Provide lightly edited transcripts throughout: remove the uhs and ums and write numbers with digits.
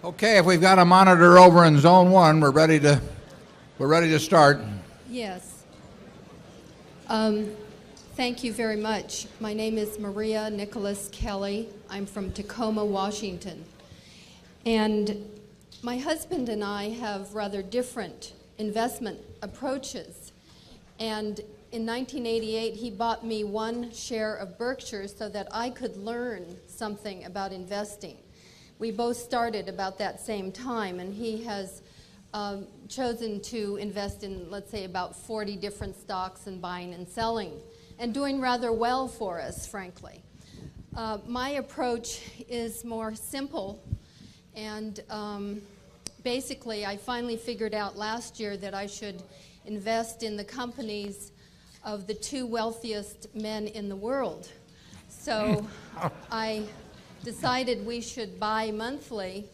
Okay, if we've got a monitor over in zone 1, we're ready to start. Yes. Thank you very much. My name is Maria Nicholas Kelly. I'm from Tacoma, Washington. And my husband and I have rather different investment approaches. And in 1988, he bought me one share of Berkshire so that I could learn something about investing. We both started about that same time, and he has chosen to invest in, let's say, about 40 different stocks and buying and selling, and doing rather well for us, frankly. My approach is more simple, and basically I finally figured out last year that I should invest in the companies of the 2 wealthiest men in the world. So I decided we should buy monthly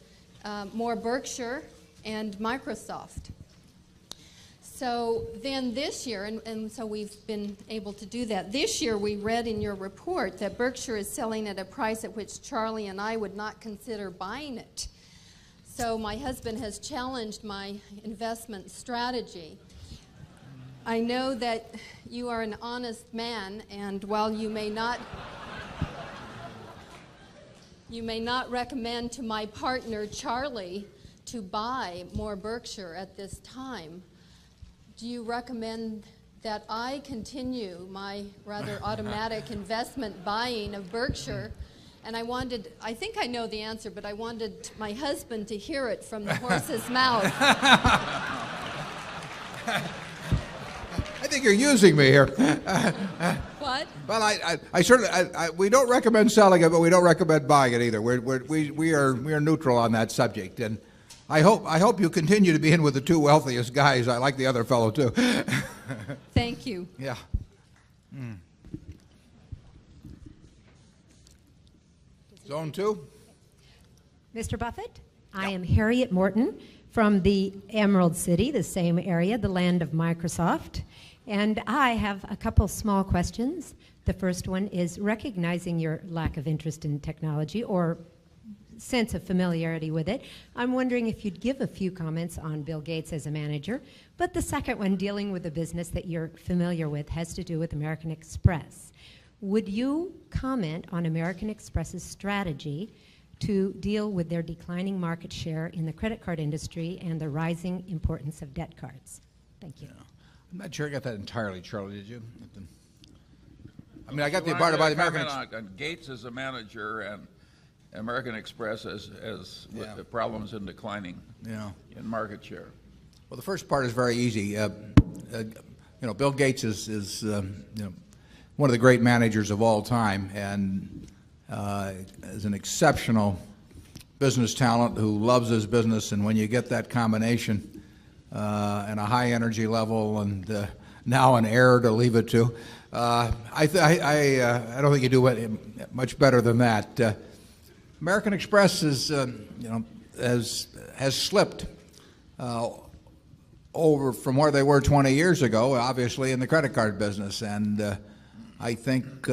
more Berkshire and Microsoft. So then this year, and so we've been able to do that. This year we read in your report that Berkshire is selling at a price at which Charlie and I would not consider buying it. So my husband has challenged my investment strategy. I know that you are an honest man, and while you may not recommend to my partner, Charlie, to buy more Berkshire at this time, do you recommend that I continue my rather automatic investment buying of Berkshire? And I think I know the answer, but I wanted my husband to hear it from the horse's mouth. I think you're using me here. What? Well, we don't recommend selling it, but we don't recommend buying it either. We are neutral on that subject, and I hope you continue to be in with the 2 wealthiest guys. I like the other fellow too. Thank you. Yeah. Zone 2. Mr. Buffett, I am Harriet Morton from the Emerald City, the same area, the land of Microsoft. And I have a couple small questions. The first one is recognizing your lack of interest in technology or sense of familiarity with it. I'm wondering if you'd give a few comments on Bill Gates as a manager. But the second one, dealing with a business that you're familiar with, has to do with American Express. Would you comment on American Express's strategy to deal with their declining market share in the credit card industry and the rising importance of debt cards? Thank you. Yeah. I'm not sure I got that entirely, Charlie. Did you? I mean, I got the part about American on Gates as a manager and American Express as with the problems in declining in market share. Well, the first part is very easy. Bill Gates is one of the great managers of all time, and is an exceptional business talent who loves his business. And when you get that combination and a high energy level and now an heir to leave it to, I don't think you do much better than that. American Express is has slipped over from where they were 20 years ago, obviously in the credit card business, and I think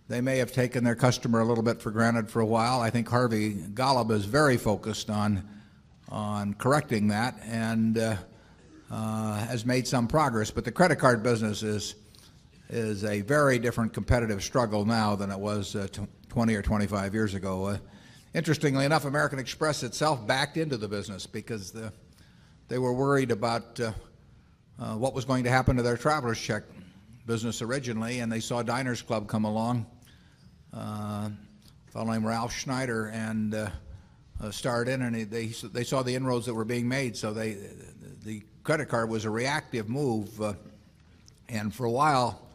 they may have taken their customer a little bit for granted for a while. I think Harvey Golub is very focused on correcting that and has made some progress. But the credit card business is a very different competitive struggle now than it was 20 or 25 years ago. Interestingly enough, American Express itself backed into the business because they were worried about what was going to happen to their traveler's check business originally, and they saw Diners Club come along, a fellow named Ralph Schneider, and start in, and they saw the inroads that were being made. So the credit card was a reactive move, and for a while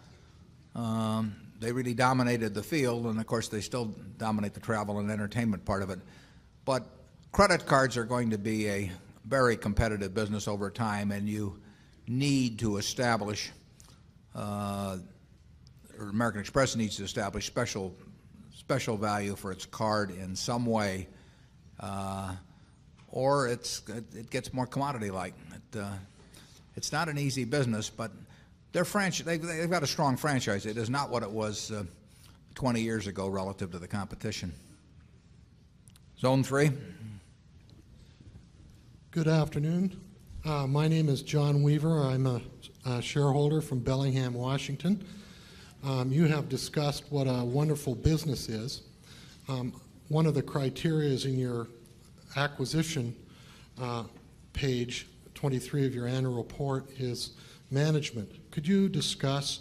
they really dominated the field, and of course they still dominate the travel and entertainment part of it. But credit cards are going to be a very competitive business over time, and you need to establish, or American Express needs to establish special value for its card in some way, or it gets more commodity-like. It's not an easy business, but they've got a strong franchise. It is not what it was 20 years ago relative to the competition. Zone 3. Good afternoon. My name is John Weaver. I'm a shareholder from Bellingham, Washington. You have discussed what a wonderful business is. One of the criteria is in your acquisition page 23 of your annual report is management. Could you discuss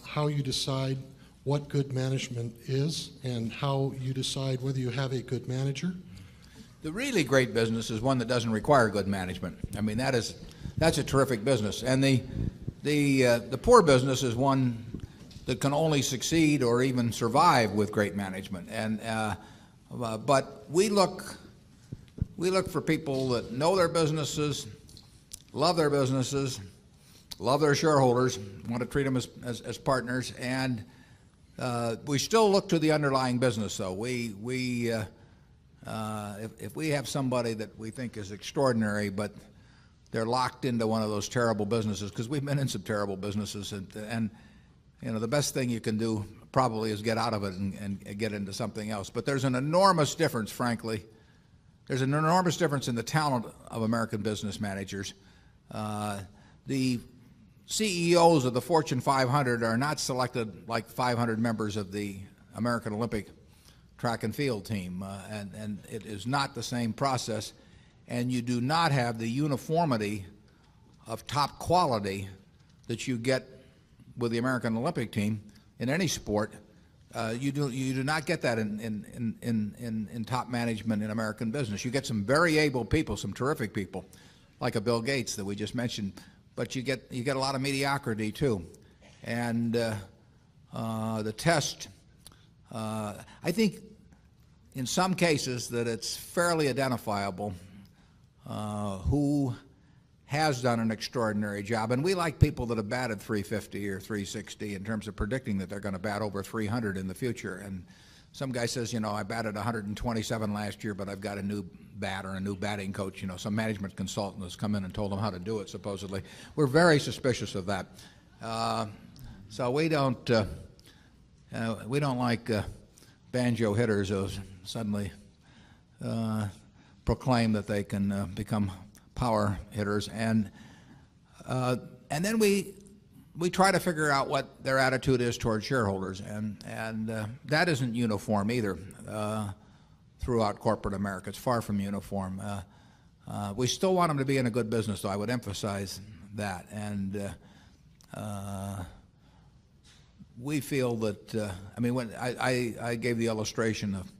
how you decide what good management is and how you decide whether you have a good manager? The really great business is one that doesn't require good management. I mean, that's a terrific business. And the poor business is one that can only succeed or even survive with great management. And but we look for people that know their businesses, love their businesses, love their shareholders, want to treat them as partners, and we still look to the underlying business. Though if we have somebody that we think is extraordinary, but they're locked into one of those terrible businesses, because we've been in some terrible businesses, and you know, the best thing you can do probably is get out of it and get into something else. But there's an enormous difference, frankly. There's an enormous difference in the talent of American business managers. The CEOs of the Fortune 500 are not selected like 500 members of the American Olympic track and field team, and it is not the same process, and you do not have the uniformity of top quality that you get with the American Olympic team in any sport. You do not get that in top management in American business. You get some very able people, some terrific people, like a Bill Gates that we just mentioned, but you get a lot of mediocrity too. And the test, I think, in some cases that it's fairly identifiable who has done an extraordinary job. And we like people that have batted 350 or 360 in terms of predicting that they're going to bat over 300 in the future. And some guy says, you know, I batted 127 last year, but I've got a new bat or a new batting coach. You know, some management consultant has come in and told them how to do it, supposedly. We're very suspicious of that. So we don't like banjo hitters who suddenly proclaim that they can become power hitters, and then we try to figure out what their attitude is toward shareholders, and that isn't uniform either throughout corporate America. It's far from uniform. We still want them to be in a good business, though. I would emphasize that, and we feel that I mean, when I gave the illustration of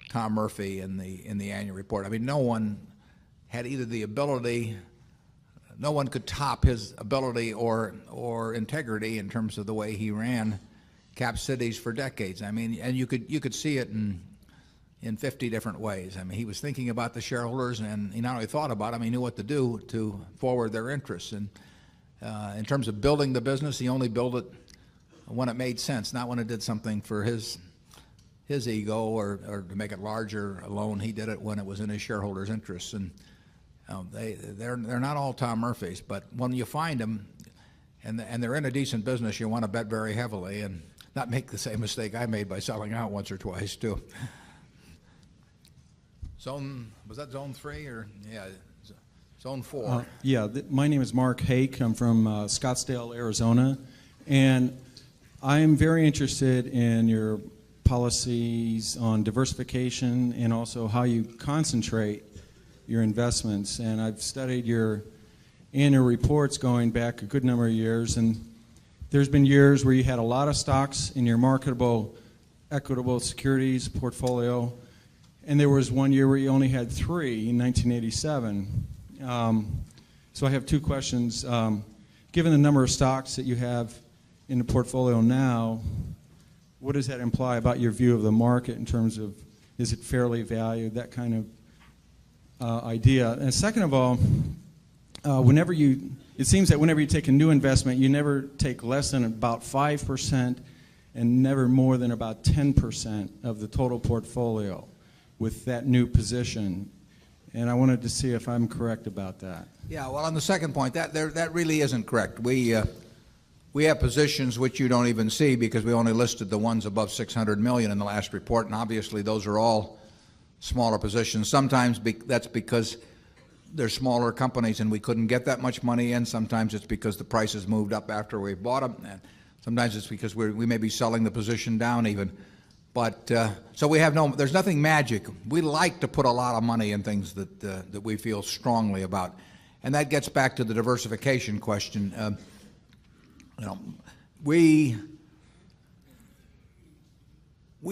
Tom Murphy in the annual report. I mean, no one had either the ability, no one could top his ability or integrity in terms of the way he ran Cap Cities for decades. I mean, and you could see it in 50 different ways. I mean, he was thinking about the shareholders, and he not only thought about them, he knew what to do to forward their interests. And in terms of building the business, he only built it when it made sense, not when it did something for his ego or to make it larger alone. He did it when it was in his shareholders' interests. And they're not all Tom Murphys, but when you find them and they're in a decent business, you want to bet very heavily and not make the same mistake I made by selling out once or twice too. Was that zone 3 or yeah, zone 4? My name is Mark Hake. I'm from Scottsdale, Arizona, and I am very interested in your policies on diversification and also how you concentrate your investments. And I've studied your annual reports going back a good number of years, and there's been years where you had a lot of stocks in your marketable equitable securities portfolio, and there was one year where you only had 3 in 1987. So I have 2 questions. Given the number of stocks that you have in the portfolio now, what does that imply about your view of the market in terms of, is it fairly valued, that kind of idea? And second of all, it seems that whenever you take a new investment, you never take less than about 5% and never more than about 10% of the total portfolio with that new position. And I wanted to see if I'm correct about that. Yeah, well, on the second point, that really isn't correct. We have positions which you don't even see because we only listed the ones above 600 million in the last report, and obviously those are all smaller positions. Sometimes that's because they're smaller companies and we couldn't get that much money in. Sometimes it's because the prices moved up after we bought them. And sometimes it's because we may be selling the position down even. But so there's nothing magic. We like to put a lot of money in things that we feel strongly about. And that gets back to the diversification question. We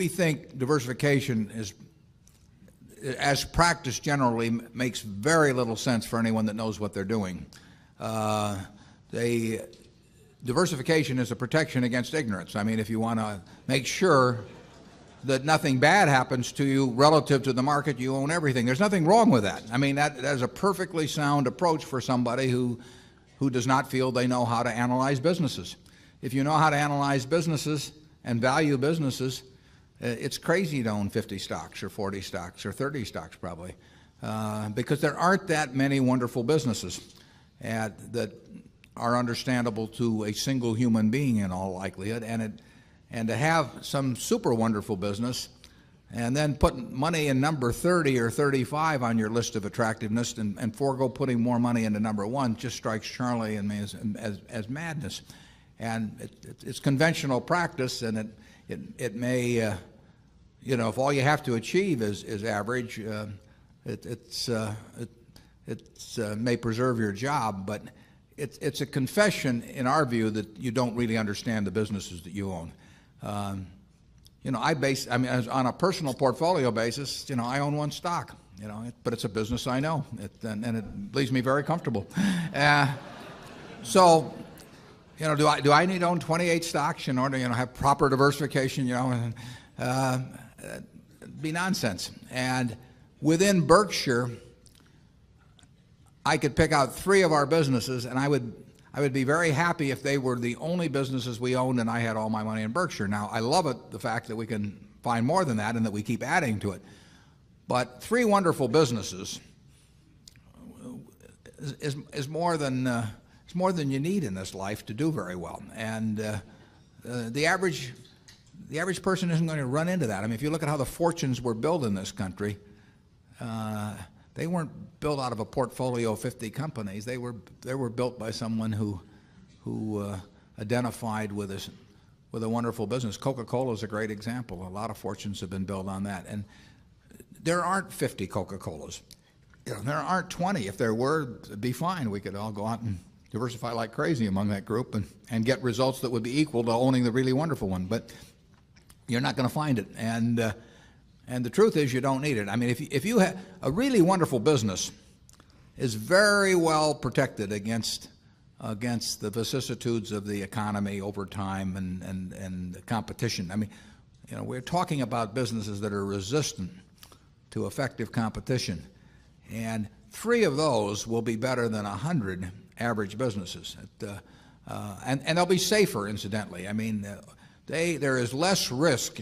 think diversification is, as practiced generally, makes very little sense for anyone that knows what they're doing. Diversification is a protection against ignorance. I mean, if you want to make sure that nothing bad happens to you relative to the market, you own everything. There's nothing wrong with that. I mean, that is a perfectly sound approach for somebody who does not feel they know how to analyze businesses. If you know how to analyze businesses and value businesses, it's crazy to own 50 stocks or 40 stocks or 30 stocks probably, because there aren't that many wonderful businesses that are understandable to a single human being in all likelihood. And to have some super wonderful business and then put money in number 30 or 35 on your list of attractiveness and forego putting more money into number 1 just strikes Charlie and me as madness. And it's conventional practice, and it may, if all you have to achieve is average, it may preserve your job, but it's a confession in our view that you don't really understand the businesses that you own. On a personal portfolio basis, I own 1 stock, but it's a business I know, and it leaves me very comfortable. So, do I need to own 28 stocks in order to, have proper diversification? It'd be nonsense. And within Berkshire, I could pick out 3 of our businesses, and I would be very happy if they were the only businesses we owned and I had all my money in Berkshire. Now, I love the fact that we can find more than that and that we keep adding to it. But 3 wonderful businesses is more than you need in this life to do very well. And the average person isn't going to run into that. I mean, if you look at how the fortunes were built in this country, they weren't built out of a portfolio of 50 companies. They were built by someone who identified with a wonderful business. Coca-Cola is a great example. A lot of fortunes have been built on that. And there aren't 50 Coca-Colas. There aren't 20. If there were, it'd be fine. We could all go out and diversify like crazy among that group and get results that would be equal to owning the really wonderful one. But you're not going to find it. And the truth is, you don't need it. I mean, if you have a really wonderful business, is very well protected against the vicissitudes of the economy over time and the competition. I mean, we're talking about businesses that are resistant to effective competition, and 3 of those will be better than 100 average businesses, and they'll be safer, incidentally. I mean, there is less risk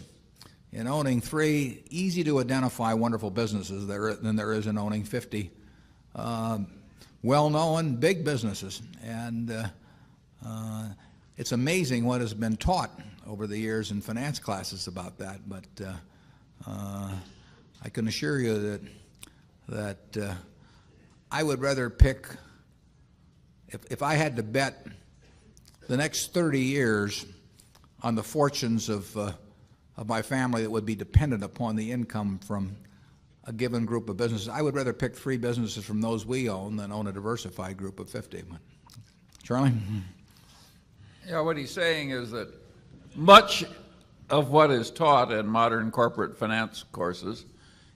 in owning 3 easy-to-identify wonderful businesses than there is in owning 50 well-known big businesses. And it's amazing what has been taught over the years in finance classes about that. But I can assure you that I would rather pick, if I had to bet the next 30 years on the fortunes of my family that would be dependent upon the income from a given group of businesses, I would rather pick 3 businesses from those we own than own a diversified group of 50. Charlie? Yeah, what he's saying is that much of what is taught in modern corporate finance courses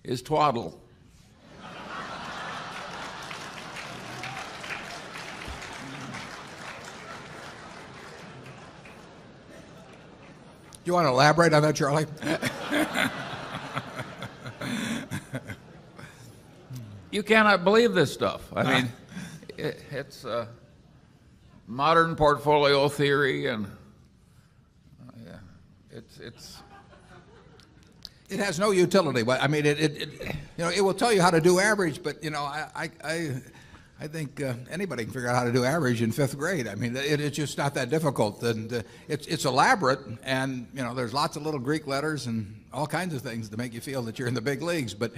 is twaddle. Do you want to elaborate on that, Charlie? You cannot believe this stuff. I mean, it's modern portfolio theory, and it has no utility. But I mean, it will tell you how to do average. But I think anybody can figure out how to do average in 5th grade. I mean, it's just not that difficult. And it's elaborate, and there's lots of little Greek letters and all kinds of things to make you feel that you're in the big leagues. But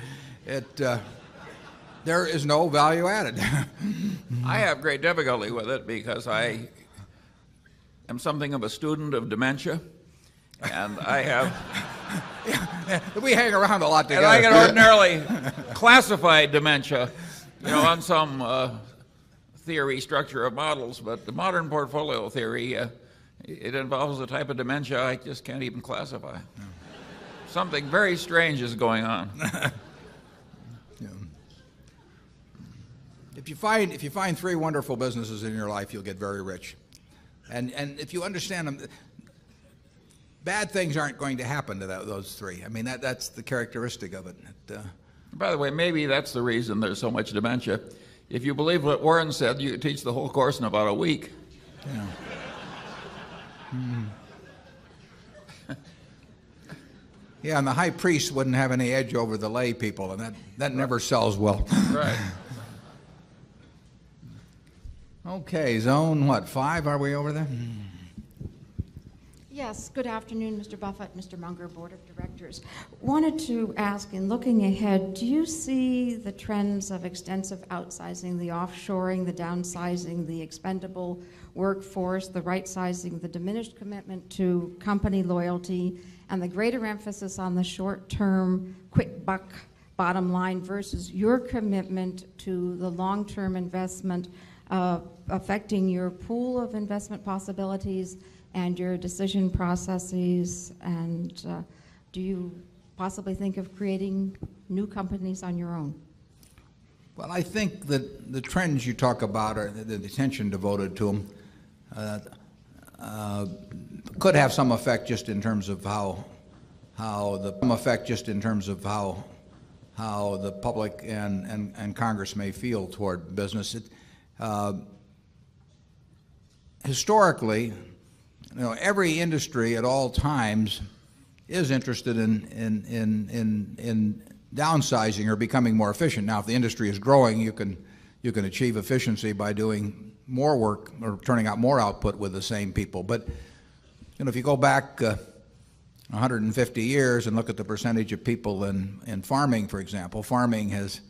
there is no value added. I have great difficulty with it because I am something of a student of dementia, and I have We hang around a lot and together. I can ordinarily classify dementia, on some theory structure of models, but the modern portfolio theory, it involves a type of dementia I just can't even classify. No. Something very strange is going on. Yeah. If you find three wonderful businesses in your life, you'll get very rich. And if you understand them, bad things aren't going to happen to those three. I mean, that's the characteristic of it. By the way, maybe that's the reason there's so much dementia. If you believe what Warren said, you could teach the whole course in about a week. Yeah. Yeah, and the high priest wouldn't have any edge over the lay people, and that never sells well. Right. Okay, zone what, 5? Are we over there? Yes, good afternoon, Mr. Buffett, Mr. Munger, Board of Directors. Wanted to ask, in looking ahead, do you see the trends of extensive outsizing, the offshoring, the downsizing, the expendable workforce, the right-sizing, the diminished commitment to company loyalty, and the greater emphasis on the short-term, quick buck bottom line versus your commitment to the long-term investment affecting your pool of investment possibilities and your decision processes, and do you possibly think of creating new companies on your own? Well, I think that the trends you talk about, or the attention devoted to them, could have some effect just in terms of how the public and Congress may feel toward business. Historically, every industry at all times is interested in downsizing or becoming more efficient. Now, if the industry is growing, you can achieve efficiency by doing more work or turning out more output with the same people. But if you go back 150 years and look at the percentage of people in farming, for example, farming has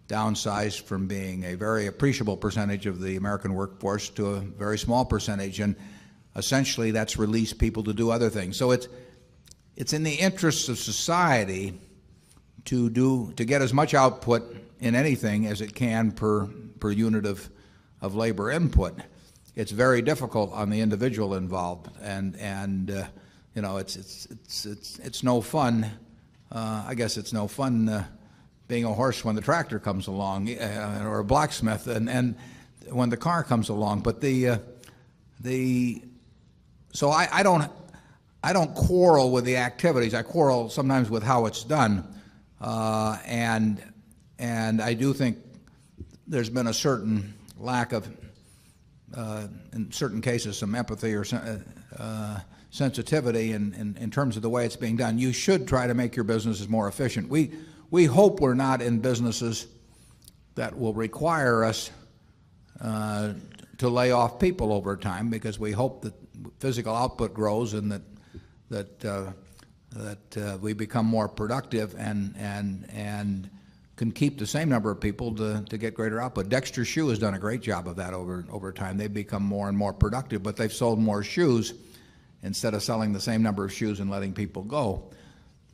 downsized from being a very appreciable percentage of the American workforce to a very small percentage, and essentially that's released people to do other things. So it's in the interests of society to get as much output in anything as it can per unit of labor input. It's very difficult on the individual involved, and it's no fun. I guess it's no fun being a horse when the tractor comes along, or a blacksmith, and when the car comes along. But so I don't quarrel with the activities. I quarrel sometimes with how it's done, and I do think there's been a certain lack of, in certain cases, some empathy or sensitivity in terms of the way it's being done. You should try to make your businesses more efficient. We hope we're not in businesses that will require us to lay off people over time, because we hope that physical output grows and that we become more productive and can keep the same number of people to get greater output. Dexter Shoe has done a great job of that over time. They've become more and more productive, but they've sold more shoes instead of selling the same number of shoes and letting people go.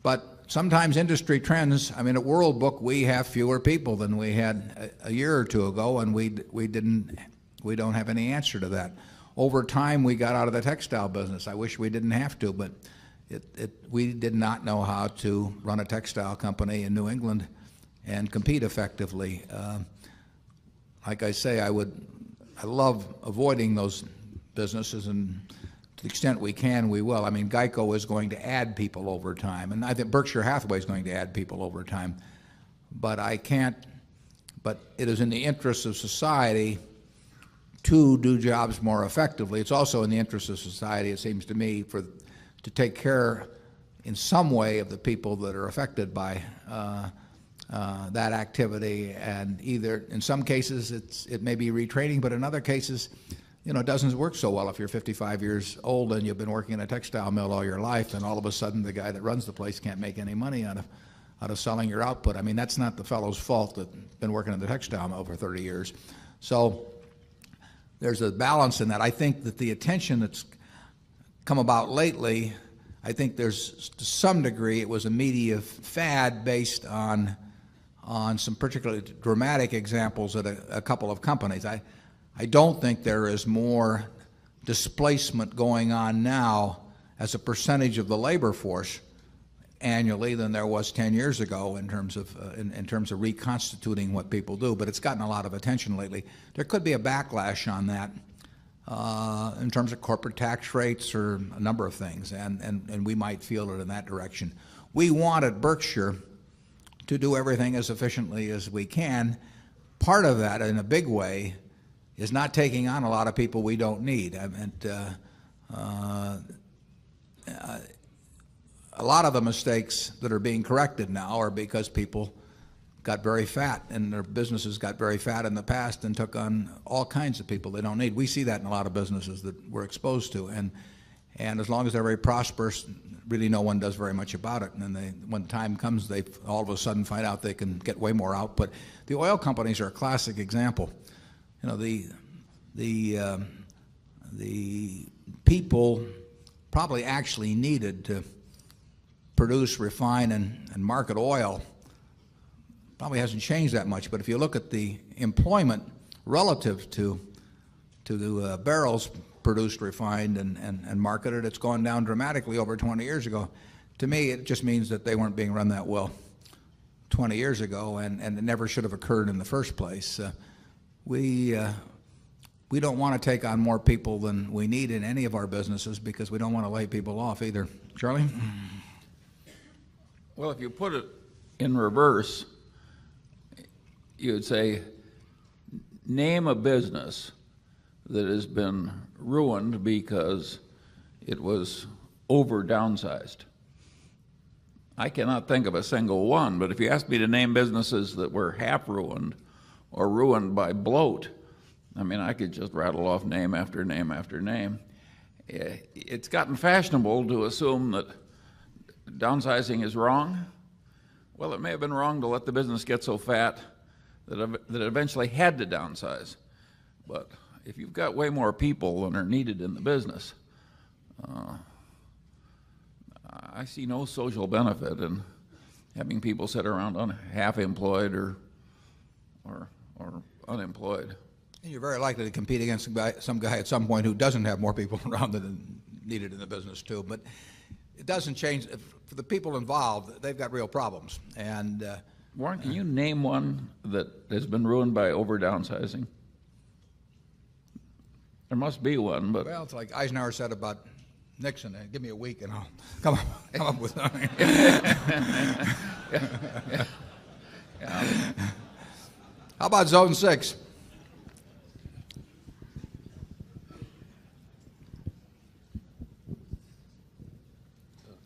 But sometimes industry trends, I mean, at World Book we have fewer people than we had a year or two ago, and we don't have any answer to that. Over time we got out of the textile business. I wish we didn't have to, but we did not know how to run a textile company in New England and compete effectively. Like I say, I love avoiding those businesses, and to the extent we can, we will. I mean, Geico is going to add people over time, and I think Berkshire Hathaway is going to add people over time. But it is in the interests of society to do jobs more effectively. It's also in the interest of society, it seems to me, to take care in some way of the people that are affected by that activity. And either, in some cases, it may be retraining, but in other cases, it doesn't work so well if you're 55 years old and you've been working in a textile mill all your life, and all of a sudden the guy that runs the place can't make any money out selling your output. I mean, that's not the fellow's fault that's been working in the textile mill for 30 years. So there's a balance in that. I think that the attention that's come about lately, I think there's, to some degree, it was a media fad based on some particularly dramatic examples at a couple of companies. I don't think there is more displacement going on now as a percentage of the labor force annually than there was 10 years ago in terms of reconstituting what people do. But it's gotten a lot of attention lately. There could be a backlash on that in terms of corporate tax rates or a number of things, and we might feel it in that direction. We want at Berkshire to do everything as efficiently as we can. Part of that, in a big way, is not taking on a lot of people we don't need. A lot of the mistakes that are being corrected now are because people got very fat and their businesses got very fat in the past and took on all kinds of people they don't need. We see that in a lot of businesses that we're exposed to, and as long as they're very prosperous, really no one does very much about it. And then when time comes, they all of a sudden find out they can get way more output. The oil companies are a classic example. You know, the people probably actually needed to produce, refine, and market oil probably hasn't changed that much. But if you look at the employment relative to the barrels produced, refined, and marketed, it's gone down dramatically over 20 years ago. To me, it just means that they weren't being run that well 20 years ago, and it never should have occurred in the first place. We don't want to take on more people than we need in any of our businesses because we don't want to lay people off either. Charlie? Well, if you put it in reverse, you would say, name a business that has been ruined because it was over downsized. I cannot think of a single one, but if you asked me to name businesses that were half ruined or ruined by bloat, I mean, I could just rattle off name after name after name. It's gotten fashionable to assume that downsizing is wrong. Well, it may have been wrong to let the business get so fat that it eventually had to downsize. But if you've got way more people than are needed in the business, I see no social benefit in having people sit around half employed or unemployed. You're very likely to compete against some guy at some point who doesn't have more people around than needed in the business too. But it doesn't change. For the people involved, they've got real problems. And Warren, can you name one that has been ruined by over downsizing? There must be one, but well, it's like Eisenhower said about Nixon. Give me a week and I'll come up with something. How about Zone 6?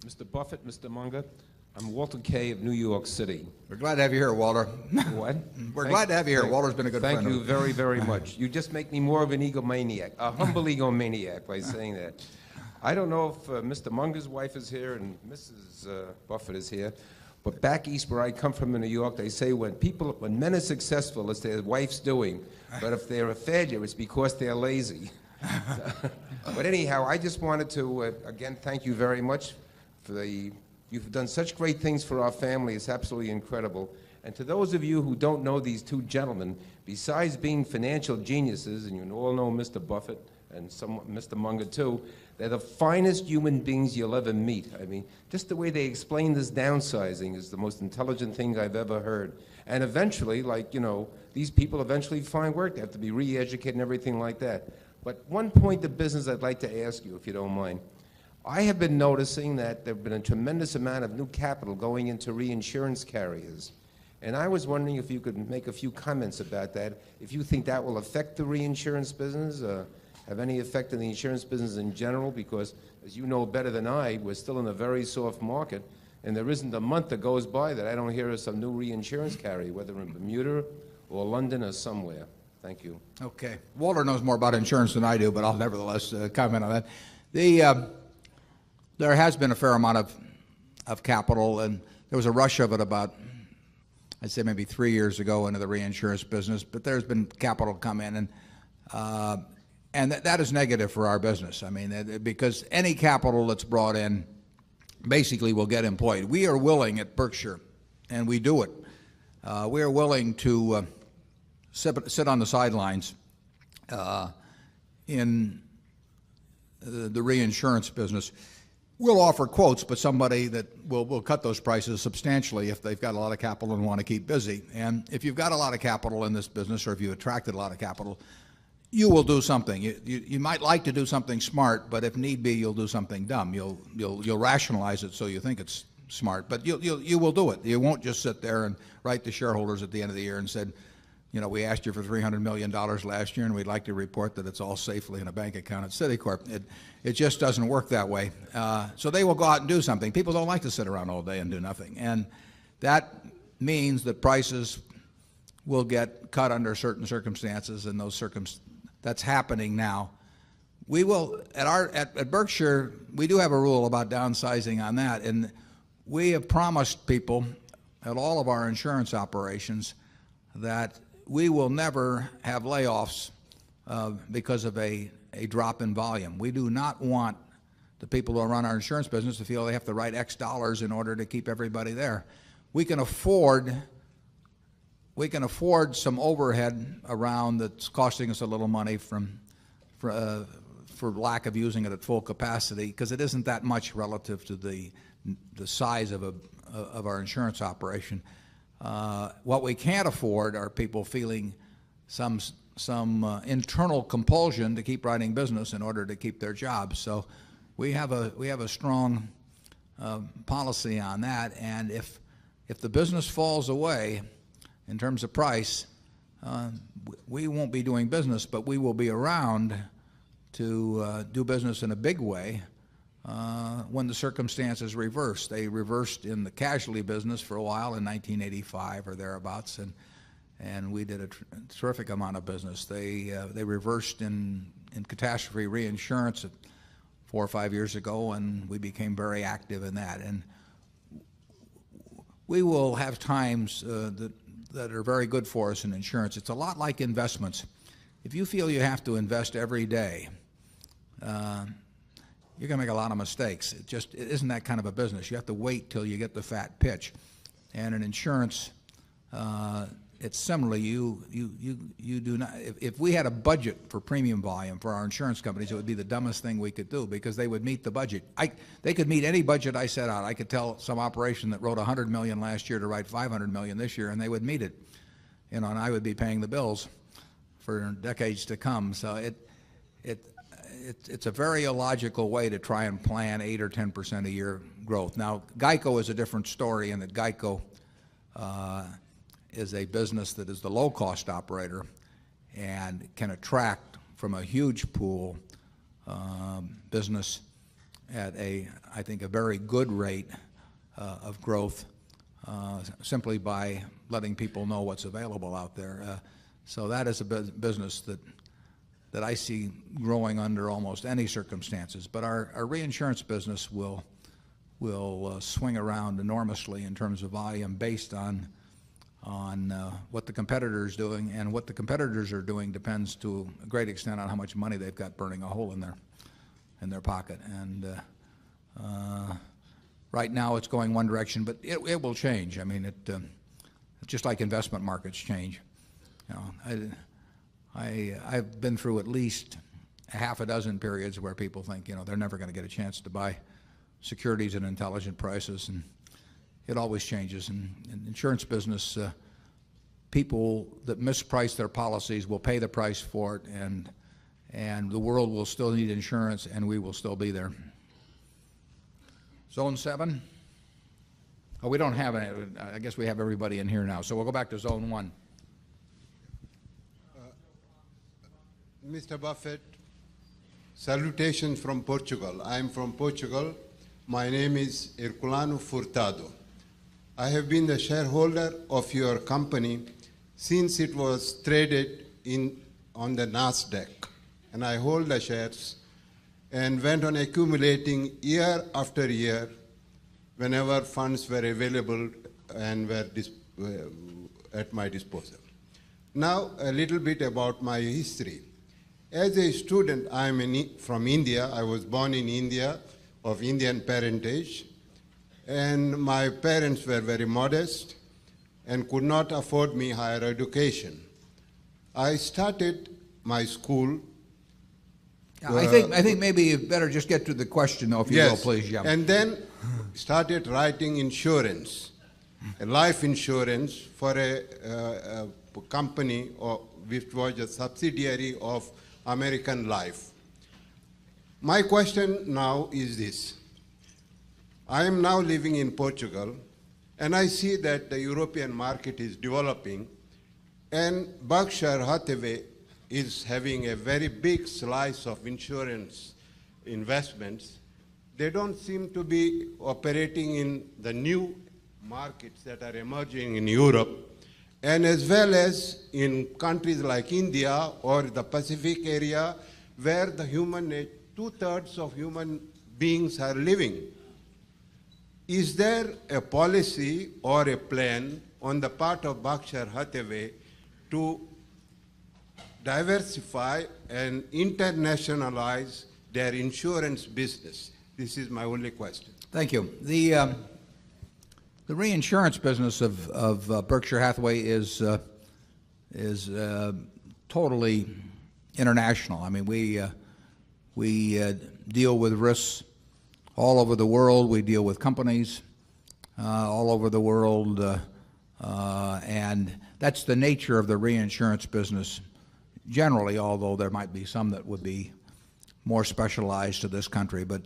Mr. Buffett, Mr. Munger, I'm Walter Kay of New York City. We're glad to have you here, Walter. What? We're glad to have you here. Walter's been a good friend. Thank you very, very much. You just make me more of an egomaniac, a humble egomaniac by saying that. I don't know if Mr. Munger's wife is here and Mrs. Buffett is here, but back east where I come from in New York, they say when men are successful, it's their wife's doing. But if they're a failure, it's because they're lazy. But anyhow, I just wanted to, again, thank you very much. You've done such great things for our family. It's absolutely incredible. And to those of you who don't know these two gentlemen, besides being financial geniuses, and you all know Mr. Buffett and Mr. Munger too, they're the finest human beings you'll ever meet. I mean, just the way they explain this downsizing is the most intelligent thing I've ever heard. And eventually, these people eventually find work. They have to be re-educated and everything like that. But one point of business I'd like to ask you, if you don't mind. I have been noticing that there have been a tremendous amount of new capital going into reinsurance carriers. And I was wondering if you could make a few comments about that, if you think that will affect the reinsurance business, have any effect on the insurance business in general, because as you know better than I, we're still in a very soft market, and there isn't a month that goes by that I don't hear of some new reinsurance carrier, whether in Bermuda or London or somewhere. Thank you. Okay. Walter knows more about insurance than I do, but I'll nevertheless comment on that. There has been a fair amount of capital, and there was a rush of it about, I'd say maybe 3 years ago into the reinsurance business, but there's been capital come in, and that is negative for our business. I mean, because any capital that's brought in basically will get employed. We are willing at Berkshire, and we do it. We are willing to sit on the sidelines in the reinsurance business. We'll offer quotes, but somebody that will cut those prices substantially if they've got a lot of capital and want to keep busy. And if you've got a lot of capital in this business, or if you attracted a lot of capital, you will do something. You might like to do something smart, but if need be, you'll do something dumb. You'll rationalize it so you think it's smart, but you will do it. You won't just sit there and write to shareholders at the end of the year and said, you know, we asked you for $300 million last year, and we'd like to report that it's all safely in a bank account at Citicorp. It just doesn't work that way. So they will go out and do something. People don't like to sit around all day and do nothing. And that means that prices will get cut under certain circumstances, and that's happening now. We will, at Berkshire, we do have a rule about downsizing on that, and we have promised people at all of our insurance operations that we will never have layoffs because of a drop in volume. We do not want the people who run our insurance business to feel they have to write X dollars in order to keep everybody there. We can afford some overhead around that's costing us a little money for lack of using it at full capacity, because it isn't that much relative to the size of our insurance operation. What we can't afford are people feeling some internal compulsion to keep writing business in order to keep their jobs. So we have a strong policy on that, and if the business falls away in terms of price, we won't be doing business, but we will be around to do business in a big way when the circumstances reverse. They reversed in the casualty business for a while in 1985 or thereabouts, and we did a terrific amount of business. They reversed in catastrophe reinsurance 4 or 5 years ago, and we became very active in that. And we will have times that are very good for us in insurance. It's a lot like investments. If you feel you have to invest every day, you're going to make a lot of mistakes. It isn't that kind of a business. You have to wait till you get the fat pitch. And in insurance, it's similarly. You do not. If we had a budget for premium volume for our insurance companies, it would be the dumbest thing we could do, because they would meet the budget. They could meet any budget I set out. I could tell some operation that wrote $100 million last year to write $500 million this year, and they would meet it. You know, and I would be paying the bills for decades to come. So it's a very illogical way to try and plan 8 or 10% a year growth. Now, GEICO is a different story in that GEICO is a business that is the low-cost operator and can attract from a huge pool business at I think, a very good rate of growth simply by letting people know what's available out there. So that is a business that I see growing under almost any circumstances. But our reinsurance business will swing around enormously in terms of volume based on what the competitor is doing, and what the competitors are doing depends to a great extent on how much money they've got burning a hole in their pocket. And right now it's going one direction, but it will change. I mean, just like investment markets change. You know, I've been through at least a half a dozen periods where people think, you know, they're never going to get a chance to buy securities at intelligent prices, and it always changes. And in the insurance business, people that misprice their policies will pay the price for it, and the world will still need insurance, and we will still be there. Zone 7? Oh, we don't have any. I guess we have everybody in here now, so we'll go back to Zone 1. Mr. Buffett, salutations from Portugal. I am from Portugal. My name is Herculano Furtado. I have been the shareholder of your company since it was traded on the NASDAQ. And I hold the shares and went on accumulating year after year. whenever funds were available and were at my disposal. Now, a little bit about my history. As a student, I am from India. I was born in India, of Indian parentage, and my parents were very modest and could not afford me higher education. I started my school. I think maybe you better just get to the question, though, if you will, please. Yeah. And then started writing insurance, life insurance for a company which was a subsidiary of American Life. My question now is this. I am now living in Portugal, and I see that the European market is developing, and Berkshire Hathaway is having a very big slice of insurance investments. They don't seem to be operating in the new markets that are emerging in Europe, and as well as in countries like India or the Pacific area, where the two-thirds of human beings are living. Is there a policy or a plan on the part of Berkshire Hathaway to diversify and internationalize their insurance business? This is my only question. Thank you. The reinsurance business of Berkshire Hathaway is totally international. I mean, we deal with risks all over the world. We deal with companies all over the world, and that's the nature of the reinsurance business generally, although there might be some that would be more specialized to this country. But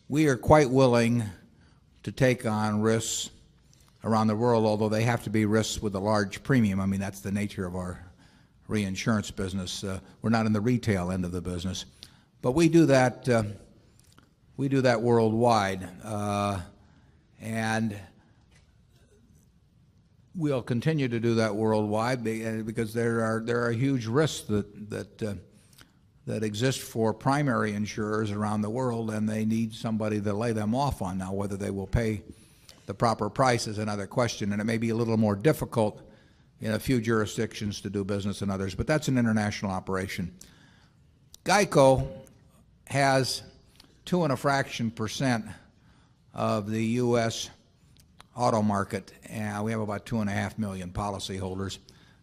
we are quite willing to take on risks around the world, although they have to be risks with a large premium. I mean, that's the nature of our reinsurance business. We're not in the retail end of the business, but we do that worldwide, and we'll continue to do that worldwide because there are huge risks that exist for primary insurers around the world, and they need somebody to lay them off on. Now, whether they will pay the proper price is another question, and it may be a little more difficult in a few jurisdictions to do business than others, but that's an international operation. GEICO has 2.5% of the U.S. auto market, and we have about 2.5 million policyholders.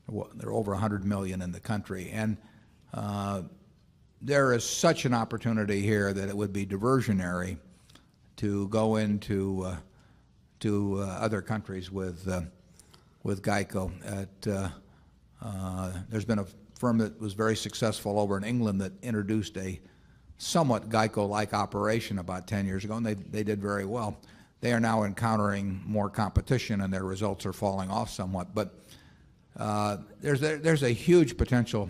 There are over 100 million in the country, and there is such an opportunity here that it would be diversionary to go into other countries with GEICO. There's been a firm that was very successful over in England that introduced a somewhat GEICO-like operation about 10 years ago, and they did very well. They are now encountering more competition, and their results are falling off somewhat. But there's a huge potential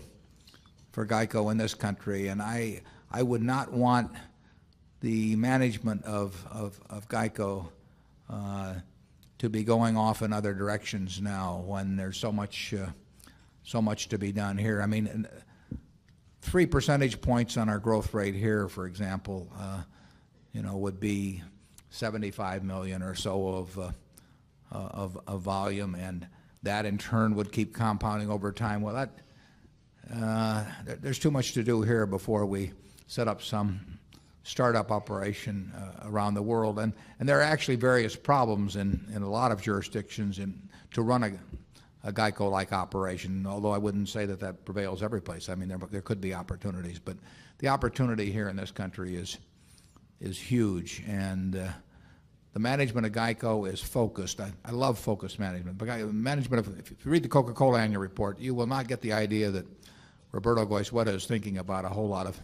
for GEICO in this country, and I would not want the management of GEICO to be going off in other directions now when there's so much to be done here. I mean, 3 percentage points on our growth rate here, for example, would be 75 million or so of volume, and that in turn would keep compounding over time. Well, there's too much to do here before we set up some startup operation around the world, and there are actually various problems in a lot of jurisdictions to run a GEICO-like operation, although I wouldn't say that prevails every place. I mean, there could be opportunities, but the opportunity here in this country is huge, and the management of GEICO is focused. I love focused management. But if you read the Coca-Cola annual report, you will not get the idea that Roberto Goizueta is thinking about a whole lot of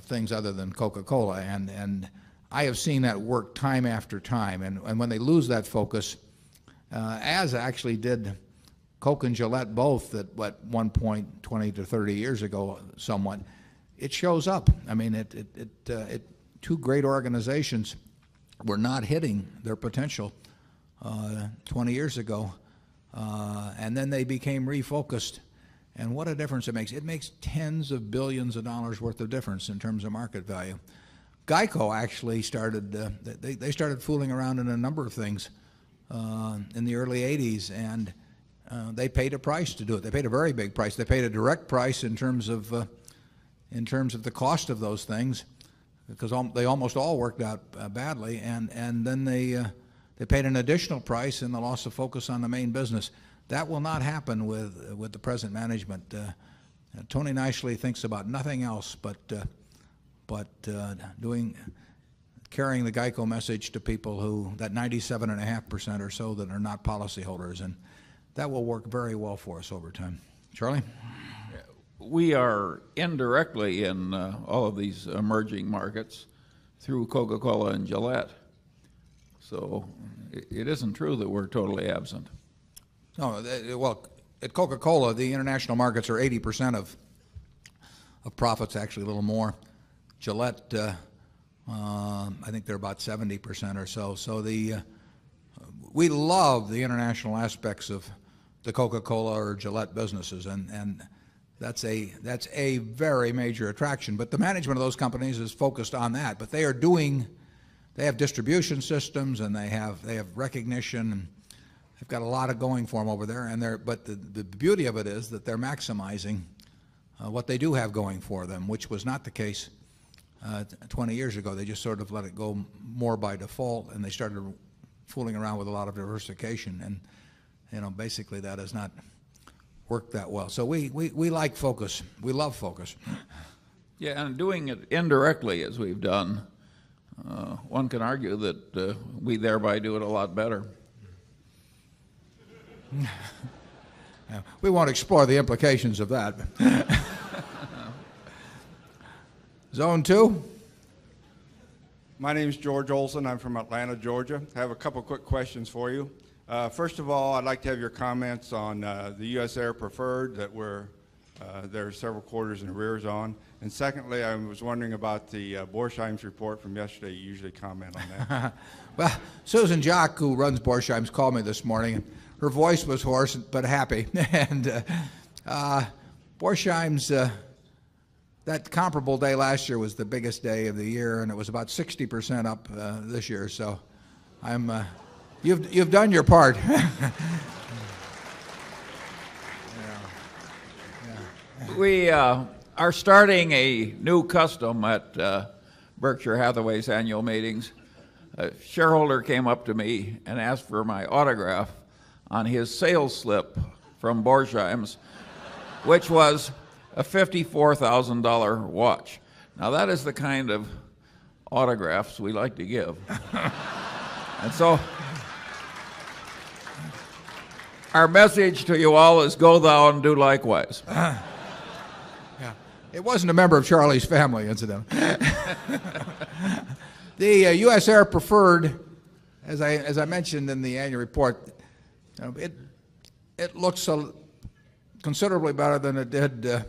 things other than Coca-Cola, and I have seen that work time after time, and when they lose that focus, as actually did Coke and Gillette both at one point 20 to 30 years ago somewhat, it shows up. I mean, two great organizations were not hitting their potential 20 years ago, and then they became refocused. And what a difference it makes. It makes tens of billions of dollars worth of difference in terms of market value. Geico actually started, they started fooling around in a number of things in the early 80s, and they paid a price to do it. They paid a very big price. They paid a direct price in terms of the cost of those things, because they almost all worked out badly, and then they paid an additional price in the loss of focus on the main business. That will not happen with the present management. Tony Nicely thinks about nothing else but carrying the Geico message to people who, that 97.5% or so that are not policyholders, and that will work very well for us over time. Charlie? We are indirectly in all of these emerging markets through Coca-Cola and Gillette. So it isn't true that we're totally absent. No, well, at Coca-Cola, the international markets are 80% of profits, actually a little more. Gillette, I think they're about 70% or so. So we love the international aspects of the Coca-Cola or Gillette businesses, and that's a very major attraction. But the management of those companies is focused on that. But they have distribution systems, and they have recognition, and they've got a lot of going for them over there. But the beauty of it is that they're maximizing what they do have going for them, which was not the case 20 years ago. They just sort of let it go more by default, and they started fooling around with a lot of diversification. And basically that has not worked that well. So we like focus. We love focus. Yeah, and doing it indirectly as we've done, one can argue that we thereby do it a lot better. Yeah, we won't explore the implications of that. Zone 2. My name is George Olson. I'm from Atlanta, Georgia. I have a couple quick questions for you. First of all, I'd like to have your comments on the U.S. Air Preferred that there are several quarters in arrears on. And secondly, I was wondering about the Borsheim's report from yesterday. You usually comment on that. Well, Susan Jock, who runs Borsheim's, called me this morning. Her voice was hoarse but happy. And Borsheim's, that comparable day last year was the biggest day of the year, and it was about 60% up this year. So you've done your part. We are starting a new custom at Berkshire Hathaway's annual meetings. A shareholder came up to me and asked for my autograph on his sales slip from Borsheim's, which was a $54,000 watch. Now that is the kind of autographs we like to give. And so our message to you all is go thou and do likewise. Yeah. It wasn't a member of Charlie's family, incidentally. The U.S. Air Preferred, as I mentioned in the annual report, it looks considerably better than it did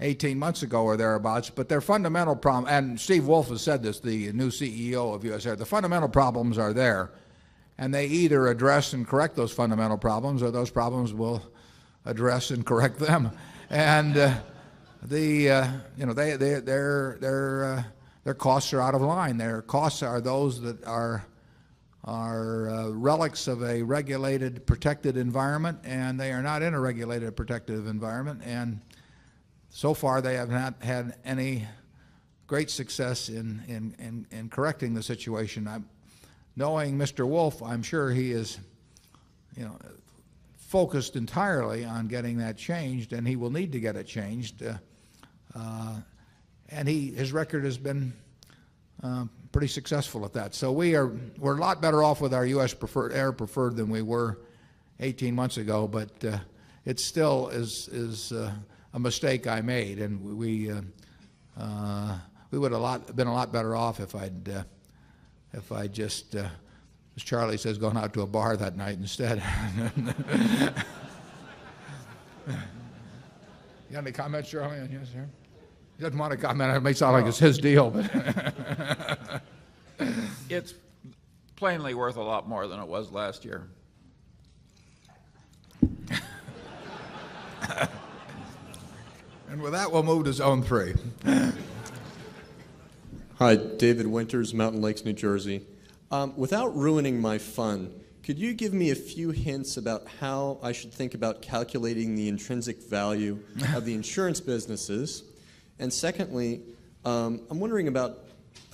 18 months ago or thereabouts, but their fundamental problem, and Steve Wolf has said this, the new CEO of U.S. Air, the fundamental problems are there, and they either address and correct those fundamental problems, or those problems will address and correct them. And their costs are out of line. Their costs are those that are relics of a regulated, protected environment, and they are not in a regulated, protected environment. And so far, they have not had any great success in correcting the situation. Knowing Mr. Wolf, I'm sure he is, focused entirely on getting that changed, and he will need to get it changed. And his record has been pretty successful at that. So we're a lot better off with our U.S. Air Preferred than we were 18 months ago, but it still is a mistake I made, and we would have been a lot better off if I'd just, as Charlie says, gone out to a bar that night instead. You got any comments, Charlie? Yes, sir. He doesn't want to comment. It may sound like it's his deal, but it's plainly worth a lot more than it was last year. And with that, we'll move to Zone 3. Hi, David Winters, Mountain Lakes, New Jersey. Without ruining my fun, could you give me a few hints about how I should think about calculating the intrinsic value of the insurance businesses? And secondly, I'm wondering about,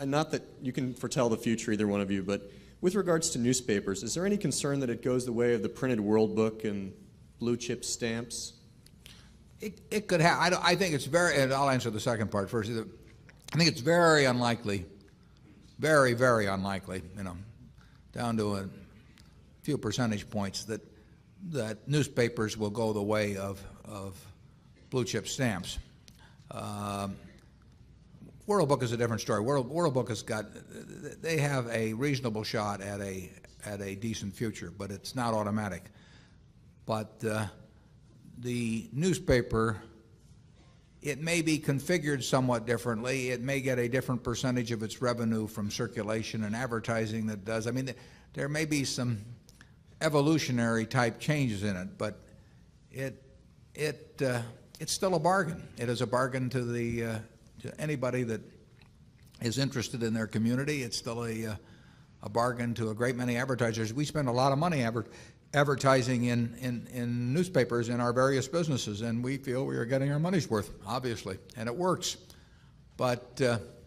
not that you can foretell the future, either one of you, but with regards to newspapers, is there any concern that it goes the way of the printed World Book and blue chip stamps? It could have. I think it's very, and I'll answer the second part first. I think it's very unlikely, very, very unlikely, down to a few percentage points that newspapers will go the way of blue chip stamps. World Book is a different story. World Book they have a reasonable shot at a decent future, but it's not automatic. But the newspaper, it may be configured somewhat differently. It may get a different percentage of its revenue from circulation and advertising that does. I mean, there may be some evolutionary type changes in it, but it's still a bargain. It is a bargain to anybody that is interested in their community. It's still a bargain to a great many advertisers. We spend a lot of money advertising in newspapers in our various businesses, and we feel we are getting our money's worth, obviously, and it works. But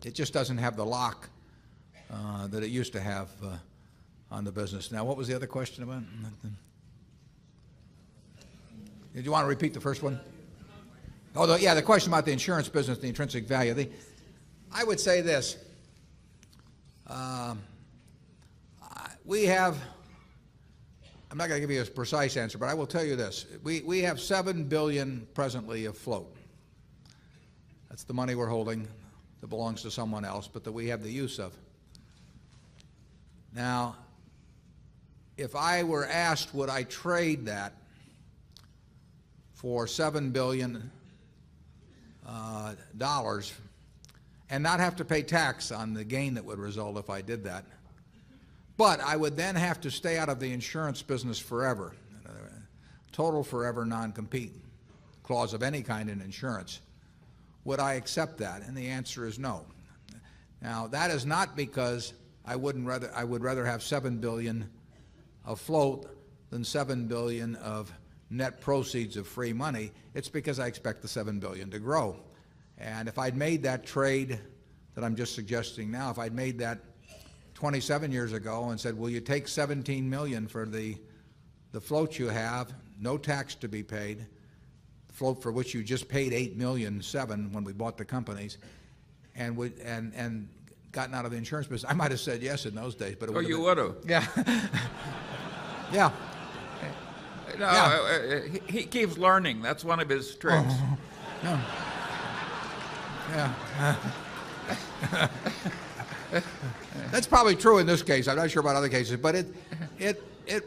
it just doesn't have the lock that it used to have on the business. Now, what was the other question about? Did you want to repeat the first one? Oh, yeah, the question about the insurance business, the intrinsic value. I would say this. We have, I'm not going to give you a precise answer, but I will tell you this. We have $7 billion presently afloat. That's the money we're holding that belongs to someone else, but that we have the use of. Now, if I were asked, would I trade that for $7 billion dollars and not have to pay tax on the gain that would result if I did that, but I would then have to stay out of the insurance business forever, total forever non-compete clause of any kind in insurance, would I accept that? And the answer is no. Now, that is not because I would rather have $7 billion afloat than $7 billion of net proceeds of free money. It's because I expect the $7 billion to grow. And if I'd made that trade that I'm just suggesting now, if I'd made that 27 years ago and said, will you take $17 million for the float you have, no tax to be paid, the float for which you just paid $8.7 million when we bought the companies, and gotten out of the insurance business, I might have said yes in those days. But it you would have. Yeah. Yeah. No, yeah. He keeps learning. That's one of his tricks. Oh, no. Yeah. That's probably true in this case. I'm not sure about other cases, but it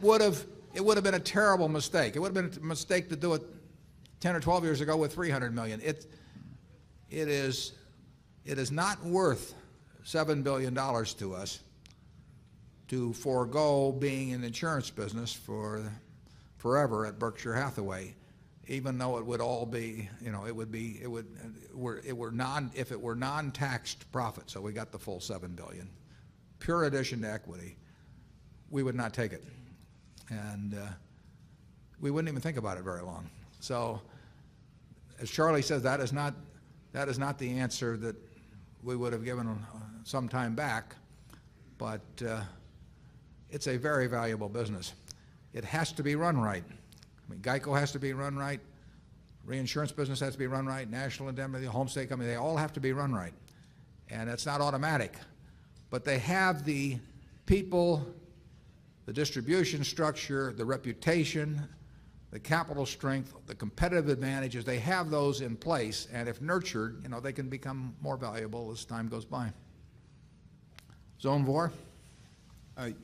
would have been a terrible mistake. It would have been a mistake to do it 10 or 12 years ago with $300 million. It is not worth $7 billion to us to forego being in the insurance business for forever at Berkshire Hathaway, even though it would all be, if it were non-taxed profit, so we got the full $7 billion, pure addition to equity, we would not take it, and we wouldn't even think about it very long. So, as Charlie says, that is not the answer that we would have given some time back, but it's a very valuable business. It has to be run right. I mean, GEICO has to be run right. Reinsurance business has to be run right. National Indemnity, Homestay Company, they all have to be run right. And it's not automatic. But they have the people, the distribution structure, the reputation, the capital strength, the competitive advantages. They have those in place. And if nurtured, they can become more valuable as time goes by. Zone Vor?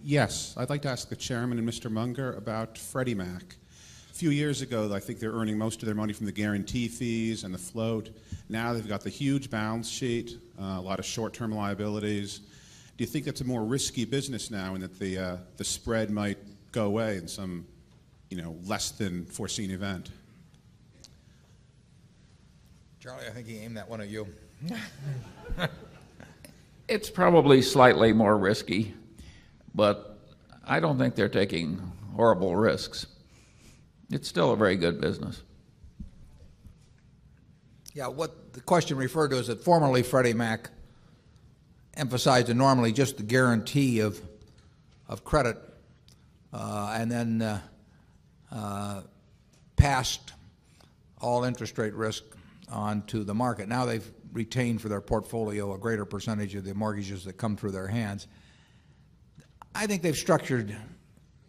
Yes, I'd like to ask the chairman and Mr. Munger about Freddie Mac. A few years ago, I think they're earning most of their money from the guarantee fees and the float. Now they've got the huge balance sheet, a lot of short-term liabilities. Do you think it's a more risky business now, and that the spread might go away in some, less than foreseen event? Charlie, I think he aimed that one at you. It's probably slightly more risky, but I don't think they're taking horrible risks. It's still a very good business. Yeah, what the question referred to is that formerly Freddie Mac emphasized normally just the guarantee of credit, and then passed all interest rate risk onto the market. Now they've retained for their portfolio a greater percentage of the mortgages that come through their hands. I think they've structured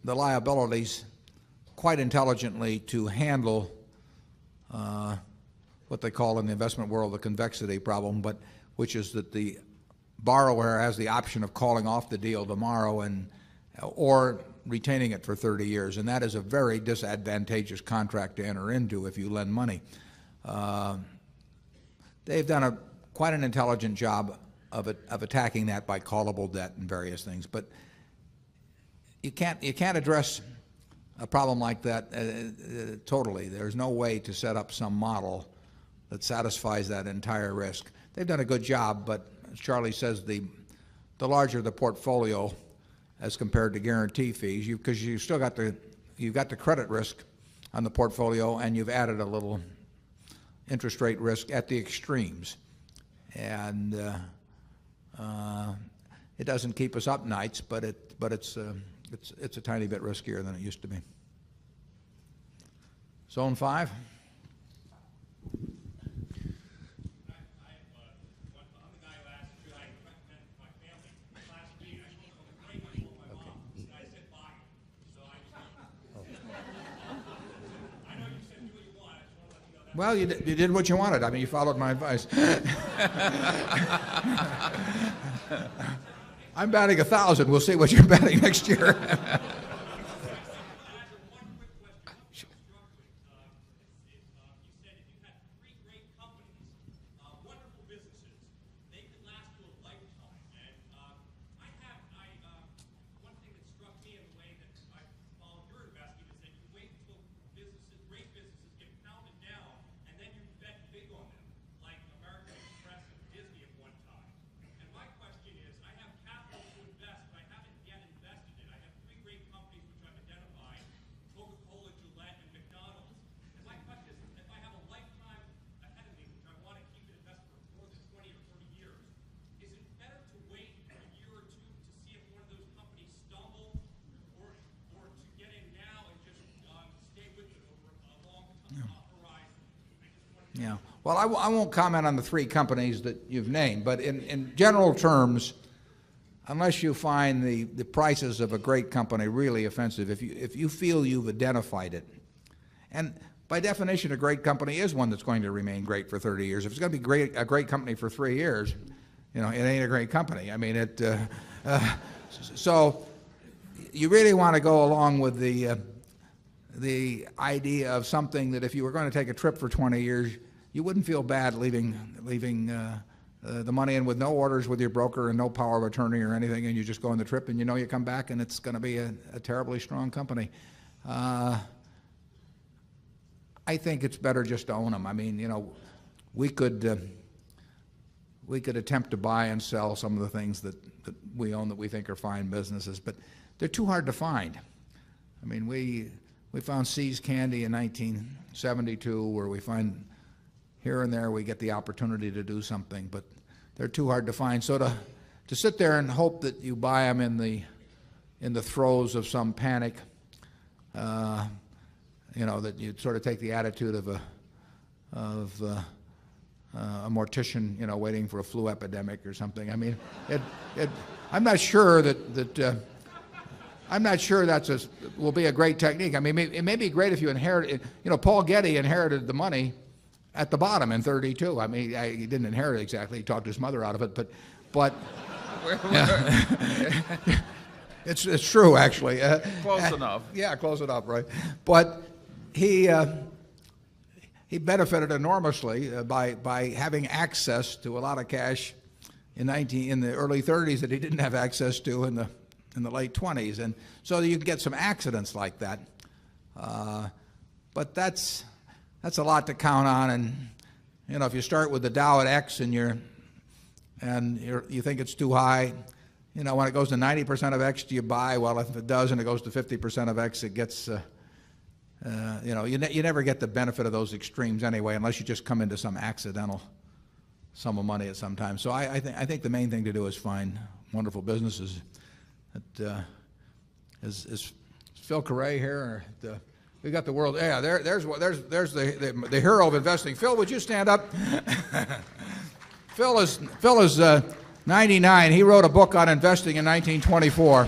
the liabilities quite intelligently to handle what they call in the investment world the convexity problem, but which is that the borrower has the option of calling off the deal tomorrow or retaining it for 30 years, and that is a very disadvantageous contract to enter into if you lend money. They've done quite an intelligent job of attacking that by callable debt and various things, but you can't address a problem like that totally. There's no way to set up some model that satisfies that entire risk. They've done a good job, but as Charlie says, the larger the portfolio as compared to guarantee fees, because you've still got the credit risk on the portfolio, and you've added a little interest rate risk at the extremes, and it doesn't keep us up nights, but it's a tiny bit riskier than it used to be. Zone 5. Well, you did what you wanted. I mean, you followed my advice. I'm batting 1,000. We'll see what you're batting next year. Yeah. Well, I won't comment on the 3 companies that you've named, but in general terms, unless you find the prices of a great company really offensive, if you feel you've identified it, and by definition a great company is one that's going to remain great for 30 years. If it's going to be a great company for 3 years, it ain't a great company. I mean, so you really want to go along with the idea of something that if you were going to take a trip for 20 years, you wouldn't feel bad leaving the money in with no orders with your broker and no power of attorney or anything, and you just go on the trip and you come back and it's going to be a terribly strong company. I think it's better just to own them. I mean, we could attempt to buy and sell some of the things that we own that we think are fine businesses, but they're too hard to find. I mean, we found See's Candy in 1972, where we find here and there we get the opportunity to do something, but they're too hard to find. So to sit there and hope that you buy them in the throes of some panic, that you sort of take the attitude of a mortician, waiting for a flu epidemic or something. I mean, I'm not sure that will be a great technique. I mean, it may be great if you inherit it. Paul Getty inherited the money at the bottom in 32. I mean, he didn't inherit it exactly. He talked his mother out of it, but yeah. It's true, actually. Close enough. Yeah, close enough, right? But he benefited enormously by having access to a lot of cash in the early 30s that he didn't have access to in the late 20s, and so you can get some accidents like that. But that's a lot to count on, and if you start with the Dow at X and and you think it's too high. You know, when it goes to 90% of X, do you buy? Well, if it does and it goes to 50% of X, it gets, you know, you never get the benefit of those extremes anyway, unless you just come into some accidental sum of money at some time. So I think the main thing to do is find wonderful businesses. Is Phil Carre here? We got the world. Yeah, there's the hero of investing. Phil, would you stand up? Phil is 99. He wrote a book on investing in 1924.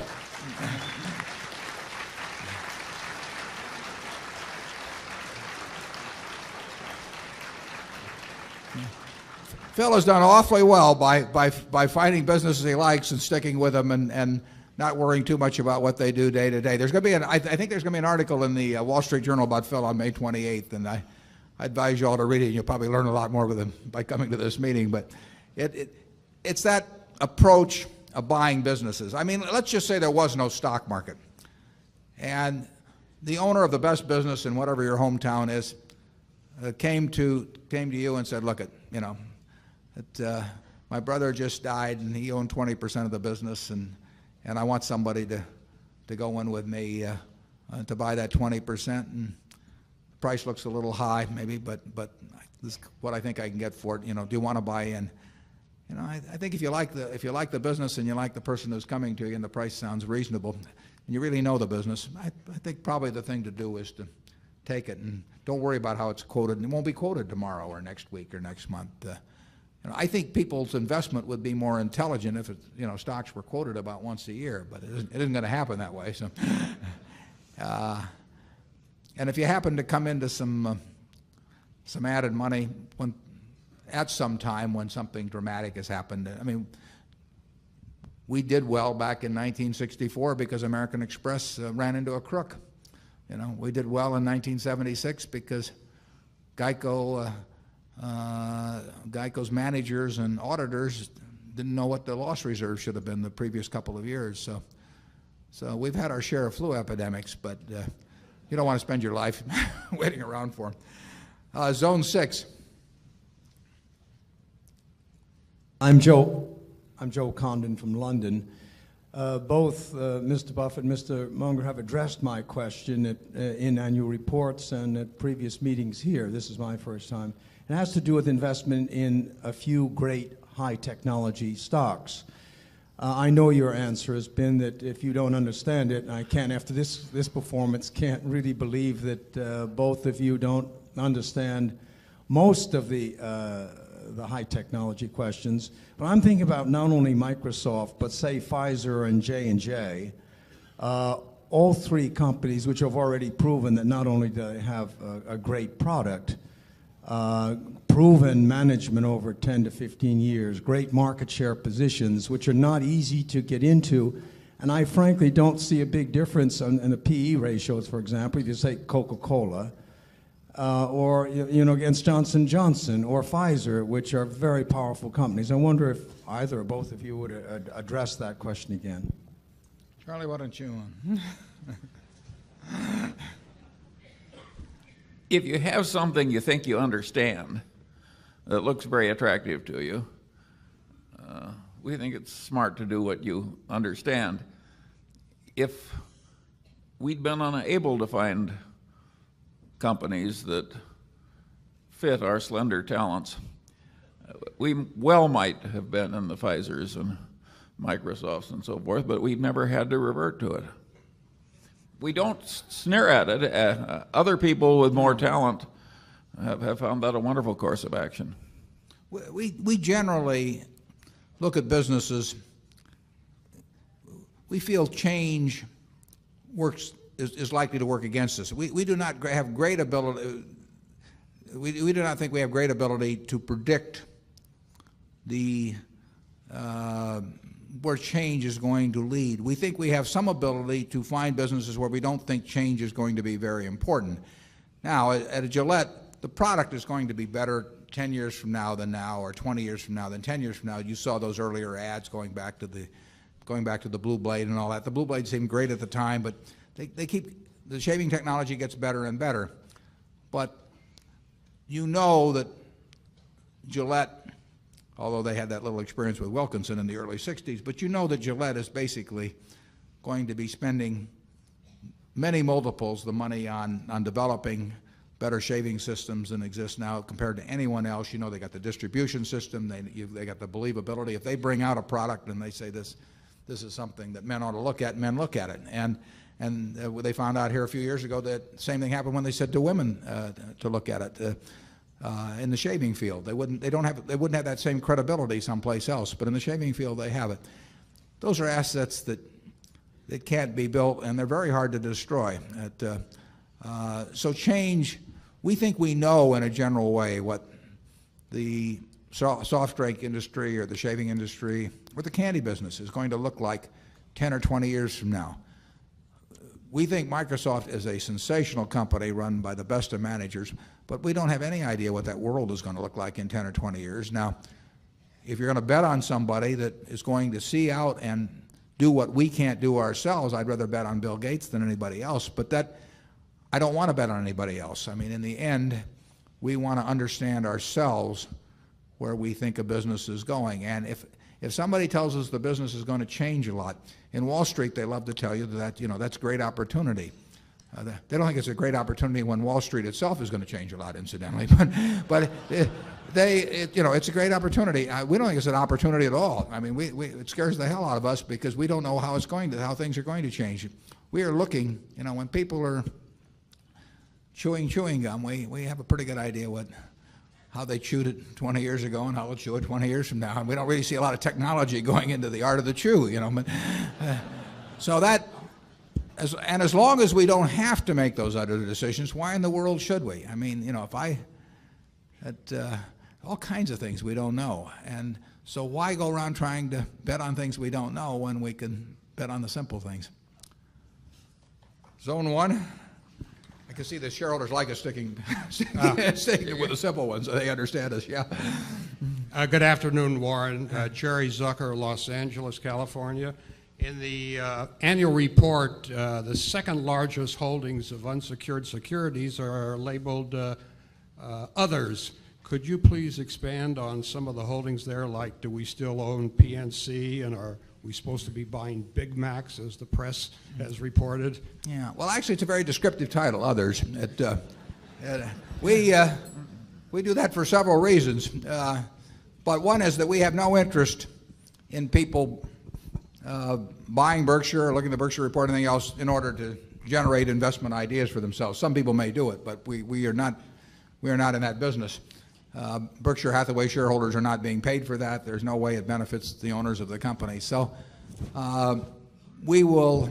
Phil has done awfully well by finding businesses he likes and sticking with them and not worrying too much about what they do day to day. There's going to be I think there's going to be an article in the Wall Street Journal about Phil on May 28th, and I advise you all to read it. And you'll probably learn a lot more with him by coming to this meeting. But it's that approach of buying businesses. I mean, let's just say there was no stock market, and the owner of the best business in whatever your hometown is came to you and said, "Look, you know, my brother just died, and he owned 20% of the business, and I want somebody to go in with me to buy that 20%. And the price looks a little high, maybe, but this is what I think I can get for it. You know, do you want to buy in?" You know, I think if you like the business and you like the person who's coming to you and the price sounds reasonable, and you really know the business, I think probably the thing to do is to take it and don't worry about how it's quoted. And it won't be quoted tomorrow or next week or next month. You know, I think people's investment would be more intelligent if stocks were quoted about once a year, but it isn't going to happen that way. So, and if you happen to come into some added money at some time when something dramatic has happened, I mean, we did well back in 1964 because American Express ran into a crook. You know, we did well in 1976 because Geico's managers and auditors didn't know what the loss reserve should have been the previous couple of years. So we've had our share of flu epidemics, but you don't want to spend your life waiting around for them. Zone 6. I'm Joe Condon from London. Both Mr. Buffett and Mr. Munger have addressed my question in annual reports and at previous meetings here. This is my first time. It has to do with investment in a few great high technology stocks. I know your answer has been that if you don't understand it, and I can't, after this performance, can't really believe that both of you don't understand most of the high technology questions. But I'm thinking about not only Microsoft, but say Pfizer and J&J, all three companies which have already proven that not only do they have a great product, proven management over 10 to 15 years, great market share positions, which are not easy to get into. And I frankly don't see a big difference in the PE ratios, for example, if you say Coca-Cola, or against Johnson & Johnson or Pfizer, which are very powerful companies. I wonder if either or both of you would address that question again. Charlie, why don't you? If you have something you think you understand that looks very attractive to you, we think it's smart to do what you understand. If we'd been unable to find companies that fit our slender talents, we well might have been in the Pfizers and Microsofts and so forth, but we've never had to revert to it. We don't sneer at it. Other people with more talent have found that a wonderful course of action. We generally look at businesses. We feel change is likely to work against us. We do not have great ability. We do not think we have great ability to predict where change is going to lead. We think we have some ability to find businesses where we don't think change is going to be very important. Now, at a Gillette, the product is going to be better 10 years from now than now, or 20 years from now than 10 years from now. You saw those earlier ads going back to the Blue Blade and all that. The Blue Blade seemed great at the time, but the shaving technology gets better and better. But you know that Gillette although they had that little experience with Wilkinson in the early 60s. But you know that Gillette is basically going to be spending many multiples the money on developing better shaving systems than exist now compared to anyone else. You know, they got the distribution system, they got the believability. If they bring out a product and they say this is something that men ought to look at, men look at it. And they found out here a few years ago that the same thing happened when they said to women to look at it in the shaving field. They wouldn't have that same credibility someplace else, but in the shaving field they have it. Those are assets that can't be built, and they're very hard to destroy. So change, we think we know in a general way what the soft drink industry or the shaving industry or the candy business is going to look like 10 or 20 years from now. We think Microsoft is a sensational company run by the best of managers, but we don't have any idea what that world is going to look like in 10 or 20 years. Now, if you're going to bet on somebody that is going to see out and do what we can't do ourselves, I'd rather bet on Bill Gates than anybody else. But I don't want to bet on anybody else. I mean, in the end, we want to understand ourselves where we think a business is going. And if somebody tells us the business is going to change a lot, in Wall Street they love to tell you that, that's great opportunity. They don't think it's a great opportunity when Wall Street itself is going to change a lot, incidentally. But it's a great opportunity. We don't think it's an opportunity at all. I mean, it scares the hell out of us because we don't know how things are going to change. We are looking, when people are chewing gum, we have a pretty good idea how they chewed it 20 years ago and how they'll chew it 20 years from now. And we don't really see a lot of technology going into the art of the chew, But, so that, as long as we don't have to make those other decisions, why in the world should we? I mean, all kinds of things we don't know. And so why go around trying to bet on things we don't know when we can bet on the simple things? Zone 1. I can see the shareholders like us sticking with the simple ones so they understand us. Yeah. Good afternoon, Warren. Jerry Zucker, Los Angeles, California. In the annual report, the second largest holdings of unsecured securities are labeled others. Could you please expand on some of the holdings there? Like, do we still own PNC, and are we supposed to be buying Big Macs, as the press has reported? Yeah, well, actually, it's a very descriptive title, others. We do that for several reasons. But one is that we have no interest in people buying Berkshire or looking at the Berkshire report or anything else in order to generate investment ideas for themselves. Some people may do it, but we are not in that business. Berkshire Hathaway shareholders are not being paid for that. There's no way it benefits the owners of the company. So we will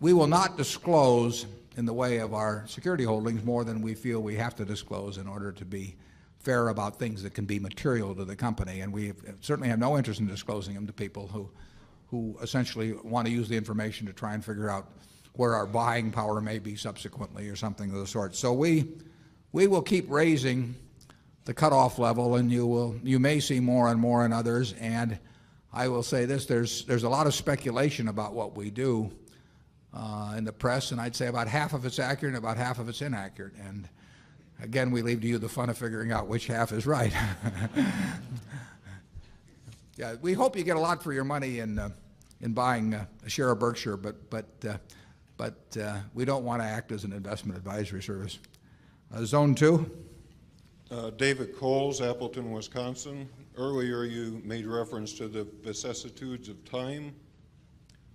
not disclose in the way of our security holdings more than we feel we have to disclose in order to be fair about things that can be material to the company. And we certainly have no interest in disclosing them to people who essentially want to use the information to try and figure out where our buying power may be subsequently or something of the sort. So we will keep raising the cutoff level, and you may see more and more in others. And I will say this: there's a lot of speculation about what we do in the press, and I'd say about half of it's accurate and about half of it's inaccurate. And again, we leave to you the fun of figuring out which half is right. Yeah, we hope you get a lot for your money in buying a share of Berkshire, but we don't want to act as an investment advisory service. Zone 2. David Coles, Appleton, Wisconsin. Earlier you made reference to the vicissitudes of time.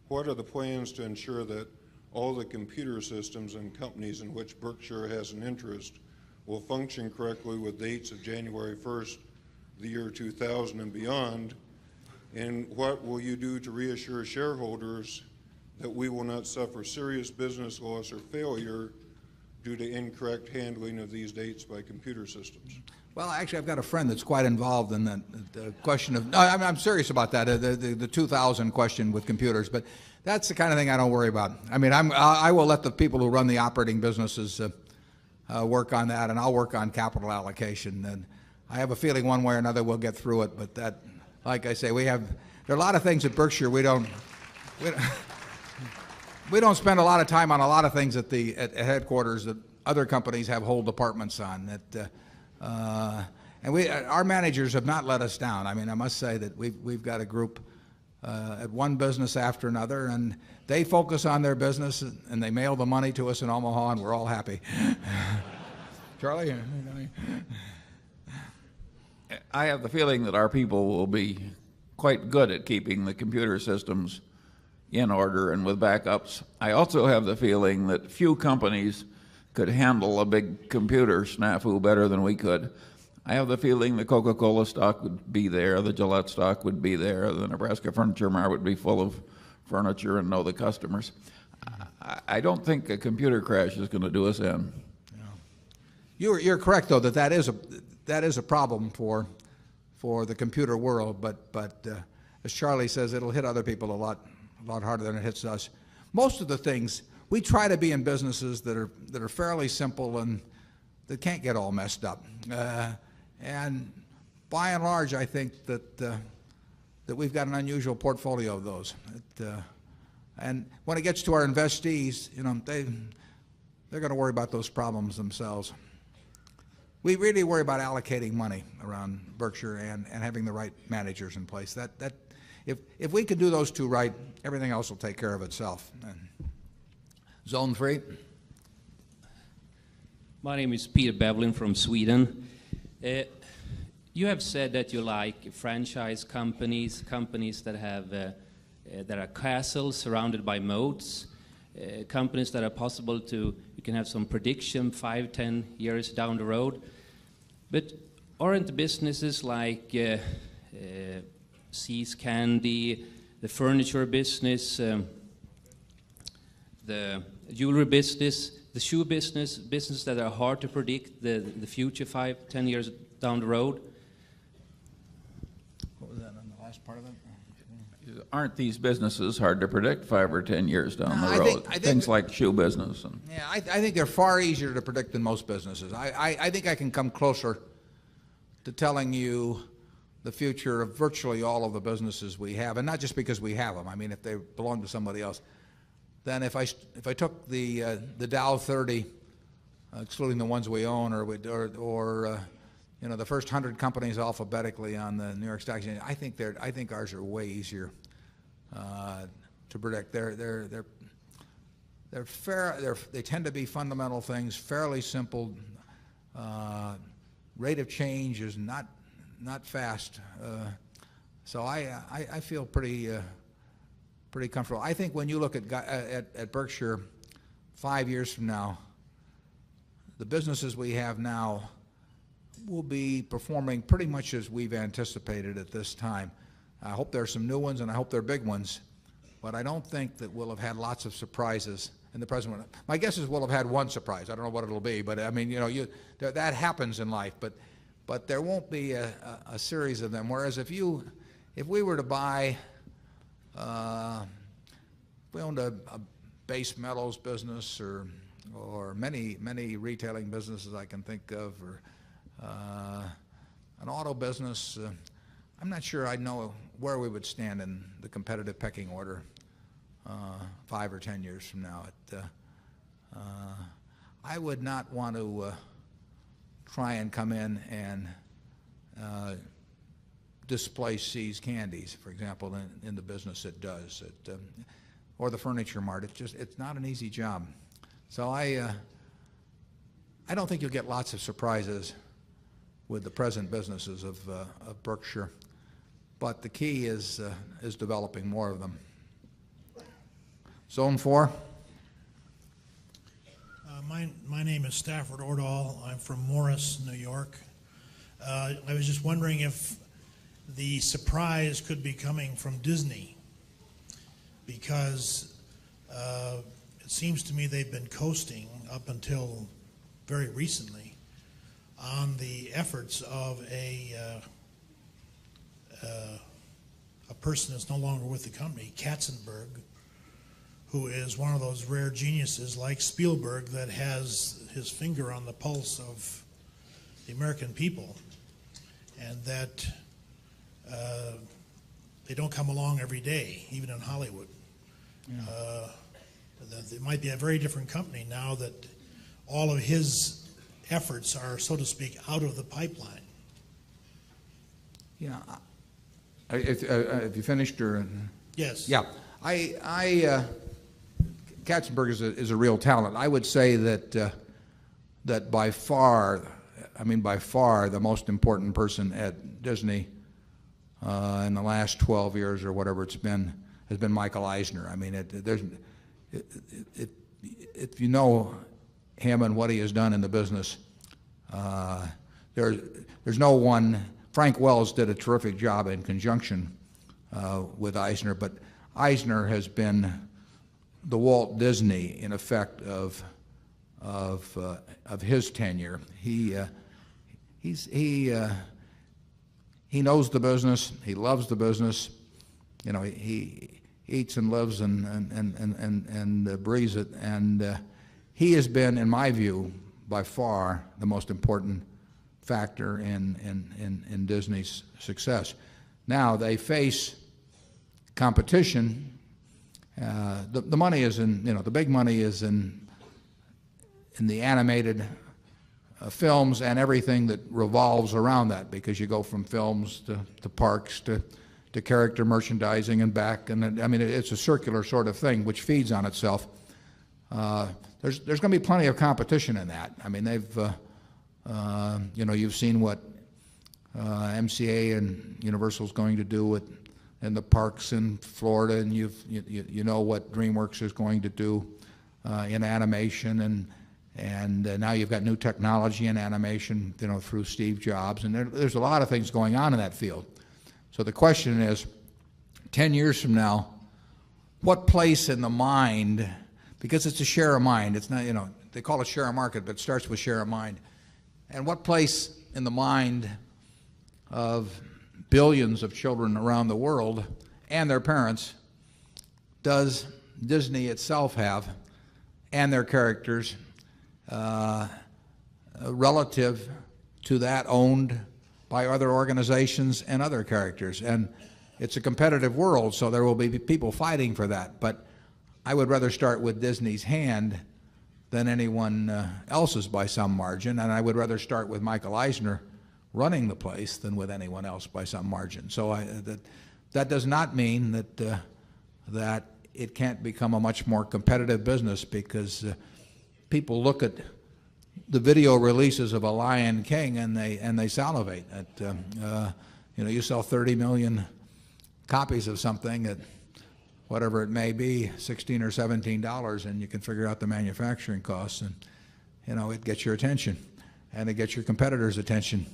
What are the plans to ensure that all the computer systems and companies in which Berkshire has an interest will function correctly with dates of January 1st, the year 2000 and beyond? And what will you do to reassure shareholders that we will not suffer serious business loss or failure due to incorrect handling of these dates by computer systems? Well, actually, I've got a friend that's quite involved in the question of. No, I'm serious about that. The 2000 question with computers, but that's the kind of thing I don't worry about. I mean, I will let the people who run the operating businesses work on that, and I'll work on capital allocation. And I have a feeling one way or another we'll get through it. But that, like I say, there are a lot of things at Berkshire we don't spend a lot of time on a lot of things at headquarters that other companies have whole departments on. and our managers have not let us down. I mean, I must say that we've got a group at one business after another, and they focus on their business, and they mail the money to us in Omaha, and we're all happy. Charlie? I have the feeling that our people will be quite good at keeping the computer systems in order and with backups. I also have the feeling that few companies could handle a big computer snafu better than we could. I have the feeling the Coca-Cola stock would be there, the Gillette stock would be there, the Nebraska Furniture Mart would be full of furniture and know the customers. I don't think a computer crash is going to do us in. You're correct, though, that is a problem for the computer world, but as Charlie says, it'll hit other people a lot harder than it hits us. Most of the things, we try to be in businesses that are fairly simple and that can't get all messed up. And by and large, I think that we've got an unusual portfolio of those. And when it gets to our investees, they're going to worry about those problems themselves. We really worry about allocating money around Berkshire and having the right managers in place. If we can do those two right, everything else will take care of itself. Zone 3. My name is Peter Bevlin from Sweden. You have said that you like franchise companies that have that are castles surrounded by moats, companies that are possible to, you can have some prediction 5-10 years down the road. But aren't businesses like See's Candy, the furniture business, the jewelry business, the shoe business that are hard to predict the future 5-10 years down the road? What was that on the last part of it? Aren't these businesses hard to predict 5 or 10 years down the road? I think things like shoe business. Yeah, I think they're far easier to predict than most businesses. I think I can come closer to telling you the future of virtually all of the businesses we have, and not just because we have them. I mean, if they belong to somebody else. Then if I took the Dow 30, excluding the ones we own, or the first 100 companies alphabetically on the New York Stock Exchange, I think ours are way easier to predict. They tend to be fundamental things, fairly simple. Rate of change is not fast, so I feel pretty comfortable. I think when you look at Berkshire 5 years from now, the businesses we have now will be performing pretty much as we've anticipated at this time. I hope there are some new ones, and I hope they're big ones, but I don't think that we'll have had lots of surprises in the present one. My guess is we'll have had one surprise. I don't know what it'll be, but I mean, that happens in life, but there won't be a series of them. Whereas if we were to buy, if we owned a base metals business or many retailing businesses I can think of, or an auto business, I'm not sure I'd know where we would stand in the competitive pecking order 5 or 10 years from now. I would not want to try and come in and displace See's Candies, for example, in the business it does, or the Furniture Mart. It's not an easy job. So I don't think you'll get lots of surprises with the present businesses of Berkshire, but the key is developing more of them. Zone 4. My name is Stafford Ordahl. I'm from Morris, New York. I was just wondering if the surprise could be coming from Disney, because it seems to me they've been coasting up until very recently on the efforts of a person that's no longer with the company, Katzenberg, who is one of those rare geniuses like Spielberg that has his finger on the pulse of the American people, and that they don't come along every day, even in Hollywood. Yeah. It might be a very different company now that all of his efforts are, so to speak, out of the pipeline. Yeah. If you finished or? Yes. Yeah. Katzenberg is a real talent. I would say that that by far, the most important person at Disney in the last 12 years or whatever it's been has been Michael Eisner. I mean, if you know him and what he has done in the business, there's no one. Frank Wells did a terrific job in conjunction with Eisner, but Eisner has been the Walt Disney, in effect, of his tenure. He knows the business. He loves the business. You know, he eats and lives and breathes it. And he has been, in my view, by far the most important factor in Disney's success. Now they face competition. The money is in, the big money is in the animated films and everything that revolves around that, because you go from films to parks to character merchandising and back, and I mean it's a circular sort of thing which feeds on itself. There's going to be plenty of competition in that. I mean they've you've seen what MCA and Universal's going to do in the parks in Florida, and you know what DreamWorks is going to do in animation, and now you've got new technology in animation, through Steve Jobs, and there's a lot of things going on in that field. So the question is, 10 years from now, what place in the mind, because it's a share of mind, it's not, they call it share of market, but it starts with share of mind, and what place in the mind of billions of children around the world and their parents does Disney itself have, and their characters, relative to that owned by other organizations and other characters? And it's a competitive world, so there will be people fighting for that. But I would rather start with Disney's hand than anyone else's by some margin, and I would rather start with Michael Eisner running the place than with anyone else by some margin. So that does not mean that it can't become a much more competitive business, because people look at the video releases of A Lion King and they salivate. You sell 30 million copies of something at whatever it may be, $16 or $17, and you can figure out the manufacturing costs, and it gets your attention, and it gets your competitors' attention.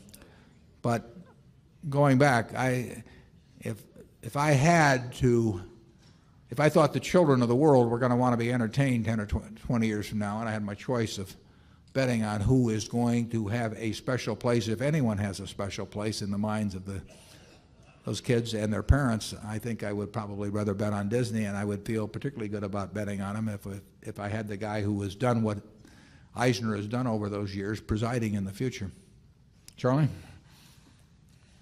But going back, if I thought the children of the world were going to want to be entertained 10 or 20 years from now, and I had my choice of betting on who is going to have a special place, if anyone has a special place in the minds of those kids and their parents, I think I would probably rather bet on Disney, and I would feel particularly good about betting on him if I had the guy who has done what Eisner has done over those years presiding in the future. Charlie?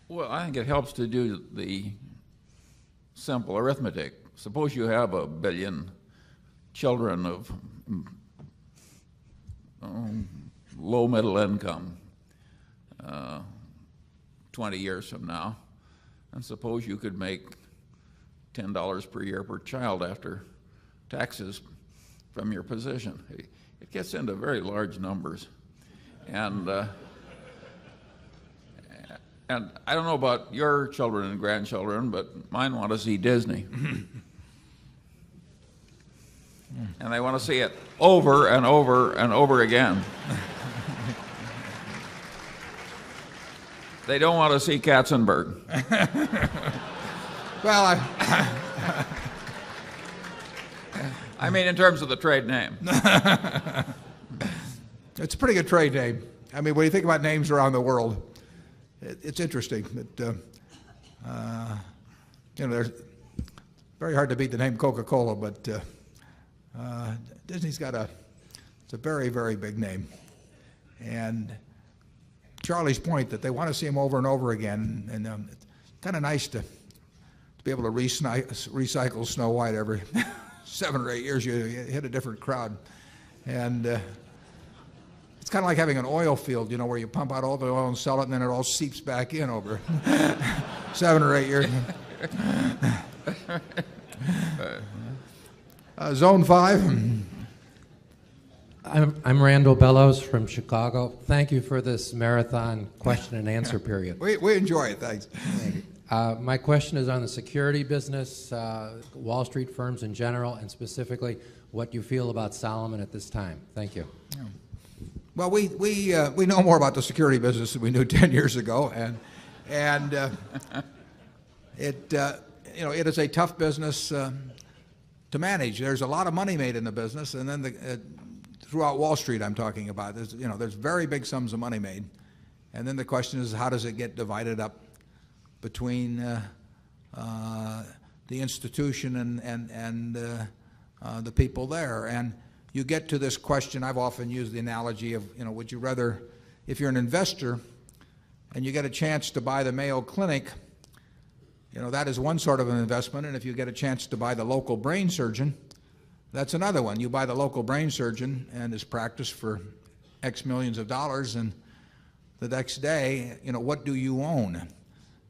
Well, I think it helps to do the simple arithmetic. Suppose you have 1 billion children of low middle income 20 years from now, and suppose you could make $10 per year per child after taxes from your position. It gets into very large numbers, and I don't know about your children and grandchildren, but mine want to see Disney. And they want to see it over and over and over again. They don't want to see Katzenberg. Well, I mean in terms of the trade name. It's a pretty good trade name. I mean, when you think about names around the world, it's interesting that there's very hard to beat the name Coca-Cola, but Disney's got it's a very, very big name. And Charlie's point that they want to see him over and over again, and it's kind of nice to be able to recycle Snow White every 7 or 8 years. You hit a different crowd, and it's kind of like having an oil field, you know, where you pump out all the oil and sell it, and then it all seeps back in over 7 or 8 years. Zone 5. I'm Randall Bellows from Chicago. Thank you for this marathon question and answer period. We enjoy it, thanks. My question is on the security business, Wall Street firms in general, and specifically what you feel about Solomon at this time. Thank you. Yeah. Well, we know more about the security business than we knew 10 years ago, and it is a tough business to manage. There's a lot of money made in the business, and then throughout Wall Street, I'm talking about. There's very big sums of money made, and then the question is, how does it get divided up between the institution and the people there? And you get to this question. I've often used the analogy of, would you rather, if you're an investor and you get a chance to buy the Mayo Clinic, that is one sort of an investment, and if you get a chance to buy the local brain surgeon, that's another one. You buy the local brain surgeon and his practice for X millions of dollars, and the next day, what do you own?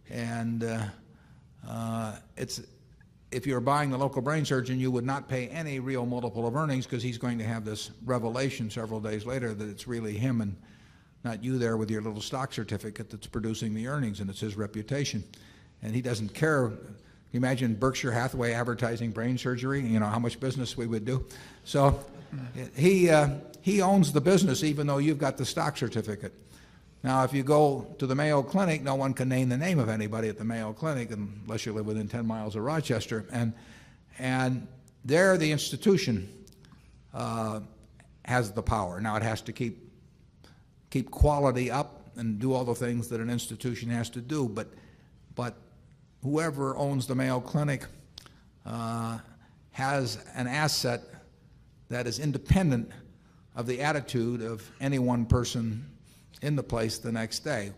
And if you're buying the local brain surgeon, you would not pay any real multiple of earnings, because he's going to have this revelation several days later that it's really him and not you there with your little stock certificate that's producing the earnings, and it's his reputation. And he doesn't care. Imagine Berkshire Hathaway advertising brain surgery, how much business we would do. So he owns the business, even though you've got the stock certificate. Now, if you go to the Mayo Clinic, no one can name the name of anybody at the Mayo Clinic unless you live within 10 miles of Rochester. And there the institution has the power. Now, it has to keep quality up and do all the things that an institution has to do, but whoever owns the Mayo Clinic has an asset that is independent of the attitude of any one person in the place the next day.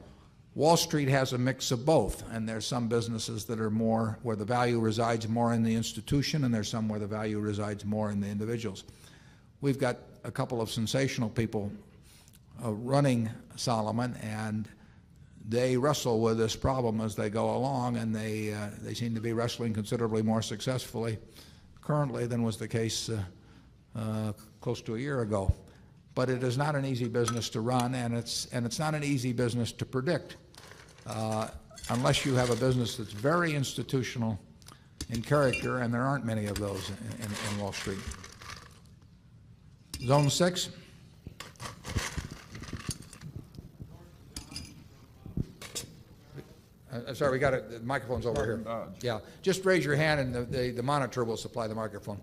Wall Street has a mix of both, and there's some businesses that are more where the value resides more in the institution, and there's some where the value resides more in the individuals. We've got a couple of sensational people running Solomon, and they wrestle with this problem as they go along, and they seem to be wrestling considerably more successfully currently than was the case close to a year ago. But it is not an easy business to run, and it's not an easy business to predict unless you have a business that's very institutional in character, and there aren't many of those in Wall Street. Zone 6. Sorry, we got it. The microphone's over here. Yeah, just raise your hand, and the monitor will supply the microphone.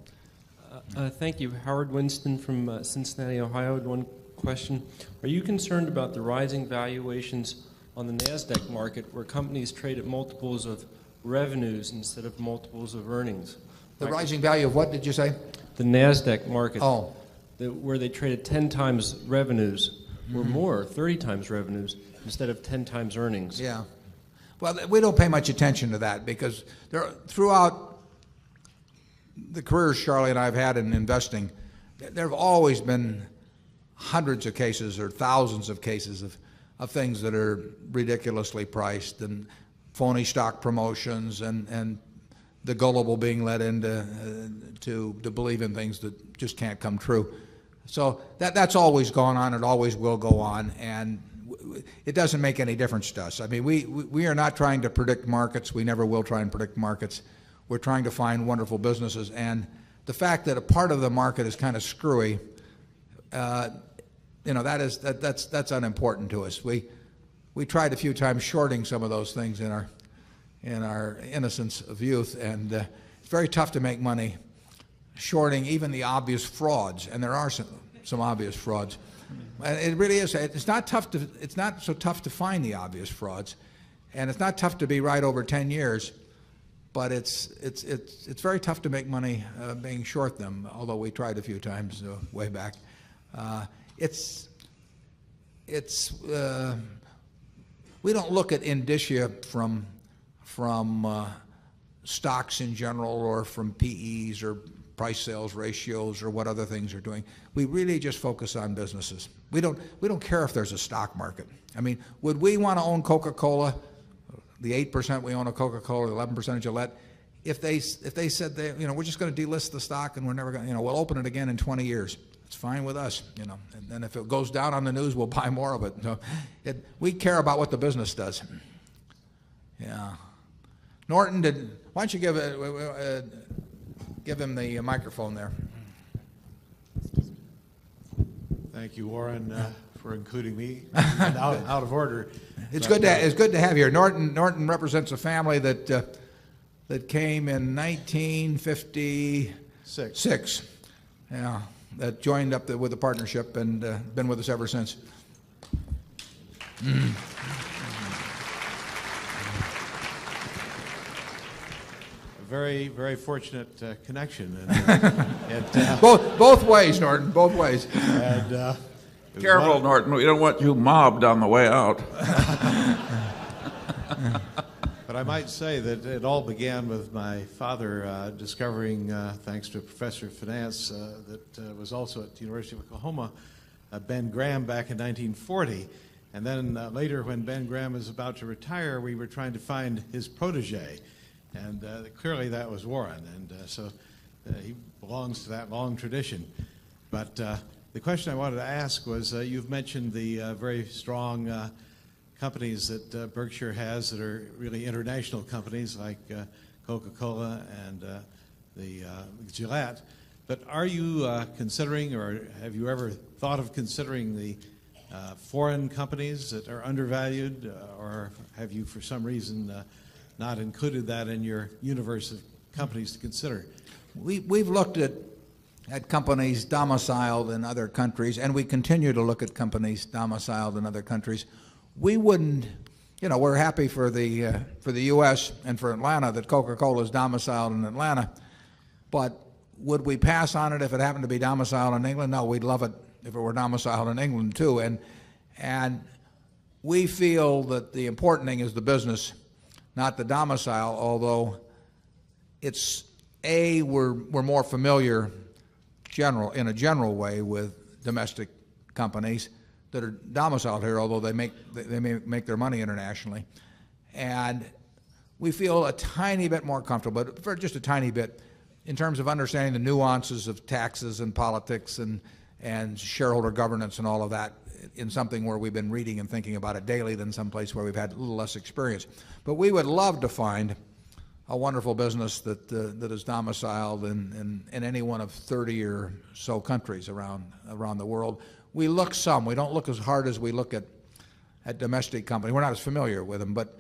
Thank you. Howard Winston from Cincinnati, Ohio. One question. Are you concerned about the rising valuations on the NASDAQ market, where companies trade at multiples of revenues instead of multiples of earnings? The rising value of what did you say? The NASDAQ market. Oh. Where they traded 10 times revenues or more, 30 times revenues, instead of 10 times earnings. Yeah. Well, we don't pay much attention to that, because throughout the careers Charlie and I have had in investing, there have always been hundreds of cases or thousands of cases of things that are ridiculously priced, and phony stock promotions, and the gullible being led into to believe in things that just can't come true. So that's always gone on. It always will go on, and it doesn't make any difference to us. I mean, we are not trying to predict markets. We never will try and predict markets. We're trying to find wonderful businesses, and the fact that a part of the market is kind of screwy, that's unimportant to us. We tried a few times shorting some of those things in our innocence of youth, and it's very tough to make money shorting even the obvious frauds, and there are some obvious frauds. And it really is. It's not so tough to find the obvious frauds, and it's not tough to be right over 10 years. But it's very tough to make money being short them, although we tried a few times way back. We don't look at indicia from stocks in general, or from PEs or price sales ratios or what other things are doing. We really just focus on businesses. We don't care if there's a stock market. I mean, would we want to own Coca-Cola, the 8% we own of Coca-Cola, the 11% of Gillette, if they said we're just going to delist the stock and we're never going to, we'll open it again in 20 years. It's fine with us, and then if it goes down on the news, we'll buy more of it. So we care about what the business does. Yeah. Norton, why don't you give him the microphone there? Thank you, Warren, for including me. out of order. It's good to have you here. Norton represents a family that came in 1956. Yeah, that joined up with the partnership and been with us ever since. Very, very fortunate connection. Both ways, Norton, both ways. And, careful, Norton. We don't want you mobbed on the way out. But I might say that it all began with my father discovering, thanks to a professor of finance that was also at the University of Oklahoma, Ben Graham back in 1940. And then later, when Ben Graham was about to retire, we were trying to find his protege. And clearly that was Warren. And so he belongs to that long tradition. But the question I wanted to ask was, you've mentioned the very strong companies that Berkshire has that are really international companies like Coca-Cola and the Gillette. But are you considering, or have you ever thought of considering the foreign companies that are undervalued, or have you for some reason not included that in your universe of companies to consider? We've looked at companies domiciled in other countries, and we continue to look at companies domiciled in other countries. We wouldn't, we're happy for the U.S. and for Atlanta that Coca-Cola is domiciled in Atlanta, but would we pass on it if it happened to be domiciled in England? No, we'd love it if it were domiciled in England too. And we feel that the important thing is the business, not the domicile, although we're more familiar in a general way with domestic companies that are domiciled here, although they may make their money internationally. And we feel a tiny bit more comfortable, but for just a tiny bit, in terms of understanding the nuances of taxes and politics and shareholder governance and all of that, in something where we've been reading and thinking about it daily than someplace where we've had a little less experience. But we would love to find a wonderful business that is domiciled in any one of 30 or so countries around the world. We look some. We don't look as hard as we look at domestic companies. We're not as familiar with them, but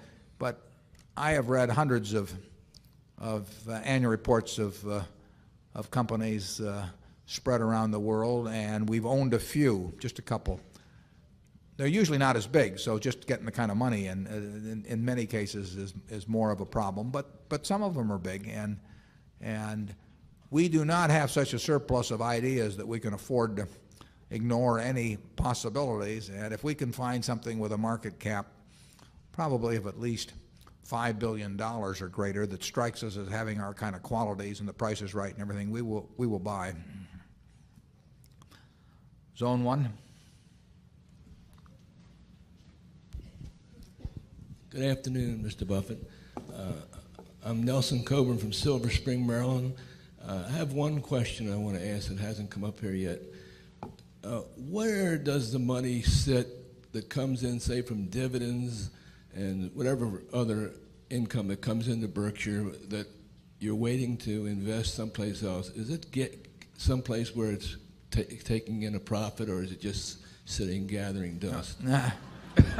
I have read hundreds of annual reports of companies spread around the world, and we've owned a few, just a couple. They're usually not as big, so just getting the kind of money in many cases is more of a problem. But some of them are big, and we do not have such a surplus of ideas that we can afford to ignore any possibilities. And if we can find something with a market cap, probably of at least $5 billion or greater, that strikes us as having our kind of qualities and the price is right and everything, we will buy. Zone 1. Good afternoon, Mr. Buffett. I'm Nelson Coburn from Silver Spring, Maryland. I have one question I want to ask that hasn't come up here yet. Where does the money sit that comes in, say, from dividends and whatever other income that comes into Berkshire that you're waiting to invest someplace else? Is it get someplace where it's taking in a profit, or is it just sitting gathering dust?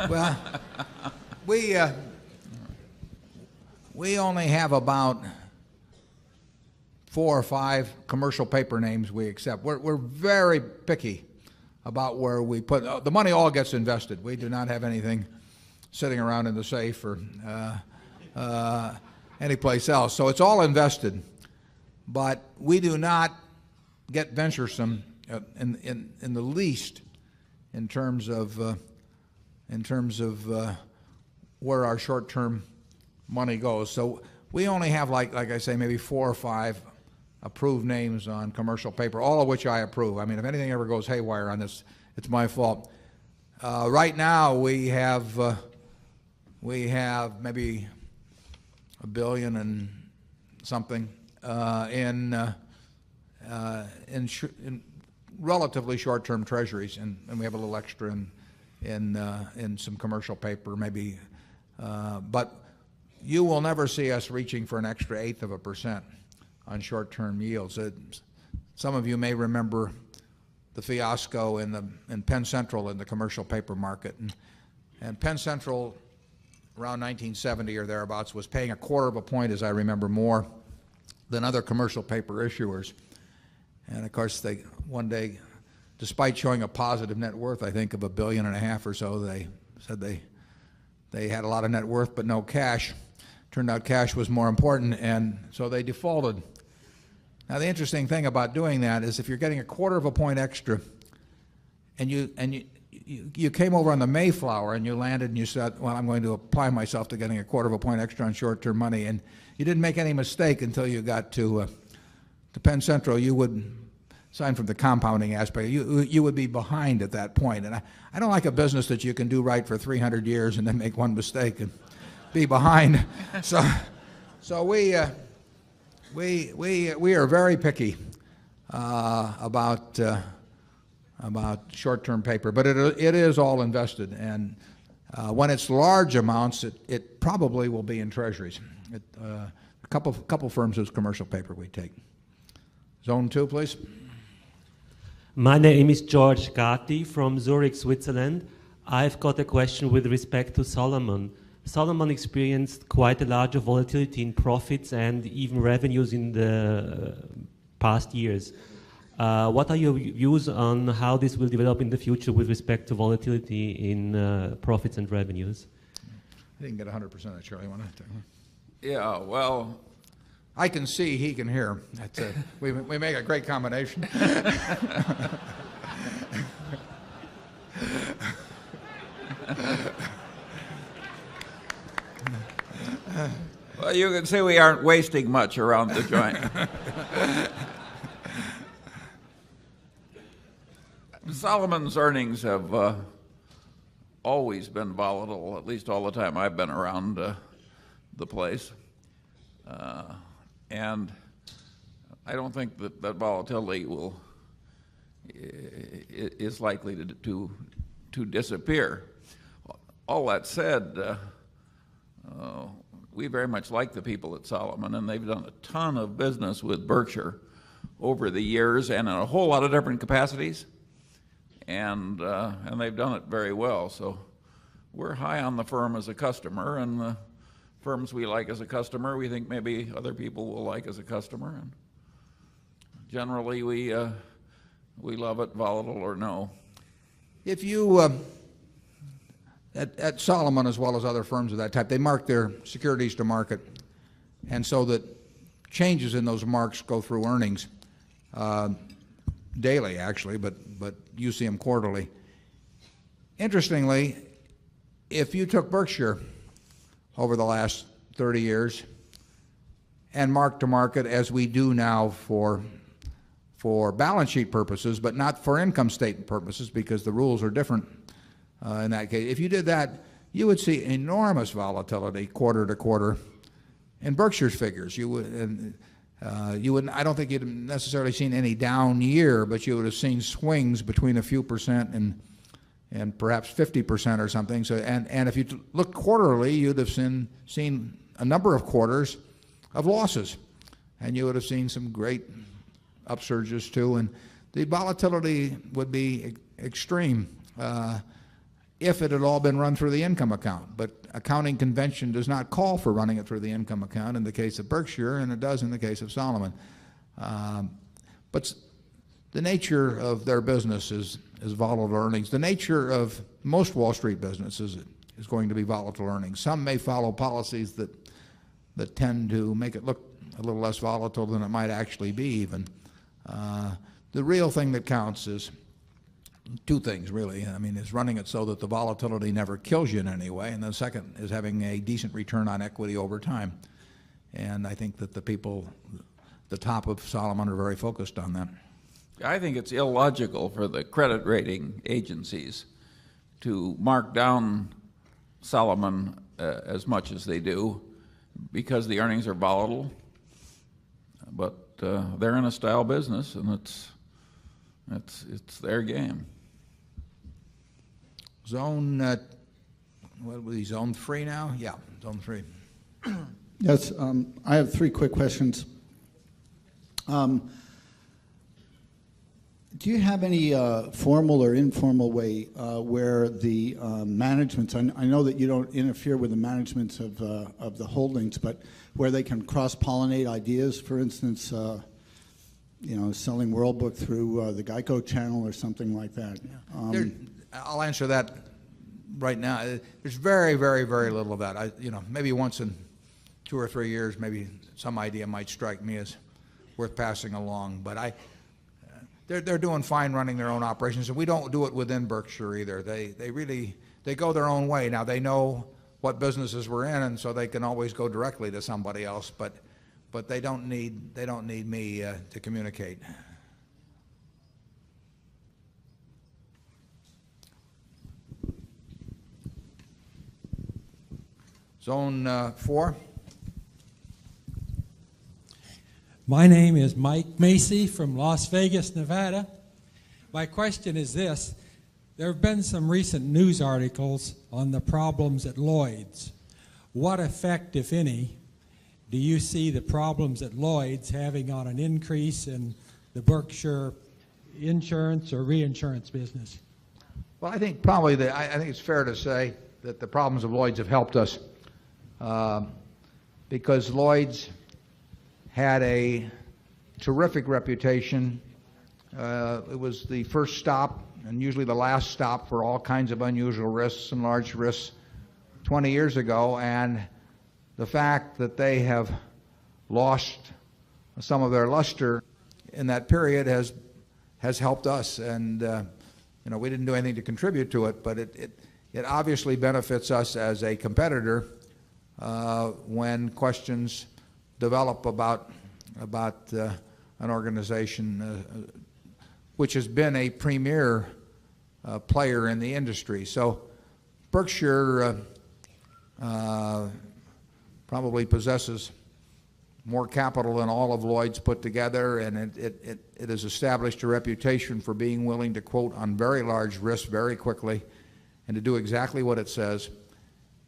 Well, we only have about 4 or 5 commercial paper names we accept. We're very picky about where we put the money. All gets invested. We do not have anything sitting around in the safe or any place else. So it's all invested. But we do not get venturesome in the least in terms of where our short-term money goes. So we only have, like I say, maybe 4 or 5 approve names on commercial paper, all of which I approve. I mean, if anything ever goes haywire on this, it's my fault. Right now, we have maybe $1 billion and something in relatively short-term treasuries, and we have a little extra in some commercial paper, maybe. But you will never see us reaching for an extra 1/8% on short-term yields. Some of you may remember the fiasco in Penn Central in the commercial paper market, and Penn Central around 1970 or thereabouts was paying 1/4 point, as I remember, more than other commercial paper issuers. And of course, they one day, despite showing a positive net worth, I think of $1.5 billion or so, they said they had a lot of net worth but no cash. Turned out cash was more important, and so they defaulted. Now, the interesting thing about doing that is if you're getting 1/4 point extra, and you came over on the Mayflower and you landed and you said, well, I'm going to apply myself to getting 1/4 point extra on short-term money, and you didn't make any mistake until you got to Penn Central, you would, aside from the compounding aspect, you would be behind at that point. And I don't like a business that you can do right for 300 years and then make one mistake and be behind. So we are very picky about short-term paper, but it is all invested, and when it's large amounts, it probably will be in treasuries. A couple firms use commercial paper we take. Zone 2, please. My name is George Gatti from Zurich, Switzerland. I've got a question with respect to Solomon. Solomon experienced quite a large volatility in profits and even revenues in the past years. What are your views on how this will develop in the future with respect to volatility in profits and revenues? I didn't get 100% of Charlie. Yeah, well, I can see, he can hear. We make a great combination. Well, you can see we aren't wasting much around the joint. Solomon's earnings have always been volatile, at least all the time I've been around the place. And I don't think that volatility is likely to disappear. All that said, we very much like the people at Solomon, and they've done a ton of business with Berkshire over the years and in a whole lot of different capacities, and they've done it very well. So we're high on the firm as a customer, and the firms we like as a customer we think maybe other people will like as a customer, and generally we love it, volatile or no. If you at Solomon, as well as other firms of that type, they mark their securities to market, and so that changes in those marks go through earnings daily, actually, but you see them quarterly. Interestingly, if you took Berkshire over the last 30 years and marked to market as we do now for balance sheet purposes, but not for income statement purposes because the rules are different in that case. If you did that, you would see enormous volatility quarter to quarter in Berkshire's figures. You would, I don't think you'd have necessarily seen any down year, but you would have seen swings between a few percent and perhaps 50% or something. So, and if you look quarterly, you'd have seen a number of quarters of losses, and you would have seen some great upsurges too. And the volatility would be extreme if it had all been run through the income account. But accounting convention does not call for running it through the income account in the case of Berkshire, and it does in the case of Solomon. But the nature of their business is volatile earnings. The nature of most Wall Street businesses is going to be volatile earnings. Some may follow policies that tend to make it look a little less volatile than it might actually be even. The real thing that counts is two things, really. I mean, is running it so that the volatility never kills you in any way, and the second is having a decent return on equity over time. And I think that the people the top of Solomon are very focused on that. I think it's illogical for the credit rating agencies to mark down Solomon as much as they do because the earnings are volatile. But they're in a style business, and it's their game. Zone, what was he, zone 3 now? Yeah, zone 3. Yes, I have 3 quick questions. Do you have any formal or informal way where the managements, I know that you don't interfere with the managements of the holdings, but where they can cross-pollinate ideas, for instance, selling World Book through the Geico channel or something like that? I'll answer that right now. There's very, very, very little of that. Maybe once in 2 or 3 years, maybe some idea might strike me as worth passing along. But they're doing fine running their own operations, and we don't do it within Berkshire either. They go their own way. Now they know what businesses we're in, and so they can always go directly to somebody else. But they don't need me to communicate. Zone 4. My name is Mike Macy from Las Vegas, Nevada. My question is this. There have been some recent news articles on the problems at Lloyd's. What effect, if any, do you see the problems at Lloyd's having on an increase in the Berkshire insurance or reinsurance business? Well, I think probably I think it's fair to say that the problems of Lloyd's have helped us because Lloyd's had a terrific reputation. It was the first stop and usually the last stop for all kinds of unusual risks and large risks 20 years ago, and the fact that they have lost some of their luster in that period has helped us. And we didn't do anything to contribute to it, but it obviously benefits us as a competitor when questions develop about an organization which has been a premier player in the industry. So Berkshire probably possesses more capital than all of Lloyd's put together, and it has established a reputation for being willing to quote on very large risks very quickly and to do exactly what it says.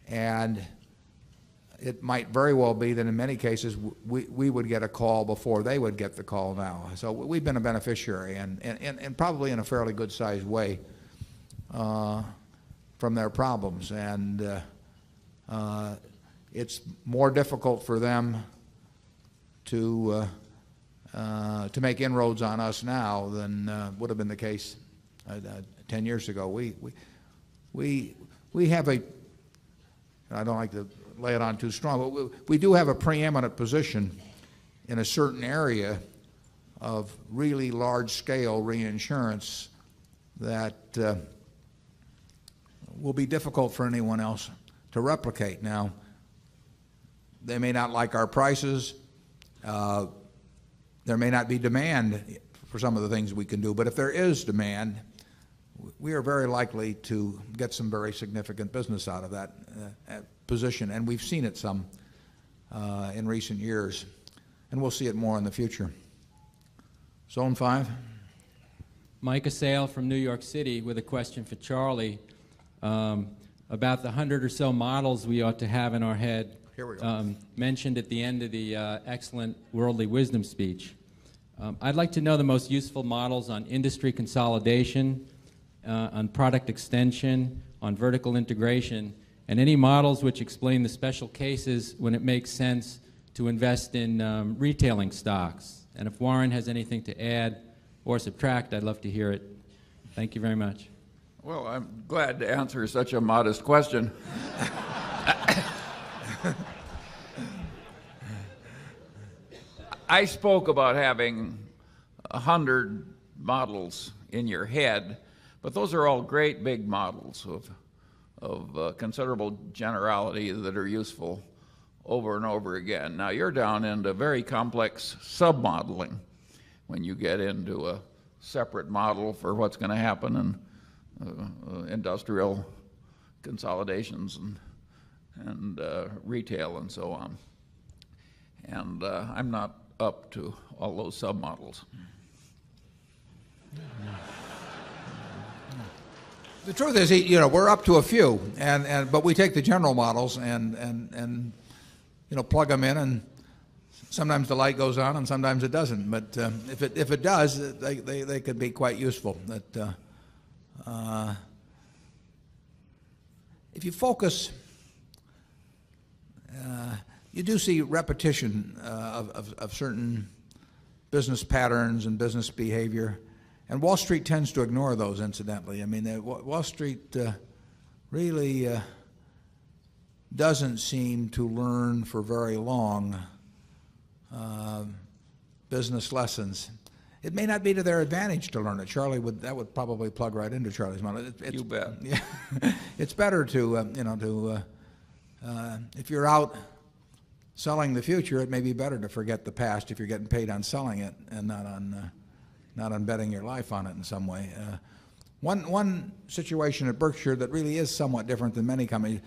And it might very well be that in many cases we would get a call before they would get the call now. So we've been a beneficiary, and probably in a fairly good-sized way from their problems. And it's more difficult for them to make inroads on us now than would have been the case 10 years ago. We have a, I don't like to lay it on too strong, but we do have a preeminent position in a certain area of really large-scale reinsurance that will be difficult for anyone else to replicate. Now, they may not like our prices. There may not be demand for some of the things we can do, but if there is demand, we are very likely to get some very significant business out of that position, and we've seen it some in recent years, and we'll see it more in the future. Zone 5. Mike Assail from New York City with a question for Charlie about the 100 or so models we ought to have in our head. Here we go. Mentioned at the end of the excellent worldly wisdom speech. I'd like to know the most useful models on industry consolidation, on product extension, on vertical integration, and any models which explain the special cases when it makes sense to invest in retailing stocks. And if Warren has anything to add or subtract, I'd love to hear it. Thank you very much. Well, I'm glad to answer such a modest question. I spoke about having 100 models in your head, but those are all great big models of considerable generality that are useful over and over again. Now you're down into very complex sub-modeling when you get into a separate model for what's going to happen in industrial consolidations and retail and so on. And I'm not up to all those sub-models. The truth is, we're up to a few, but we take the general models and plug them in, and sometimes the light goes on and sometimes it doesn't. But if it does, they could be quite useful. If you focus, you do see repetition of certain business patterns and business behavior. And Wall Street tends to ignore those, incidentally. I mean, Wall Street really doesn't seem to learn for very long business lessons. It may not be to their advantage to learn it. That would probably plug right into Charlie's model. You bet. Yeah, it's better to if you're out selling the future, it may be better to forget the past if you're getting paid on selling it and not on betting your life on it in some way. One situation at Berkshire that really is somewhat different than many companies,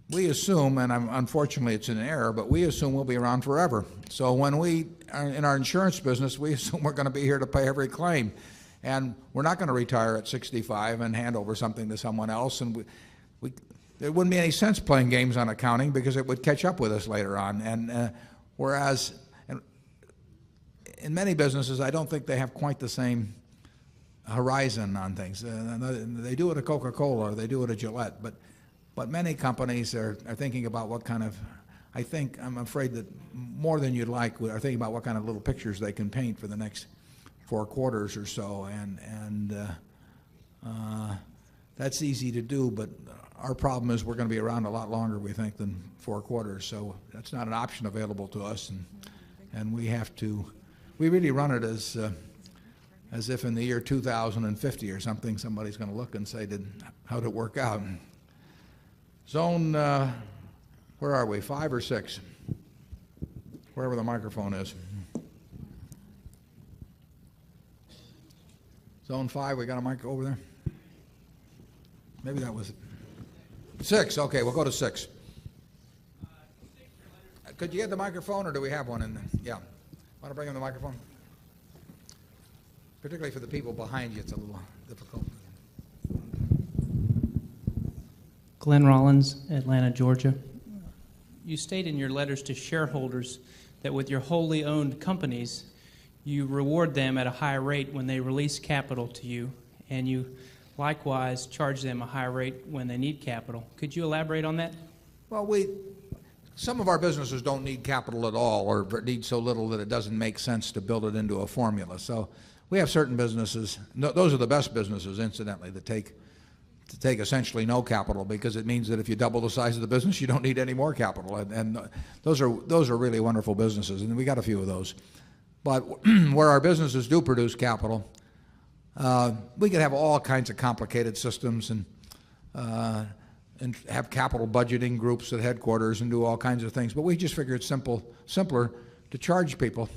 we assume, and unfortunately it's an error, but we assume we'll be around forever. So when we are in our insurance business, we assume we're going to be here to pay every claim. And we're not going to retire at 65 and hand over something to someone else. And there wouldn't be any sense playing games on accounting because it would catch up with us later on. And whereas in many businesses, I don't think they have quite the same horizon on things. They do it at Coca-Cola or they do it at Gillette, but many companies are thinking about what kind of, I'm afraid that more than you'd like, are thinking about what kind of little pictures they can paint for the next 4 quarters or so, and that's easy to do, but our problem is we're going to be around a lot longer, we think, than 4 quarters, so that's not an option available to us, and we really run it as if in the year 2050 or something, somebody's going to look and say, how did it work out? Zone, where are we, 5 or 6? Wherever the microphone is. Zone 5, we got a mic over there? Maybe that was 6, okay, we'll go to 6. Could you get the microphone, or do we have one in there? Yeah. Want to bring in the microphone? Particularly for the people behind you, it's a little difficult. Glenn Rollins, Atlanta, Georgia. You state in your letters to shareholders that with your wholly owned companies, you reward them at a high rate when they release capital to you, and you likewise charge them a high rate when they need capital. Could you elaborate on that? Well, some of our businesses don't need capital at all, or need so little that it doesn't make sense to build it into a formula. So we have certain businesses, those are the best businesses, incidentally, that take essentially no capital, because it means that if you double the size of the business, you don't need any more capital. And those are really wonderful businesses, and we got a few of those. But where our businesses do produce capital, we could have all kinds of complicated systems and have capital budgeting groups at headquarters and do all kinds of things. But we just figure it's simpler to charge people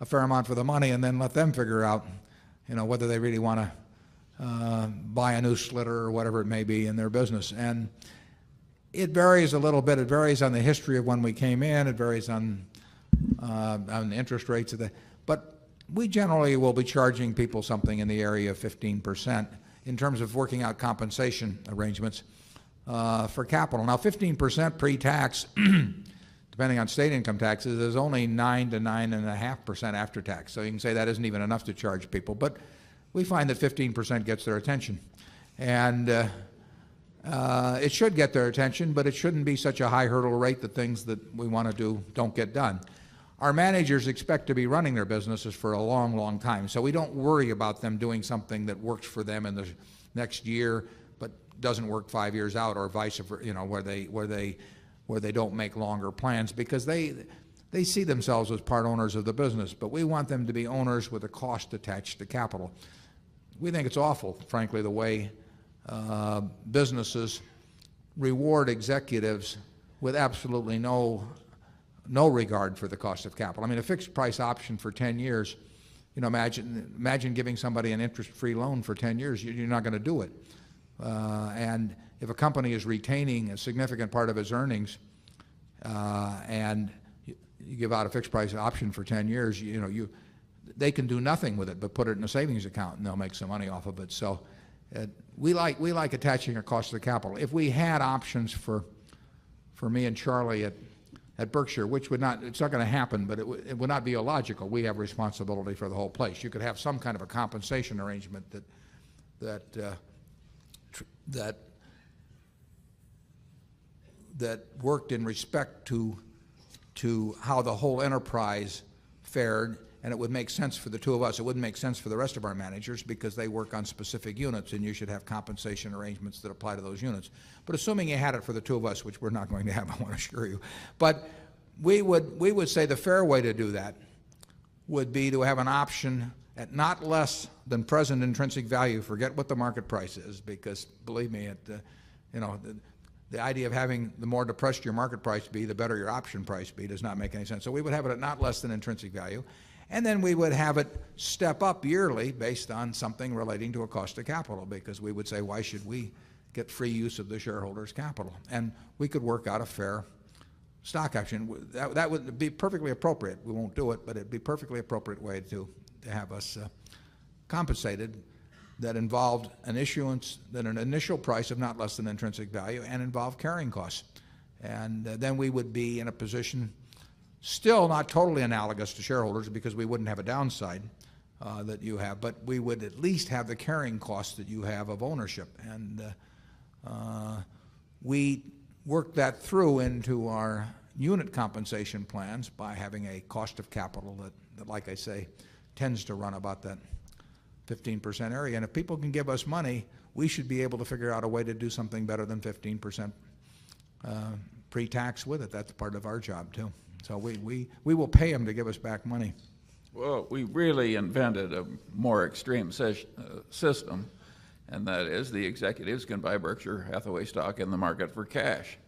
a fair amount for the money and then let them figure out, whether they really want to buy a new slitter or whatever it may be in their business. And it varies a little bit. It varies on the history of when we came in. It varies on the interest rates. But we generally will be charging people something in the area of 15% in terms of working out compensation arrangements for capital. Now, 15% pre-tax, depending on state income taxes, is only 9 to 9.5% after tax. So you can say that isn't even enough to charge people. But we find that 15% gets their attention. And it should get their attention, but it shouldn't be such a high hurdle rate that things that we want to do don't get done. Our managers expect to be running their businesses for a long, long time. So we don't worry about them doing something that works for them in the next year but doesn't work 5 years out, or vice versa, where they don't make longer plans, because they see themselves as part owners of the business. But we want them to be owners with a cost attached to capital. We think it's awful, frankly, the way businesses reward executives with absolutely no regard for the cost of capital. I mean, a fixed price option for 10 years, you know, imagine giving somebody an interest-free loan for 10 years. You're not going to do it. And if a company is retaining a significant part of its earnings, and you give out a fixed price option for 10 years, they can do nothing with it but put it in a savings account, and they'll make some money off of it. So we like attaching a cost of capital. If we had options for me and Charlie at Berkshire, which would not, it's not going to happen, but it would not be illogical. We have responsibility for the whole place. You could have some kind of a compensation arrangement that worked in respect to how the whole enterprise fared, and it would make sense for the two of us. It wouldn't make sense for the rest of our managers because they work on specific units, and you should have compensation arrangements that apply to those units. But assuming you had it for the two of us, which we're not going to have, I want to assure you. But we would say the fair way to do that would be to have an option at not less than present intrinsic value. Forget what the market price is, because believe me, the idea of having the more depressed your market price be, the better your option price be, does not make any sense. So we would have it at not less than intrinsic value. And then we would have it step up yearly based on something relating to a cost of capital, because we would say, why should we get free use of the shareholders' capital? And we could work out a fair stock option. That would be perfectly appropriate. We won't do it, but it'd be a perfectly appropriate way to have us compensated, that involved an issuance, that an initial price of not less than intrinsic value, and involved carrying costs. And then we would be in a position, still not totally analogous to shareholders because we wouldn't have a downside that you have, but we would at least have the carrying costs that you have of ownership. And we work that through into our unit compensation plans by having a cost of capital that, like I say, tends to run about that 15% area. And if people can give us money, we should be able to figure out a way to do something better than 15% pre-tax with it. That's part of our job too. So we will pay them to give us back money. Well, we really invented a more extreme system, and that is the executives can buy Berkshire Hathaway stock in the market for cash.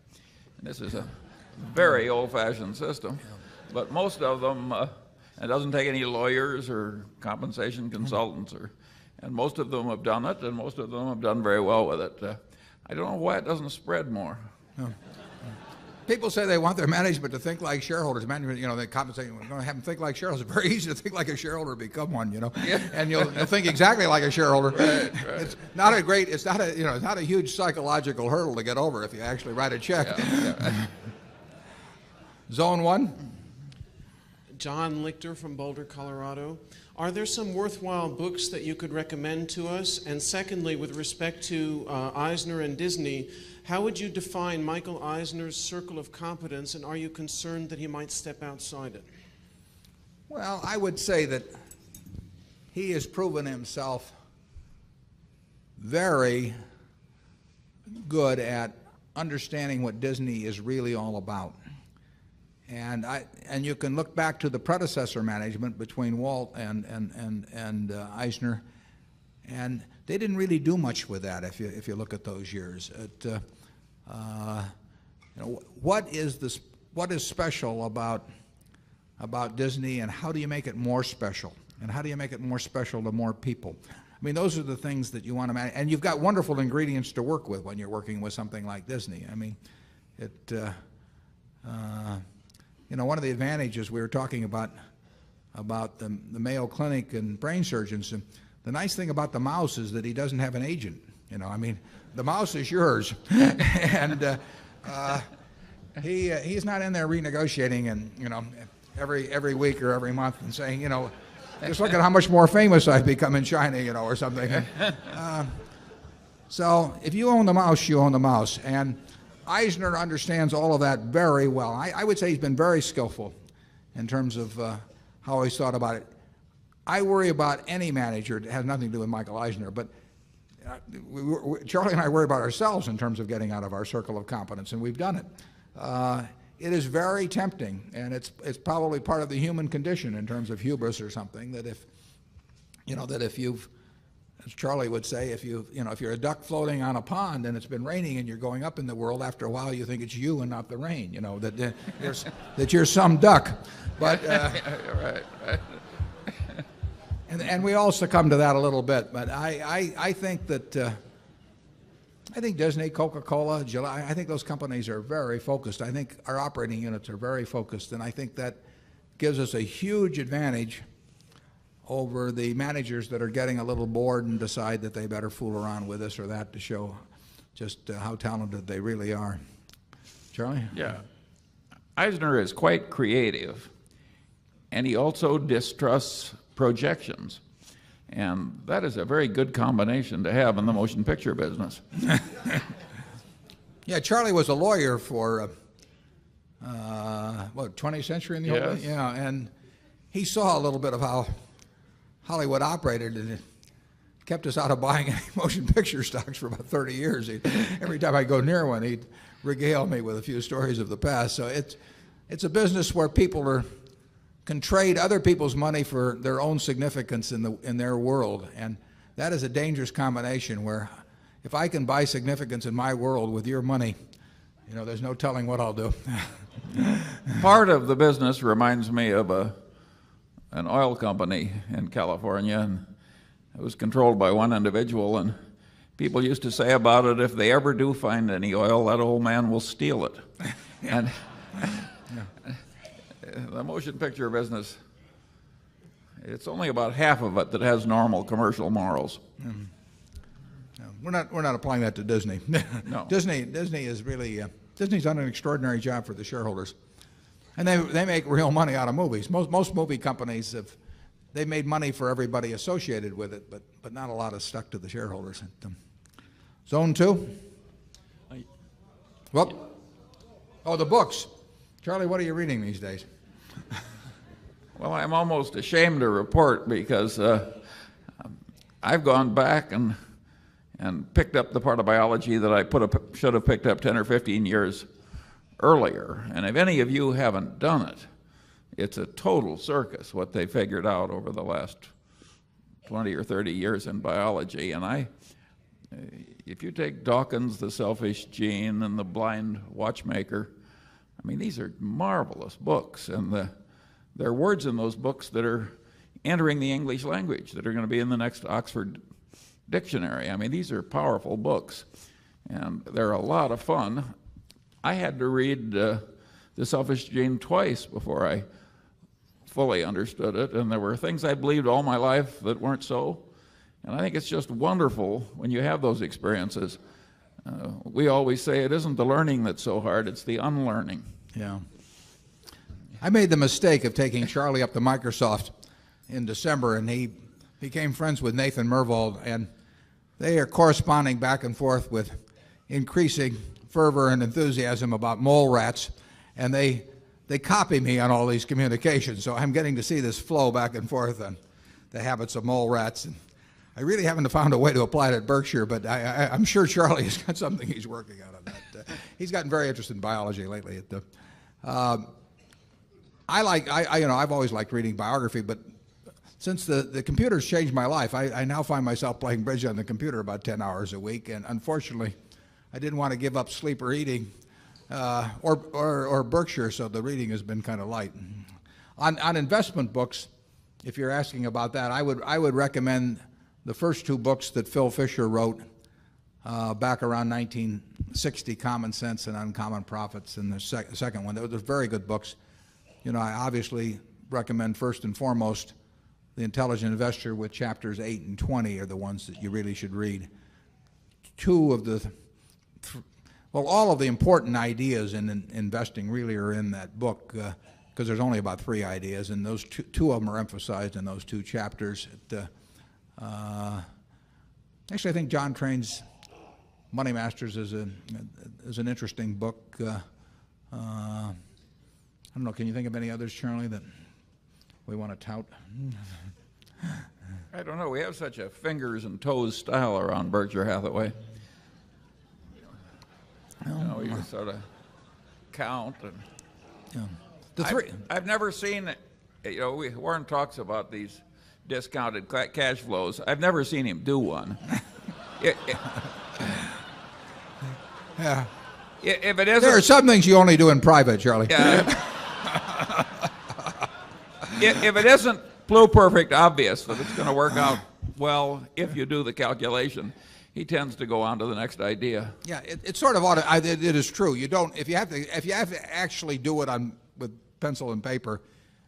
And this is a very old-fashioned system, but most of them, it doesn't take any lawyers or compensation consultants, and most of them have done it, and most of them have done very well with it. I don't know why it doesn't spread more. No. People say they want their management to think like shareholders. Management, they compensate. We're going to have them think like shareholders. It's very easy to think like a shareholder, become one, Yeah. and you'll think exactly like a shareholder. Right. It's not a huge psychological hurdle to get over if you actually write a check. Yeah. Zone 1. John Lichter from Boulder, Colorado. Are there some worthwhile books that you could recommend to us? And secondly, with respect to Eisner and Disney, how would you define Michael Eisner's circle of competence, and are you concerned that he might step outside it? Well, I would say that he has proven himself very good at understanding what Disney is really all about. And you can look back to the predecessor management between Walt and Eisner, and they didn't really do much with that if you look at those years. What is special about Disney, and how do you make it more special? And how do you make it more special to more people? I mean, those are the things that you want to manage, and you've got wonderful ingredients to work with when you're working with something like Disney. I mean, one of the advantages we were talking about the Mayo Clinic and brain surgeons. And the nice thing about the mouse is that he doesn't have an agent. I mean, the mouse is yours, and he's not in there renegotiating and every week or every month and saying just look at how much more famous I've become in China, or something. So if you own the mouse, you own the mouse. And Eisner understands all of that very well. I would say he's been very skillful in terms of how he's thought about it. I worry about any manager. It has nothing to do with Michael Eisner, but Charlie and I worry about ourselves in terms of getting out of our circle of competence, and we've done it. It is very tempting, and it's probably part of the human condition in terms of hubris or something, that if you've as Charlie would say, if you're a duck floating on a pond and it's been raining and you're going up in the world, after a while you think it's you and not the rain, that you're some duck. But right. and we all succumb to that a little bit. But I think that I think Disney, Coca-Cola, Gillette, I think those companies are very focused. I think our operating units are very focused, and I think that gives us a huge advantage over the managers that are getting a little bored and decide that they better fool around with this or that to show just how talented they really are. Charlie? Yeah. Eisner is quite creative, and he also distrusts projections. And that is a very good combination to have in the motion picture business. Yeah, Charlie was a lawyer for, 20th century in the old days? Yeah, and he saw a little bit of how Hollywood operated, and it kept us out of buying any motion picture stocks for about 30 years. Every time I go near one, he'd regale me with a few stories of the past. So it's a business where people can trade other people's money for their own significance in their world, and that is a dangerous combination where if I can buy significance in my world with your money, there's no telling what I'll do. Part of the business reminds me of an oil company in California, and it was controlled by one individual, and people used to say about it, if they ever do find any oil, that old man will steal it. And the motion picture business, it's only about half of it that has normal commercial morals. Mm-hmm. No, we're not applying that to Disney. No. Disney is really Disney's done an extraordinary job for the shareholders, and they make real money out of movies. Most movie companies they made money for everybody associated with it, but not a lot is stuck to the shareholders. Zone 2. Well, the books. Charlie, what are you reading these days? Well, I'm almost ashamed to report because I've gone back and picked up the part of biology that I should have picked up 10 or 15 years earlier. And if any of you haven't done it, it's a total circus what they figured out over the last 20 or 30 years in biology. And if you take Dawkins, The Selfish Gene, and The Blind Watchmaker, I mean, these are marvelous books, and there are words in those books that are entering the English language that are going to be in the next Oxford Dictionary. I mean, these are powerful books, and they're a lot of fun. I had to read The Selfish Gene twice before I fully understood it, and there were things I believed all my life that weren't so, and I think it's just wonderful when you have those experiences. We always say it isn't the learning that's so hard, it's the unlearning. Yeah. I made the mistake of taking Charlie up to Microsoft in December, and he became friends with Nathan Myhrvold, and they are corresponding back and forth with increasing fervor and enthusiasm about mole rats, and they copy me on all these communications, so I'm getting to see this flow back and forth on the habits of mole rats. And I really haven't found a way to apply it at Berkshire, but I'm sure Charlie has got something he's working out on that. He's gotten very interested in biology lately. I've always liked reading biography, but since the computer's changed my life, I now find myself playing bridge on the computer about 10 hours a week, and unfortunately, I didn't want to give up sleep or eating or Berkshire, so the reading has been kind of light. On investment books, if you're asking about that, I would recommend the first two books that Phil Fisher wrote back around 1960, Common Sense and Uncommon Profits, and the second one. They're very good books. I obviously recommend first and foremost The Intelligent Investor, with chapters 8 and 20 are the ones that you really should read. All of the important ideas in investing really are in that book, because there's only about 3 ideas, and those two of them are emphasized in those 2 chapters. Actually, I think John Train's Money Masters is an interesting book. I don't know, can you think of any others, Charlie, that we want to tout? I don't know. We have such a fingers and toes style around Berkshire Hathaway. We just sort of count. And I've never seen, Warren talks about these discounted cash flows. I've never seen him do one. Yeah. If it isn't, there are some things you only do in private, Charlie. If it isn't pluperfect obvious that it's going to work out well if you do the calculation, he tends to go on to the next idea. Yeah, it's sort of it is true. You don't if you have to actually do it with pencil and paper,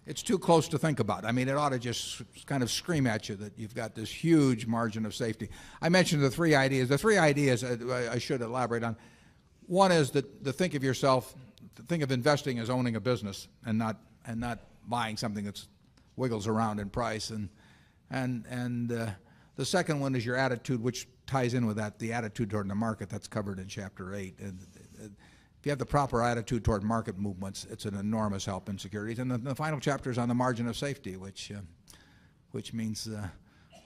it's too close to think about. I mean, it ought to just kind of scream at you that you've got this huge margin of safety. I mentioned the three ideas. The three ideas I should elaborate on. One is that to think of yourself, to think of investing as owning a business and not buying something that wiggles around in price. And the second one is your attitude, which ties in with that, the attitude toward the market. That's covered in Chapter 8. And if you have the proper attitude toward market movements, it's an enormous help in securities. And the final chapter is on the margin of safety, which means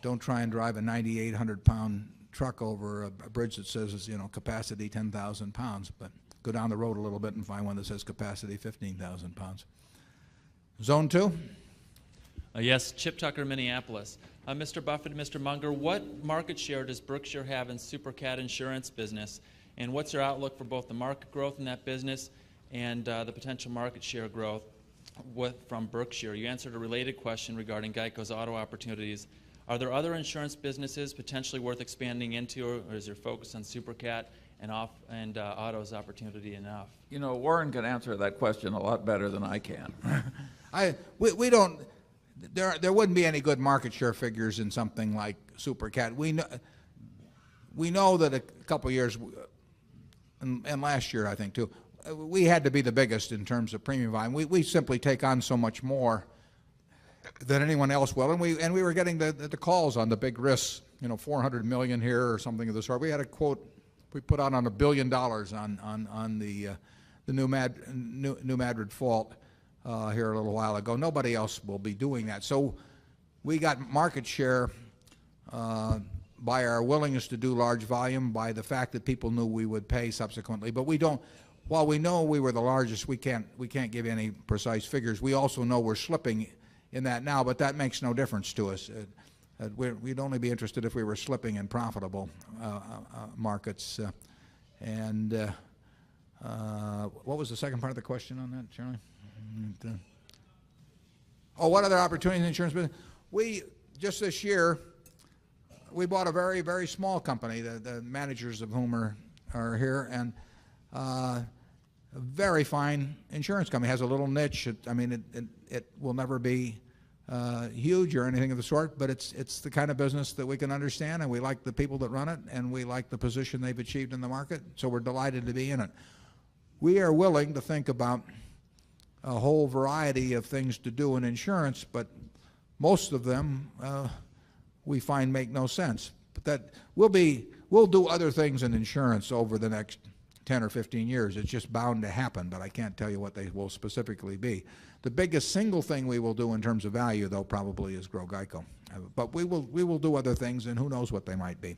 don't try and drive a 9,800-pound truck over a bridge that says, capacity 10,000 pounds, but go down the road a little bit and find one that says capacity 15,000 pounds. Zone 2? Yes, Chip Tucker, Minneapolis. Mr. Buffett, Mr. Munger, what market share does Berkshire have in Super Cat insurance business? And what's your outlook for both the market growth in that business and the potential market share growth from Berkshire? You answered a related question regarding Geico's auto opportunities. Are there other insurance businesses potentially worth expanding into, or is your focus on Super Cat and auto's opportunity enough? Warren can answer that question a lot better than I can. We don't. There wouldn't be any good market share figures in something like Super Cat. We know that a couple of years, and last year I think too, we had to be the biggest in terms of premium volume. We simply take on so much more than anyone else will, and we were getting the calls on the big risks, $400 million here or something of the sort. We had a quote we put out on $1 billion on the New Madrid fault here a little while ago. Nobody else will be doing that. So we got market share by our willingness to do large volume, by the fact that people knew we would pay subsequently. But we don't. While we know we were the largest, we can't give any precise figures. We also know we're slipping in that now, but that makes no difference to us. We'd only be interested if we were slipping in profitable markets. What was the second part of the question on that, Charlie? What other opportunities in the insurance business? Just this year, we bought a very, very small company, the managers of whom are here, and a very fine insurance company. It has a little niche. It will never be huge or anything of the sort, but it's the kind of business that we can understand, and we like the people that run it, and we like the position they've achieved in the market, so we're delighted to be in it. We are willing to think about a whole variety of things to do in insurance, but most of them we find make no sense. But that we'll do other things in insurance over the next 10 or 15 years. It's just bound to happen, but I can't tell you what they will specifically be. The biggest single thing we will do in terms of value, though, probably is grow Geico. But we will do other things, and who knows what they might be.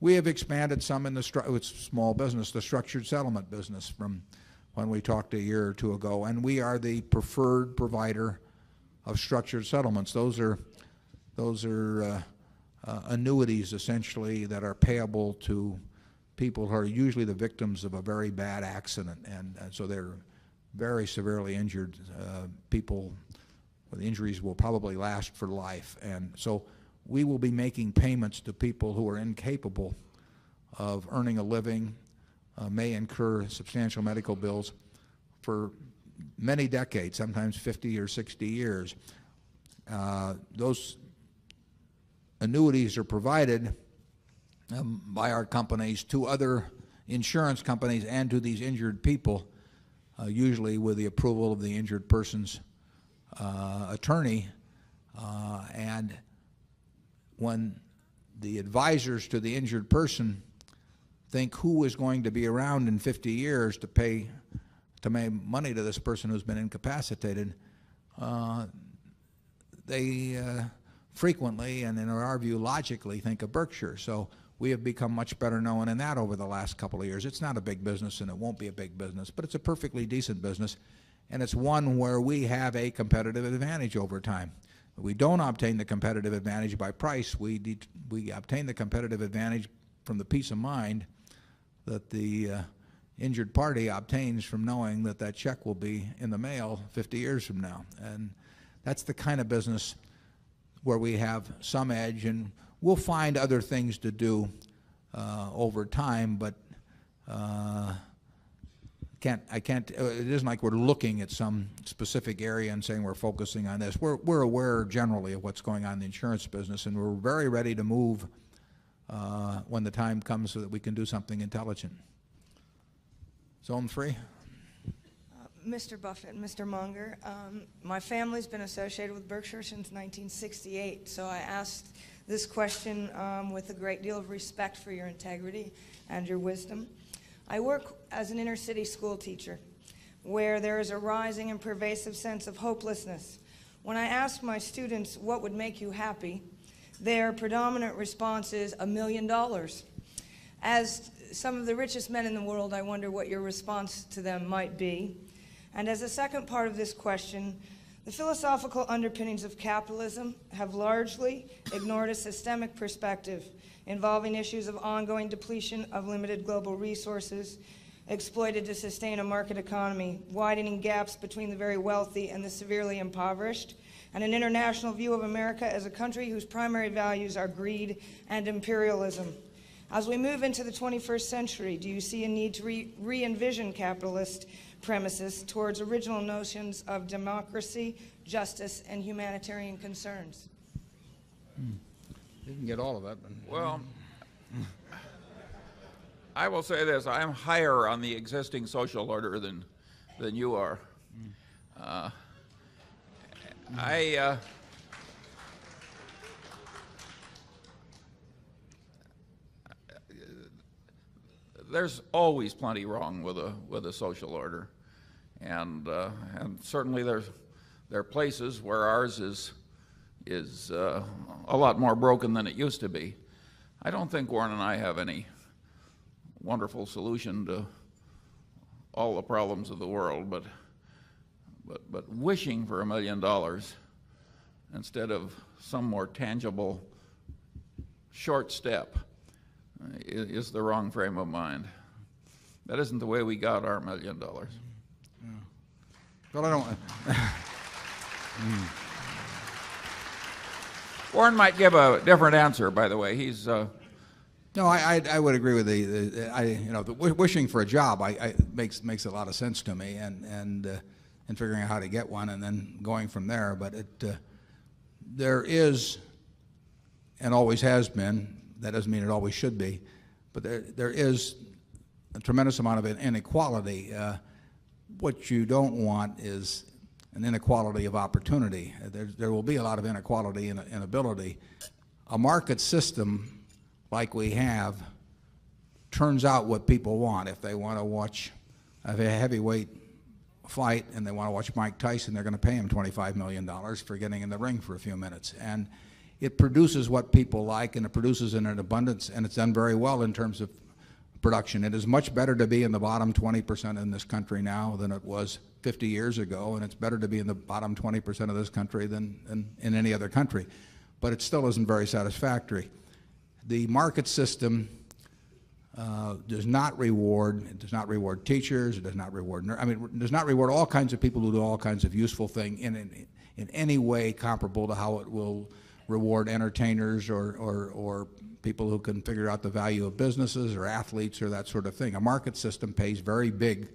We have expanded some in it's small business, the structured settlement business from when we talked a year or two ago, and we are the preferred provider of structured settlements. Those are annuities essentially that are payable to people who are usually the victims of a very bad accident, and so they're very severely injured people. The injuries will probably last for life, and so we will be making payments to people who are incapable of earning a living, may incur substantial medical bills for many decades, sometimes 50 or 60 years. Those annuities are provided by our companies to other insurance companies and to these injured people, usually with the approval of the injured person's attorney. And when the advisors to the injured person think who is going to be around in 50 years to pay money to this person who's been incapacitated, they frequently, and in our view logically, think of Berkshire. So we have become much better known in that over the last couple of years. It's not a big business, and it won't be a big business, but it's a perfectly decent business, and it's one where we have a competitive advantage over time. We don't obtain the competitive advantage by price. We obtain the competitive advantage from the peace of mind that the injured party obtains from knowing that that check will be in the mail 50 years from now. And that's the kind of business where we have some edge, and we'll find other things to do over time, but it isn't like we're looking at some specific area and saying we're focusing on this. We're aware generally of what's going on in the insurance business, and we're very ready to move when the time comes so that we can do something intelligent. Zone 3. Mr. Buffett and Mr. Munger, my family's been associated with Berkshire since 1968, so I asked this question with a great deal of respect for your integrity and your wisdom. I work as an inner city school teacher where there is a rising and pervasive sense of hopelessness. When I ask my students what would make you happy, their predominant response is $1 million. As some of the richest men in the world, I wonder what your response to them might be. And as a second part of this question, the philosophical underpinnings of capitalism have largely ignored a systemic perspective involving issues of ongoing depletion of limited global resources exploited to sustain a market economy, widening gaps between the very wealthy and the severely impoverished, and an international view of America as a country whose primary values are greed and imperialism. As we move into the 21st century, do you see a need to re-envision capitalist premises towards original notions of democracy, justice, and humanitarian concerns? You can get all of that. Well, I will say this. I am higher on the existing social order than you are. There's always plenty wrong with a social order, and certainly there are places where ours is a lot more broken than it used to be. I don't think Warren and I have any wonderful solution to all the problems of the world, but wishing for $1 million instead of some more tangible short step is the wrong frame of mind. That isn't the way we got our $1 million. Yeah. Well, I don't. Warren might give a different answer, by the way. He's. No, I would agree with the wishing for a job. Makes a lot of sense to me, and figuring out how to get one, and then going from there. But there is, and always has been. That doesn't mean it always should be, but there is a tremendous amount of inequality. What you don't want is an inequality of opportunity. There will be a lot of inequality and inability. A market system like we have turns out what people want. If they want to watch a heavyweight fight and they want to watch Mike Tyson, they're going to pay him $25 million for getting in the ring for a few minutes. And it produces what people like, and it produces in an abundance, and it's done very well in terms of production. It is much better to be in the bottom 20% in this country now than it was 50 years ago, and it's better to be in the bottom 20% of this country than in any other country. But it still isn't very satisfactory. The market system does not reward. It does not reward teachers. It does not reward. It does not reward all kinds of people who do all kinds of useful things in any way comparable to how it will reward entertainers or people who can figure out the value of businesses or athletes or that sort of thing. A market system pays very big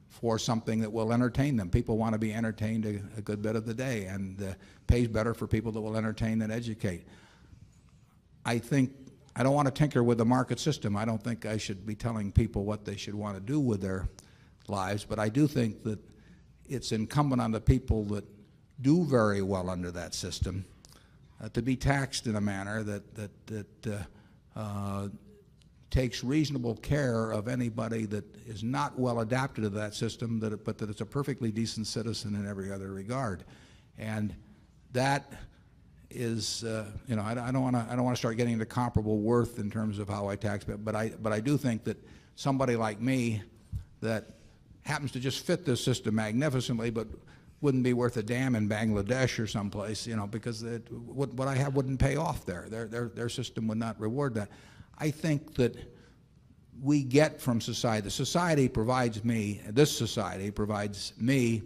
for something that will entertain them. People want to be entertained a good bit of the day, and pays better for people that will entertain than educate. I don't want to tinker with the market system. I don't think I should be telling people what they should want to do with their lives, but I do think that it's incumbent on the people that do very well under that system to be taxed in a manner that takes reasonable care of anybody that is not well adapted to that system, but that it's a perfectly decent citizen in every other regard. And that is, I don't want to start getting into comparable worth in terms of how I tax, but I do think that somebody like me that happens to just fit this system magnificently, but wouldn't be worth a damn in Bangladesh or someplace, because what I have wouldn't pay off there. Their system would not reward that. I think that we get from society. The society provides me, this society provides me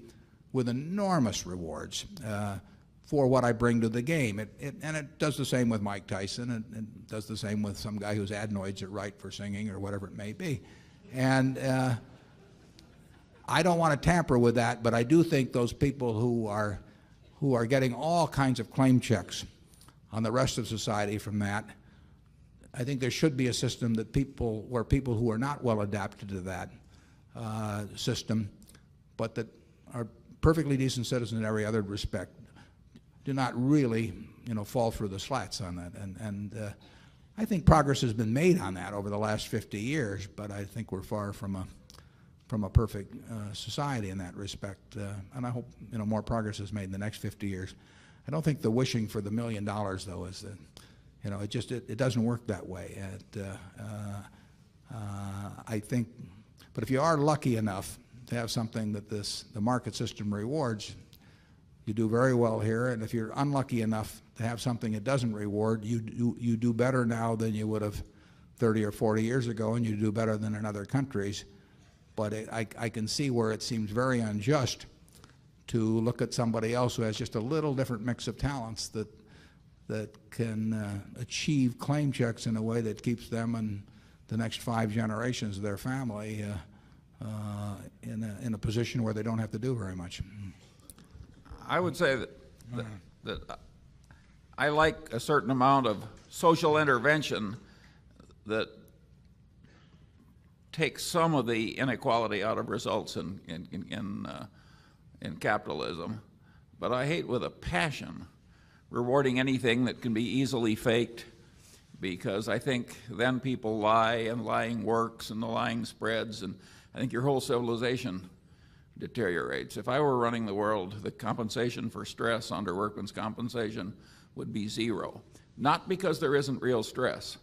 with enormous rewards for what I bring to the game. And it does the same with Mike Tyson. It does the same with some guy whose adenoids are right for singing or whatever it may be. And I don't want to tamper with that, but I do think those people who are getting all kinds of claim checks on the rest of society from that, I think there should be a system where people who are not well adapted to that system, but that are perfectly decent citizens in every other respect, do not really, fall through the slats on that. And I think progress has been made on that over the last 50 years, but I think we're far from a perfect society in that respect. And I hope more progress is made in the next 50 years. I don't think the wishing for the $1 million, though, is that it doesn't work that way. I think, but if you are lucky enough to have something that the market system rewards, you do very well here. And if you're unlucky enough to have something it doesn't reward, you do better now than you would have 30 or 40 years ago, and you do better than in other countries. But I can see where it seems very unjust to look at somebody else who has just a little different mix of talents that can achieve claim checks in a way that keeps them and the next 5 generations of their family in a position where they don't have to do very much. I would say that I like a certain amount of social intervention that takes some of the inequality out of results in capitalism, but I hate with a passion rewarding anything that can be easily faked, because I think then people lie, and lying works, and the lying spreads, and I think your whole civilization deteriorates. If I were running the world, the compensation for stress under workman's compensation would be 0. Not because there isn't real stress,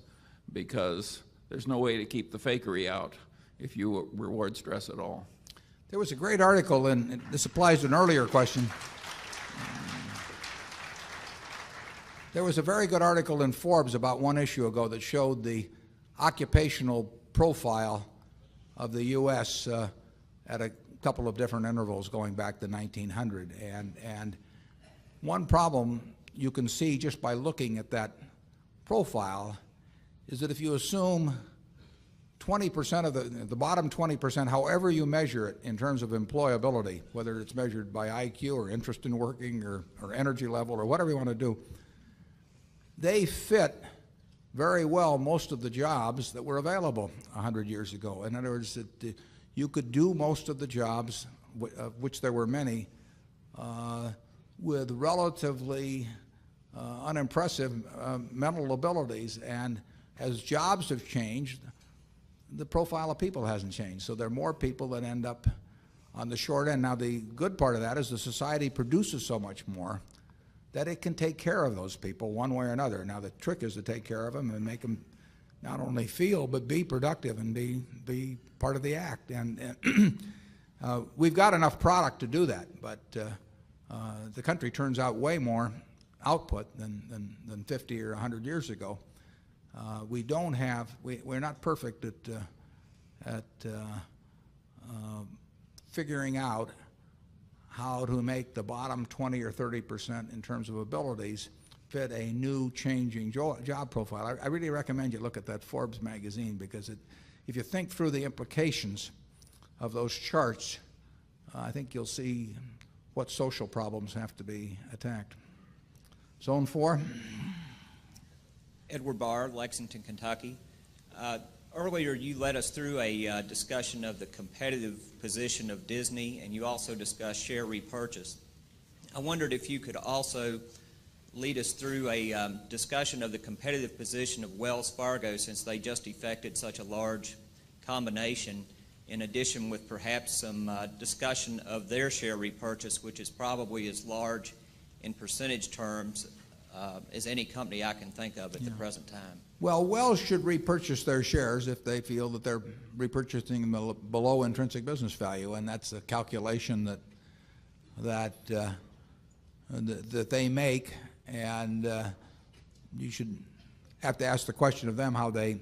because there's no way to keep the fakery out if you reward stress at all. There was a great article, and this applies to an earlier question. There was a very good article in Forbes about 1 issue ago that showed the occupational profile of the U.S. At a couple of different intervals going back to 1900. And one problem you can see just by looking at that profile is that if you assume 20% of the bottom 20%, however you measure it in terms of employability, whether it's measured by IQ or interest in working or energy level or whatever you want to do, they fit very well most of the jobs that were available 100 years ago. In other words, you could do most of the jobs, of which there were many, with relatively unimpressive mental abilities. And as jobs have changed, the profile of people hasn't changed. So there are more people that end up on the short end. Now, the good part of that is the society produces so much more that it can take care of those people one way or another. Now, the trick is to take care of them and make them not only feel, but be productive and be part of the act. And we've got enough product to do that, but the country turns out way more output than 50 or 100 years ago. We're not perfect at figuring out how to make the bottom 20 or 30% in terms of abilities fit a new changing job profile. I really recommend you look at that Forbes magazine, because if you think through the implications of those charts, I think you'll see what social problems have to be attacked. Zone 4. Edward Barr, Lexington, Kentucky. Earlier you led us through a discussion of the competitive position of Disney, and you also discussed share repurchase. I wondered if you could also lead us through a discussion of the competitive position of Wells Fargo, since they just effected such a large combination, in addition with perhaps some discussion of their share repurchase, which is probably as large in percentage terms as any company I can think of at the present time. Well, Wells should repurchase their shares if they feel that they're repurchasing them below intrinsic business value, and that's a calculation that that they make, and you should have to ask the question of them how they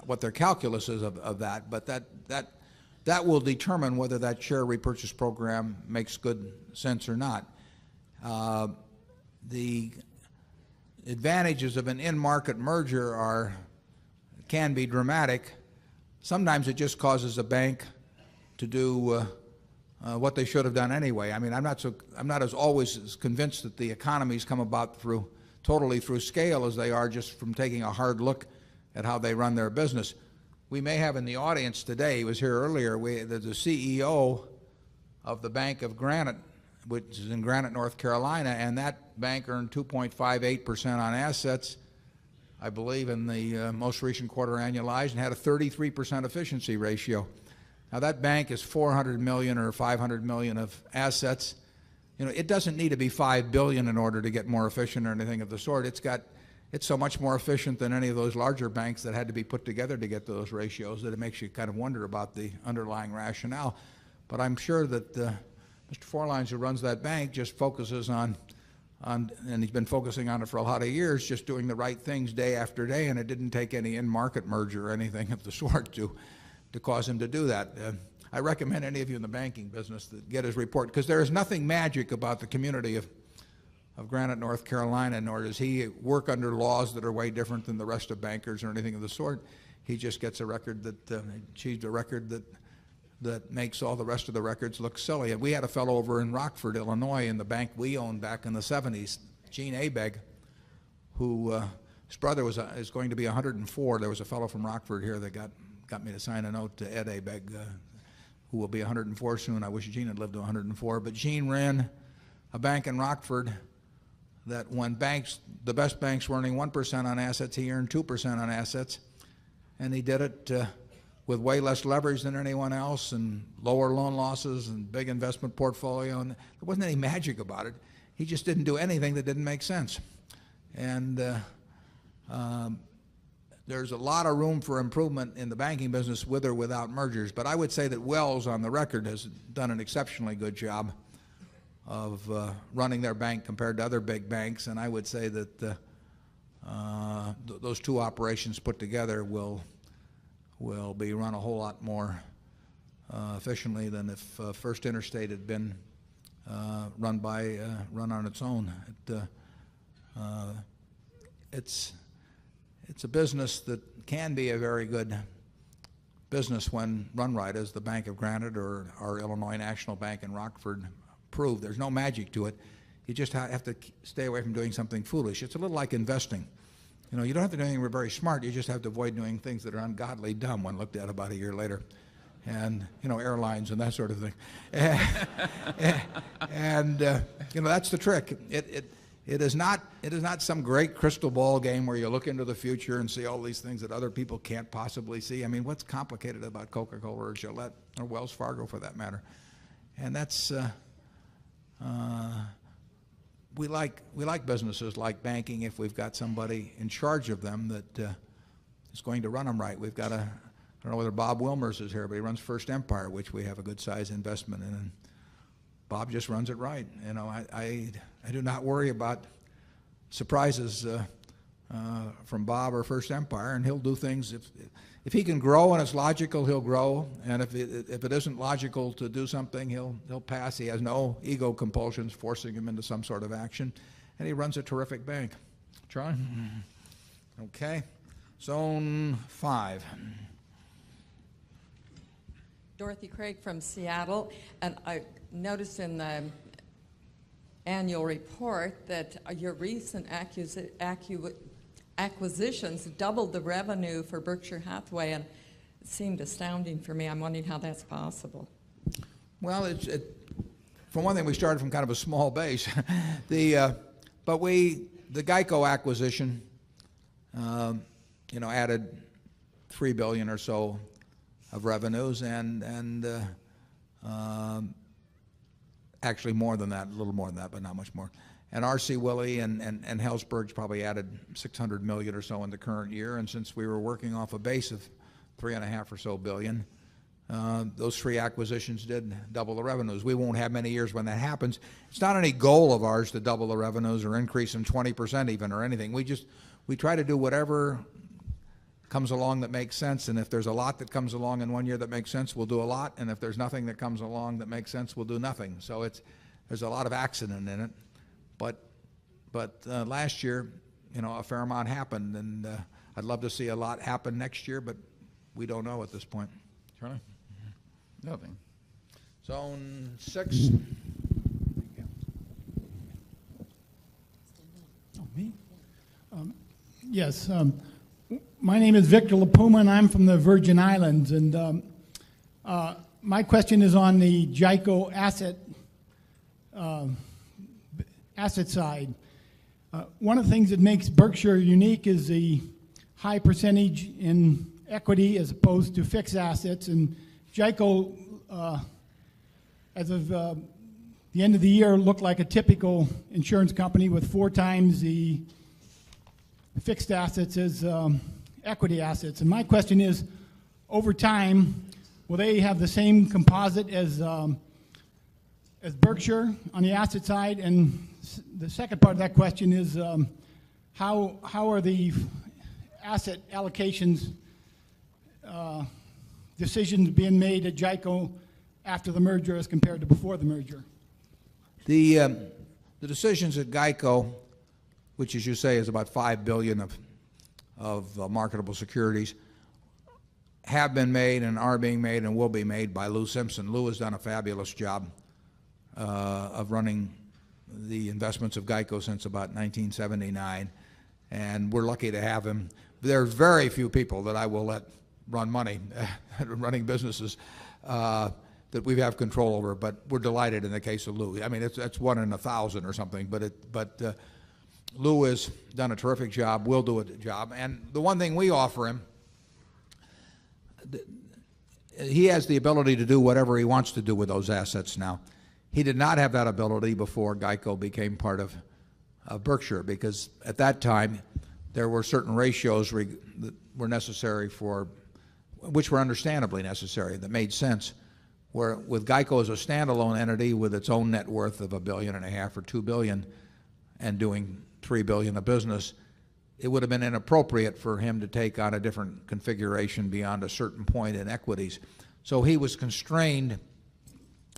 what their calculus is of that. But that will determine whether that share repurchase program makes good sense or not. The advantages of an in-market merger can be dramatic. Sometimes it just causes a bank to do what they should have done anyway. I mean, I'm not as always as convinced that the economies come about totally through scale as they are just from taking a hard look at how they run their business. We may have in the audience today, he was here earlier, the CEO of the Bank of Granite, which is in Granite, North Carolina, and that bank earned 2.58% on assets, I believe, in the most recent quarter annualized, and had a 33% efficiency ratio. Now that bank is $400 million or $500 million of assets. You know, it doesn't need to be $5 billion in order to get more efficient or anything of the sort. It's so much more efficient than any of those larger banks that had to be put together to get those ratios that it makes you kind of wonder about the underlying rationale. But I'm sure that Mr. Forlines, who runs that bank, just focuses on, and he's been focusing on it for a lot of years, just doing the right things day after day, and it didn't take any in-market merger or anything of the sort to cause him to do that. I recommend any of you in the banking business that get his report, because there is nothing magic about the community of Granite, North Carolina, nor does he work under laws that are way different than the rest of bankers or anything of the sort. He just gets a record that achieved a record that makes all the rest of the records look silly. And we had a fellow over in Rockford, Illinois, in the bank we owned back in the 70s, Gene Abegg, who his brother is going to be 104. There was a fellow from Rockford here that got me to sign a note to Ed Abegg, who will be 104 soon. I wish Gene had lived to 104. But Gene ran a bank in Rockford that when the best banks were earning 1% on assets, he earned 2% on assets. And he did it with way less leverage than anyone else, and lower loan losses, and big investment portfolio. And there wasn't any magic about it. He just didn't do anything that didn't make sense. And there's a lot of room for improvement in the banking business with or without mergers. But I would say that Wells, on the record, has done an exceptionally good job of running their bank compared to other big banks. And I would say that those two operations put together will be run a whole lot more efficiently than if First Interstate had been run on its own. It's a business that can be a very good business when run right, as the Bank of Granite or our Illinois National Bank in Rockford proved. There's no magic to it. You just have to stay away from doing something foolish. It's a little like investing. You know, you don't have to do anything very smart. You just have to avoid doing things that are ungodly dumb when looked at about a year later. And, you know, airlines and that sort of thing. And you know, that's the trick. It is not some great crystal ball game where you look into the future and see all these things that other people can't possibly see. I mean, what's complicated about Coca-Cola or Gillette or Wells Fargo, for that matter? And that's we like businesses like banking if we've got somebody in charge of them that is going to run them right. We've got I don't know whether Bob Wilmers is here, but he runs First Empire, which we have a good size investment in. And Bob just runs it right. You know, I do not worry about surprises from Bob or First Empire, and he'll do things. If he can grow and it's logical, he'll grow. And if it isn't logical to do something, he'll pass. He has no ego compulsions forcing him into some sort of action, and he runs a terrific bank. Charlie? Okay. Zone 5. Dorothy Craig from Seattle, and I noticed in the annual report that your recent acquisitions doubled the revenue for Berkshire Hathaway, and it seemed astounding for me. I'm wondering how that's possible. Well, for one thing, we started from kind of a small base. But the Geico acquisition, you know, added $3 billion or so of revenues, and actually more than that, a little more than that, but not much more. And R.C. Willey and Helzberg's probably added $600 million or so in the current year. And since we were working off a base of $3.5 or so billion, those 3 acquisitions did double the revenues. We won't have many years when that happens. It's not any goal of ours to double the revenues or increase them 20% even or anything. We try to do whatever comes along that makes sense, and if there's a lot that comes along in one year that makes sense, we'll do a lot, and if there's nothing that comes along that makes sense, we'll do nothing. So there's a lot of accident in it, but last year, a fair amount happened, and I'd love to see a lot happen next year, but we don't know at this point. Charlie? Nothing. Zone 6. Oh, me? Yes. My name is Victor LaPuma, and I'm from the Virgin Islands. And my question is on the GEICO asset side. One of the things that makes Berkshire unique is the high percentage in equity as opposed to fixed assets. And GEICO, as of the end of the year, looked like a typical insurance company with 4 times the fixed assets as equity assets. And my question is, over time, will they have the same composite as Berkshire on the asset side? And the second part of that question is, how are the asset allocations decisions being made at GEICO after the merger as compared to before the merger? The decisions at GEICO, which, as you say, is about $5 billion of marketable securities, have been made and are being made and will be made by Lou Simpson. Lou has done a fabulous job of running the investments of GEICO since about 1979, and we're lucky to have him. There's very few people that I will let run money, running businesses that we have control over, but we're delighted in the case of Lou. I mean, it's 1 in 1,000 or something, but Lou has done a terrific job, will do a job, and the one thing we offer him, he has the ability to do whatever he wants to do with those assets now. He did not have that ability before GEICO became part of Berkshire, because at that time there were certain ratios that were necessary which were understandably necessary, that made sense. Where with GEICO as a standalone entity with its own net worth of $1.5 billion or $2 billion and doing $3 billion of business, it would have been inappropriate for him to take on a different configuration beyond a certain point in equities. So he was constrained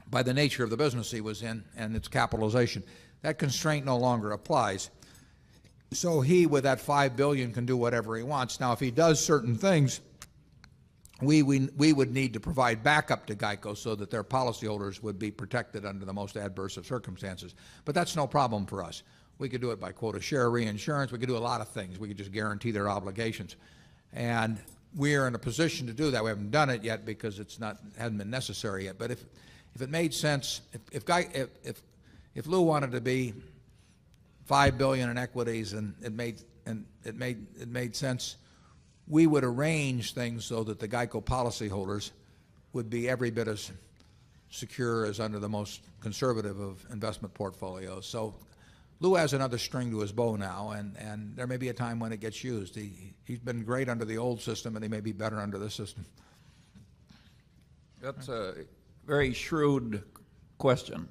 by the nature of the business he was in and its capitalization. That constraint no longer applies. So he, with that $5 billion, can do whatever he wants. Now, if he does certain things, we would need to provide backup to GEICO so that their policyholders would be protected under the most adverse of circumstances. But that's no problem for us. We could do it by quota share reinsurance. We could do a lot of things. We could just guarantee their obligations. And we're in a position to do that. We haven't done it yet because hasn't been necessary yet. But if it made sense, if Lou wanted to be $5 billion in equities and it made sense, we would arrange things so that the GEICO policyholders would be every bit as secure as under the most conservative of investment portfolios. So Lou has another string to his bow now, and there may be a time when it gets used. He's been great under the old system, and he may be better under this system. That's a very shrewd question.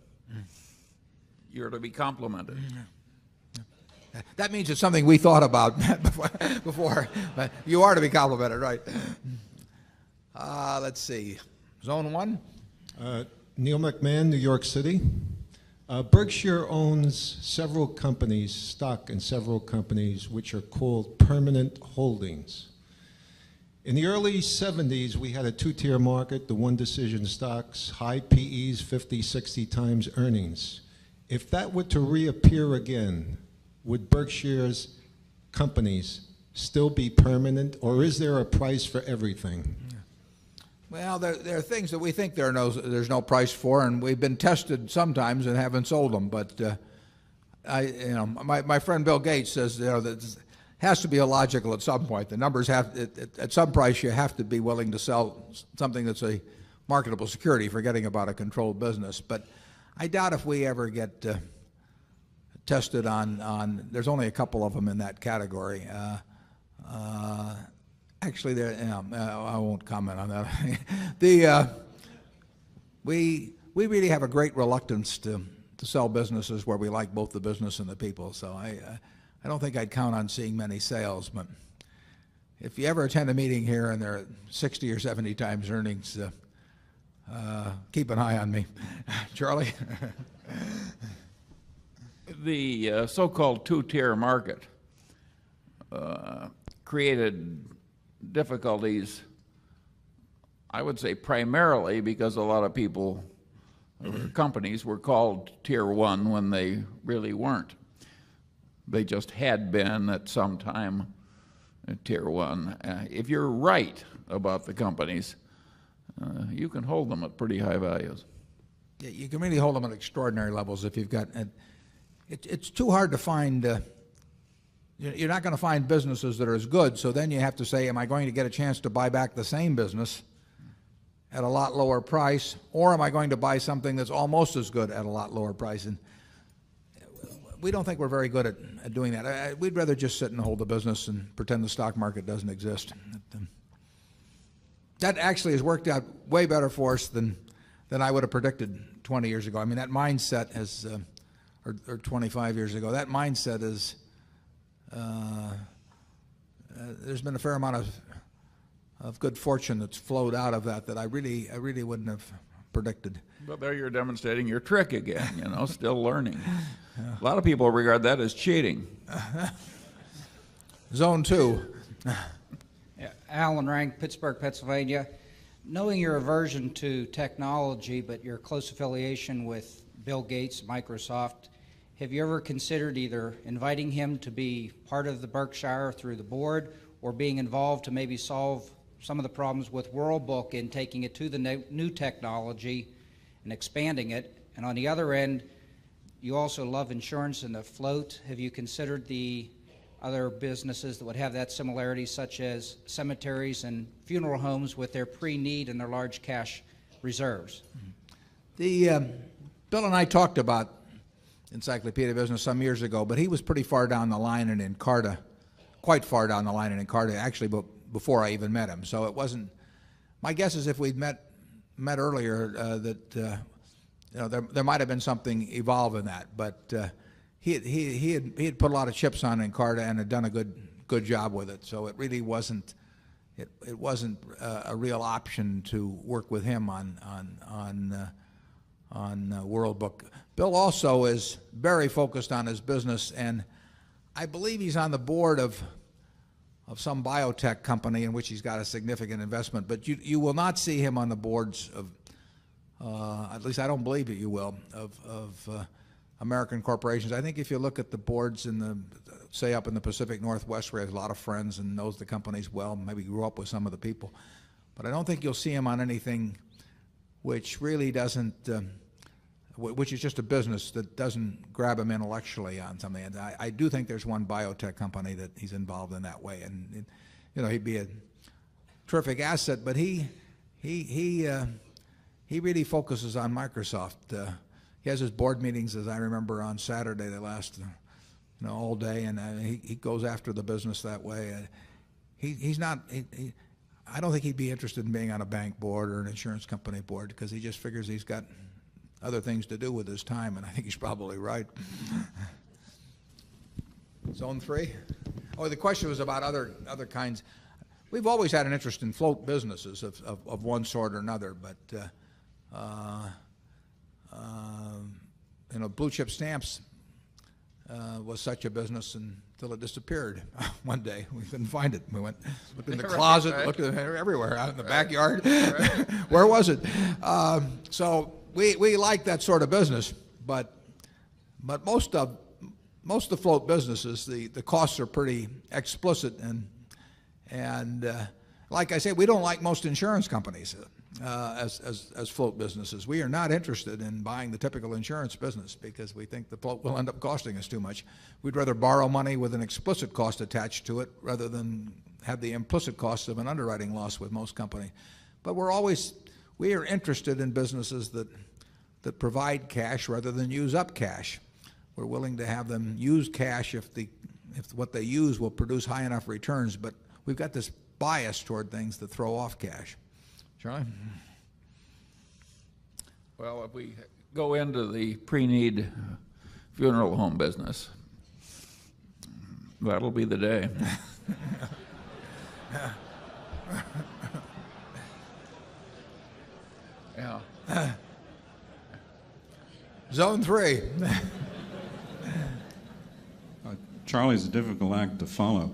You're to be complimented. That means it's something we thought about before. But you are to be complimented, right? Let's see. Zone 1? Neil McMahon, New York City. Berkshire owns several companies, stock in several companies, which are called permanent holdings. In the early 70s, we had a 2-tier market, the one-decision stocks, high PEs, 50, 60 times earnings. If that were to reappear again, would Berkshire's companies still be permanent, or is there a price for everything? Well, there are things that we think there's no price for, and we've been tested sometimes and haven't sold them. But my friend Bill Gates says that it has to be illogical at some point. The numbers at some price you have to be willing to sell something that's a marketable security, forgetting about a controlled business. But I doubt if we ever get tested on. There's only a couple of them in that category. Actually, I won't comment on that. We really have a great reluctance to sell businesses where we like both the business and the people. So I don't think I'd count on seeing many sales. But if you ever attend a meeting here and there are 60 or 70 times earnings, keep an eye on me. Charlie? The so-called two-tier market created difficulties, I would say primarily because a lot of people, companies were called Tier 1 when they really weren't. They just had been at some time Tier 1. If you're right about the companies, you can hold them at pretty high values. Yeah, you can really hold them at extraordinary levels if you've got. It's too hard to find. You're not going to find businesses that are as good. So then you have to say, am I going to get a chance to buy back the same business at a lot lower price, or am I going to buy something that's almost as good at a lot lower price? And we don't think we're very good at doing that. We'd rather just sit and hold the business and pretend the stock market doesn't exist. That actually has worked out way better for us than I would have predicted 20 years ago. I mean, that mindset has, or 25 years ago, that mindset is, there's been a fair amount of good fortune that's flowed out of that I really wouldn't have predicted. But there you're demonstrating your trick again, still learning. A lot of people regard that as cheating. Zone 2. Alan Rank, Pittsburgh, Pennsylvania. Knowing your aversion to technology, but your close affiliation with Bill Gates, Microsoft, have you ever considered either inviting him to be part of the Berkshire through the board, or being involved to maybe solve some of the problems with World Book and taking it to the new technology and expanding it? And on the other end, you also love insurance and the float. Have you considered the other businesses that would have that similarity, such as cemeteries and funeral homes with their pre-need and their large cash reserves? Bill and I talked about Encyclopedia Business some years ago, but he was pretty far down the line in Encarta, quite far down the line in Encarta, actually, before I even met him. So it wasn't. My guess is if we'd met earlier, that there might have been something evolve in that. But he had put a lot of chips on Encarta and had done a good job with it. So it really wasn't. It wasn't a real option to work with him on World Book. Bill also is very focused on his business, and I believe he's on the board of some biotech company in which he's got a significant investment. But you will not see him on the boards of, at least I don't believe that you will, of American corporations. I think if you look at the boards say up in the Pacific Northwest, where he has a lot of friends and knows the companies well, maybe grew up with some of the people, but I don't think you'll see him on anything which really doesn't, which is just a business that doesn't grab him intellectually on something. And I do think there's one biotech company that he's involved in that way, and he'd be a terrific asset. But he really focuses on Microsoft. He has his board meetings, as I remember, on Saturday. They last all day, and he goes after the business that way. He's not. I don't think he'd be interested in being on a bank board or an insurance company board, because he just figures he's got other things to do with his time, and I think he's probably right. Zone 3? Oh, the question was about other kinds. We've always had an interest in float businesses of one sort or another, but blue chip stamps was such a business until it disappeared one day. We couldn't find it. We looked in the closet, looked everywhere, out in the backyard. Where was it? So we like that sort of business, but most of the float businesses, the costs are pretty explicit, and like I say, we don't like most insurance companies as float businesses. We are not interested in buying the typical insurance business because we think the float will end up costing us too much. We'd rather borrow money with an explicit cost attached to it rather than have the implicit cost of an underwriting loss with most companies. But we are interested in businesses that provide cash rather than use up cash. We're willing to have them use cash if what they use will produce high enough returns. But we've got this bias toward things that throw off cash. Charlie? Well, if we go into the pre-need funeral home business, that'll be the day. Yeah. Zone 3. Charlie's a difficult act to follow.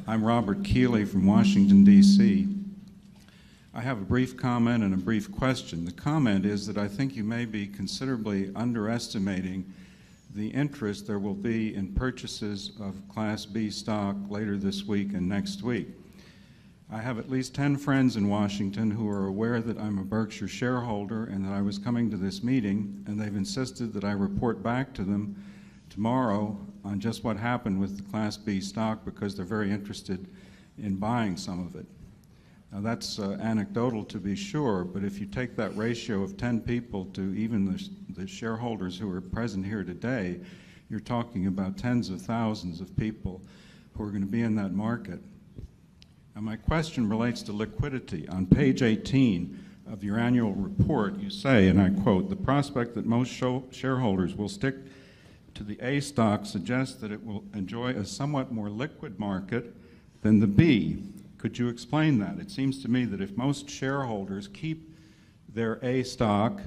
I'm Robert Keeley from Washington, D.C. I have a brief comment and a brief question. The comment is that I think you may be considerably underestimating the interest there will be in purchases of Class B stock later this week and next week. I have at least 10 friends in Washington who are aware that I'm a Berkshire shareholder and that I was coming to this meeting, and they've insisted that I report back to them tomorrow on just what happened with the Class B stock because they're very interested in buying some of it. Now that's anecdotal to be sure, but if you take that ratio of 10 people to even the shareholders who are present here today, you're talking about tens of thousands of people who are going to be in that market. Now my question relates to liquidity. On page 18 of your annual report, you say, and I quote, "The prospect that most shareholders will stick to the A stock suggests that it will enjoy a somewhat more liquid market than the B. Could you explain that? It seems to me that if most shareholders keep their A stock,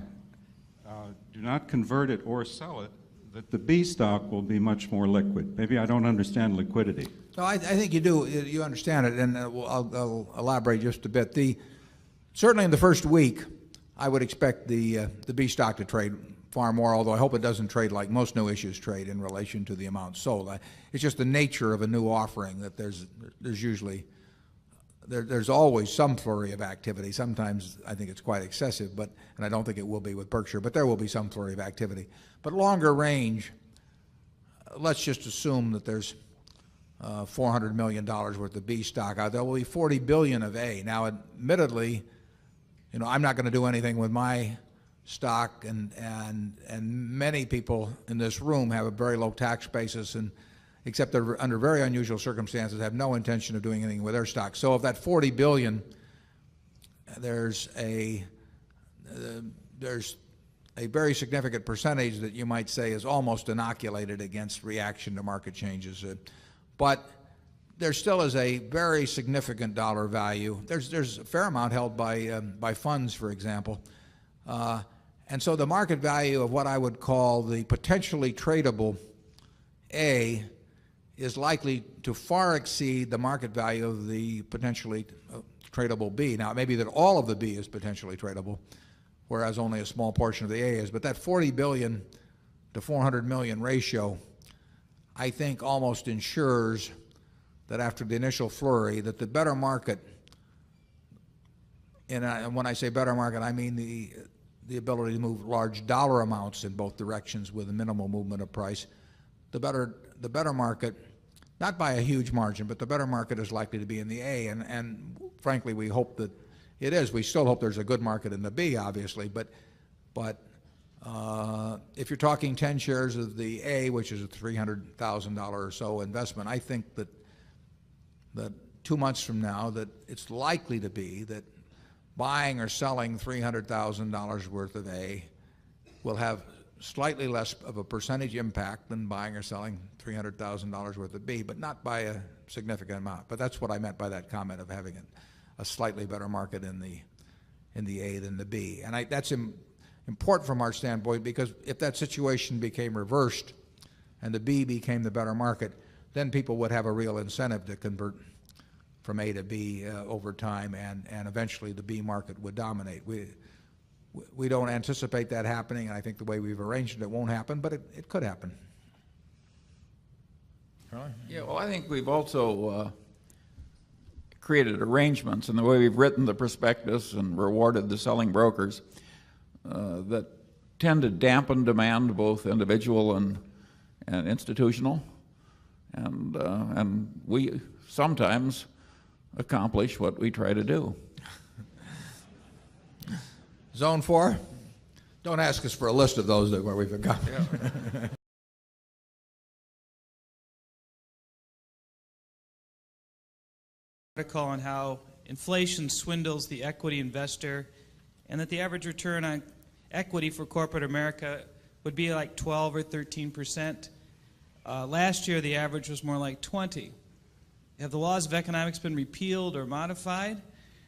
do not convert it or sell it, that the B stock will be much more liquid." Maybe I don't understand liquidity. No, I think you do. You understand it, and I'll elaborate just a bit. Certainly in the first week, I would expect the B stock to trade far more, although I hope it doesn't trade like most new issues trade in relation to the amount sold. It's just the nature of a new offering that there's usually there's always some flurry of activity. Sometimes I think it's quite excessive, and I don't think it will be with Berkshire, but there will be some flurry of activity. But longer range, let's just assume that there's $400 million worth of B stock out there. Will be $40 billion of A. Now, admittedly, I'm not going to do anything with my stock, and many people in this room have a very low tax basis, and except they're under very unusual circumstances, have no intention of doing anything with their stock. So of that $40 billion, there's a very significant percentage that you might say is almost inoculated against reaction to market changes. But there still is a very significant dollar value. There's a fair amount held by funds, for example. And so the market value of what I would call the potentially tradable A is likely to far exceed the market value of the potentially tradable B. Now, it may be that all of the B is potentially tradable, whereas only a small portion of the A is. But that 40 billion to 400 million ratio, I think, almost ensures that after the initial flurry, that the better market, and when I say better market, I mean the ability to move large dollar amounts in both directions with a minimal movement of price. The better market, not by a huge margin, but the better market is likely to be in the A, and frankly, we hope that it is. We still hope there's a good market in the B, obviously, but if you're talking 10 shares of the A, which is a $300,000 or so investment, I think that 2 months from now that it's likely to be that buying or selling $300,000 worth of A will have slightly less of a percentage impact than buying or selling $300,000 worth of B, but not by a significant amount. But that's what I meant by that comment of having a slightly better market in the A than the B. And that's important from our standpoint, because if that situation became reversed and the B became the better market, then people would have a real incentive to convert from A to B over time, and eventually the B market would dominate. We don't anticipate that happening, and I think the way we've arranged it won't happen, but it could happen. Charlie? Yeah, well, I think we've also created arrangements in the way we've written the prospectus and rewarded the selling brokers that tend to dampen demand, both individual and institutional, and we sometimes accomplish what we try to do. Zone 4? Don't ask us for a list of those where we've got. Yeah. article on how inflation swindles the equity investor and that the average return on equity for corporate America would be like 12 or 13%. Last year, the average was more like 20. Have the laws of economics been repealed or modified?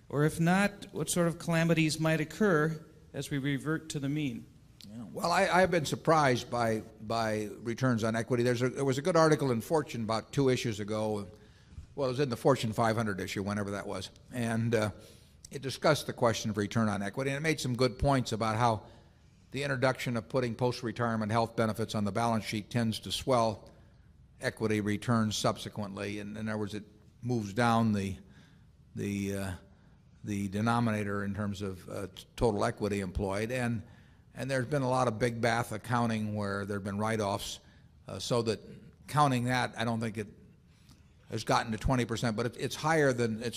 Or if not, what sort of calamities might occur as we revert to the mean? Well, I have been surprised by returns on equity. There was a good article in Fortune about 2 issues ago. Well, it was in the Fortune 500 issue, whenever that was. And it discussed the question of return on equity, and it made some good points about how the introduction of putting post-retirement health benefits on the balance sheet tends to swell equity returns subsequently. And in other words, it moves down the denominator in terms of total equity employed. And there's been a lot of big bath accounting where there have been write-offs, so that counting that, I don't think it has gotten to 20%, but it's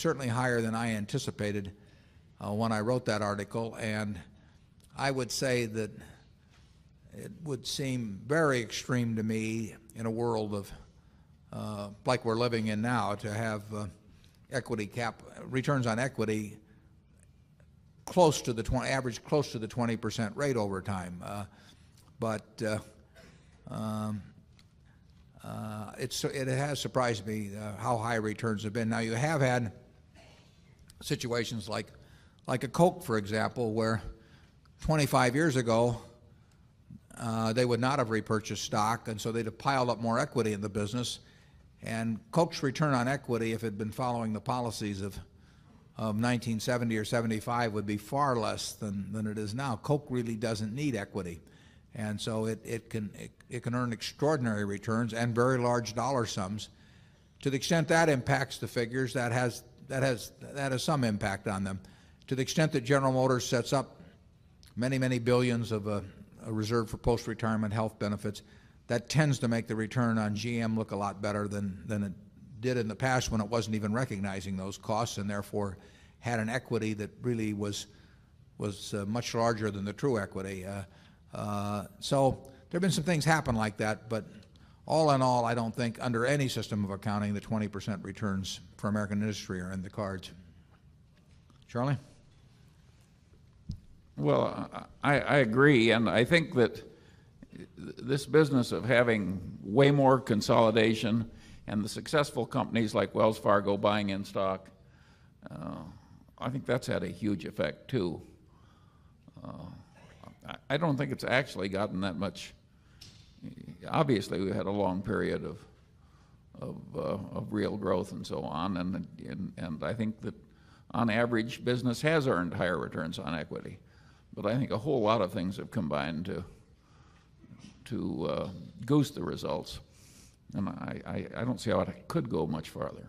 certainly higher than I anticipated when I wrote that article. And I would say that it would seem very extreme to me in a world of like we're living in now to have returns on equity close to the average close to the 20% rate over time. It has surprised me how high returns have been. Now, you have had situations like a Coke, for example, where 25 years ago they would not have repurchased stock, and so they'd have piled up more equity in the business. And Coke's return on equity, if it had been following the policies of 1970 or 75, would be far less than it is now. Coke really doesn't need equity, and so it can earn extraordinary returns and very large dollar sums. To the extent that impacts the figures, that has some impact on them. To the extent that General Motors sets up many billions of a reserve for post-retirement health benefits, that tends to make the return on GM look a lot better than it did in the past, when it wasn't even recognizing those costs and therefore had an equity that really was much larger than the true equity. So there have been some things happen like that, but all in all, I don't think under any system of accounting the 20% returns for American industry are in the cards. Charlie? Well, I agree, and I think that this business of having way more consolidation and the successful companies like Wells Fargo buying in stock, I think that's had a huge effect too. I don't think it's actually gotten that much. Obviously, we had a long period of real growth and so on, and I think that on average business has earned higher returns on equity. But I think a whole lot of things have combined to goose the results, and I don't see how it could go much farther.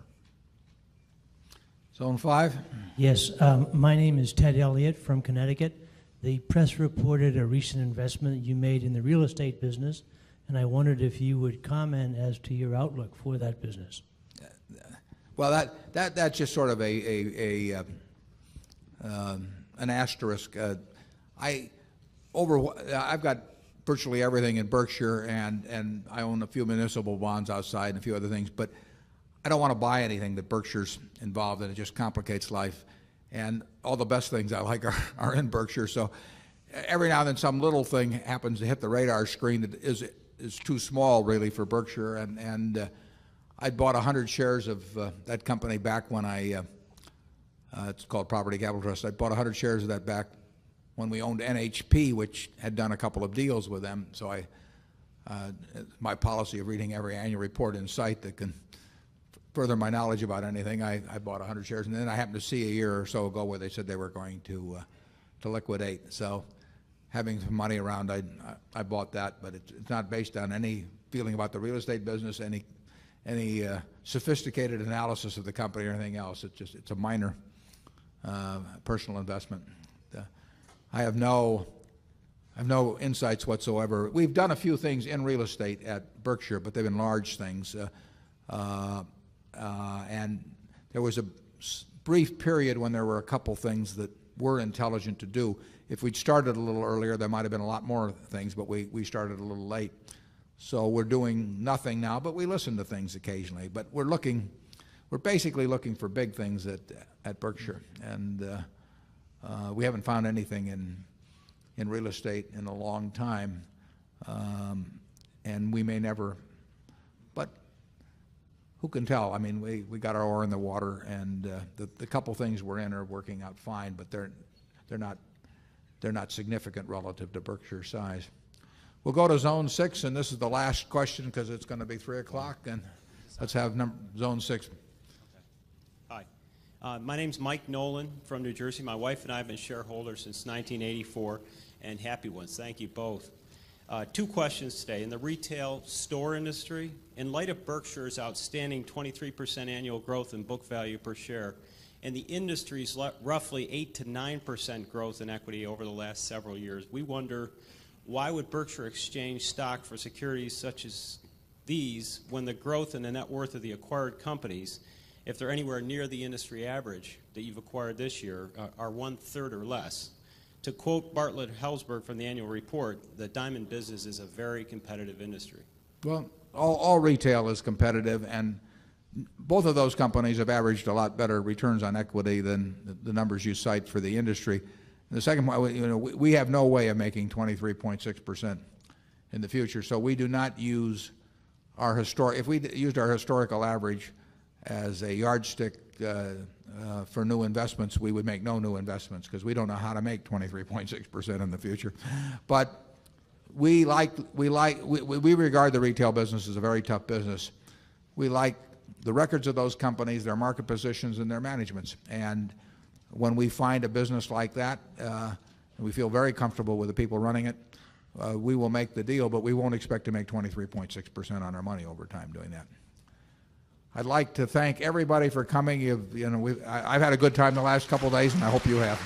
Zone 5? Yes, my name is Ted Elliott from Connecticut. The press reported a recent investment you made in the real estate business, and I wondered if you would comment as to your outlook for that business. Well, that's just sort of an asterisk. I've got virtually everything in Berkshire, and I own a few municipal bonds outside and a few other things, but I don't want to buy anything that Berkshire's involved in. It just complicates life. And all the best things I like are in Berkshire. So every now and then some little thing happens to hit the radar screen that is too small really for Berkshire. And I'd bought 100 shares of that company back when it's called Property Capital Trust. I bought 100 shares of that back when we owned NHP, which had done a couple of deals with them. So my policy of reading every annual report in sight that can further my knowledge about anything, I bought 100 shares. And then I happened to see a year or so ago where they said they were going to liquidate. So having some money around, I bought that. But it's not based on any feeling about the real estate business, any sophisticated analysis of the company or anything else. It's a minor personal investment. I have no insights whatsoever. We've done a few things in real estate at Berkshire, but they've been large things. And there was a brief period when there were a couple things that were intelligent to do. If we'd started a little earlier, there might have been a lot more things, but we started a little late. So we're doing nothing now, but we listen to things occasionally. But we're looking we're basically looking for big things at Berkshire, and we haven't found anything in real estate in a long time, and we may never. But who can tell? I mean, we got our oar in the water, and the couple things we're in are working out fine, but they're not significant relative to Berkshire's size. We'll go to Zone 6, and this is the last question because it's going to be 3 o'clock, and let's have Zone 6. Hi. My name's Mike Nolan from New Jersey. My wife and I have been shareholders since 1984, and happy ones. Thank you both. 2 questions today. In the retail store industry, in light of Berkshire's outstanding 23% annual growth in book value per share, and the industry's roughly 8 to 9% growth in equity over the last several years, we wonder, why would Berkshire exchange stock for securities such as these when the growth and the net worth of the acquired companies, if they're anywhere near the industry average that you've acquired this year, are 1/3 or less? To quote Bartlett Helzberg from the annual report, the diamond business is a very competitive industry. Well, all retail is competitive, and both of those companies have averaged a lot better returns on equity than the numbers you cite for the industry. And the second one, we have no way of making 23.6% in the future, so we do not use our if we used our historical average as a yardstick for new investments, we would make no new investments because we don't know how to make 23.6% in the future. But we regard the retail business as a very tough business. We like the records of those companies, their market positions, and their managements. And when we find a business like that, and we feel very comfortable with the people running it, we will make the deal, but we won't expect to make 23.6% on our money over time doing that. I'd like to thank everybody for coming. I've had a good time the last couple of days, and I hope you have.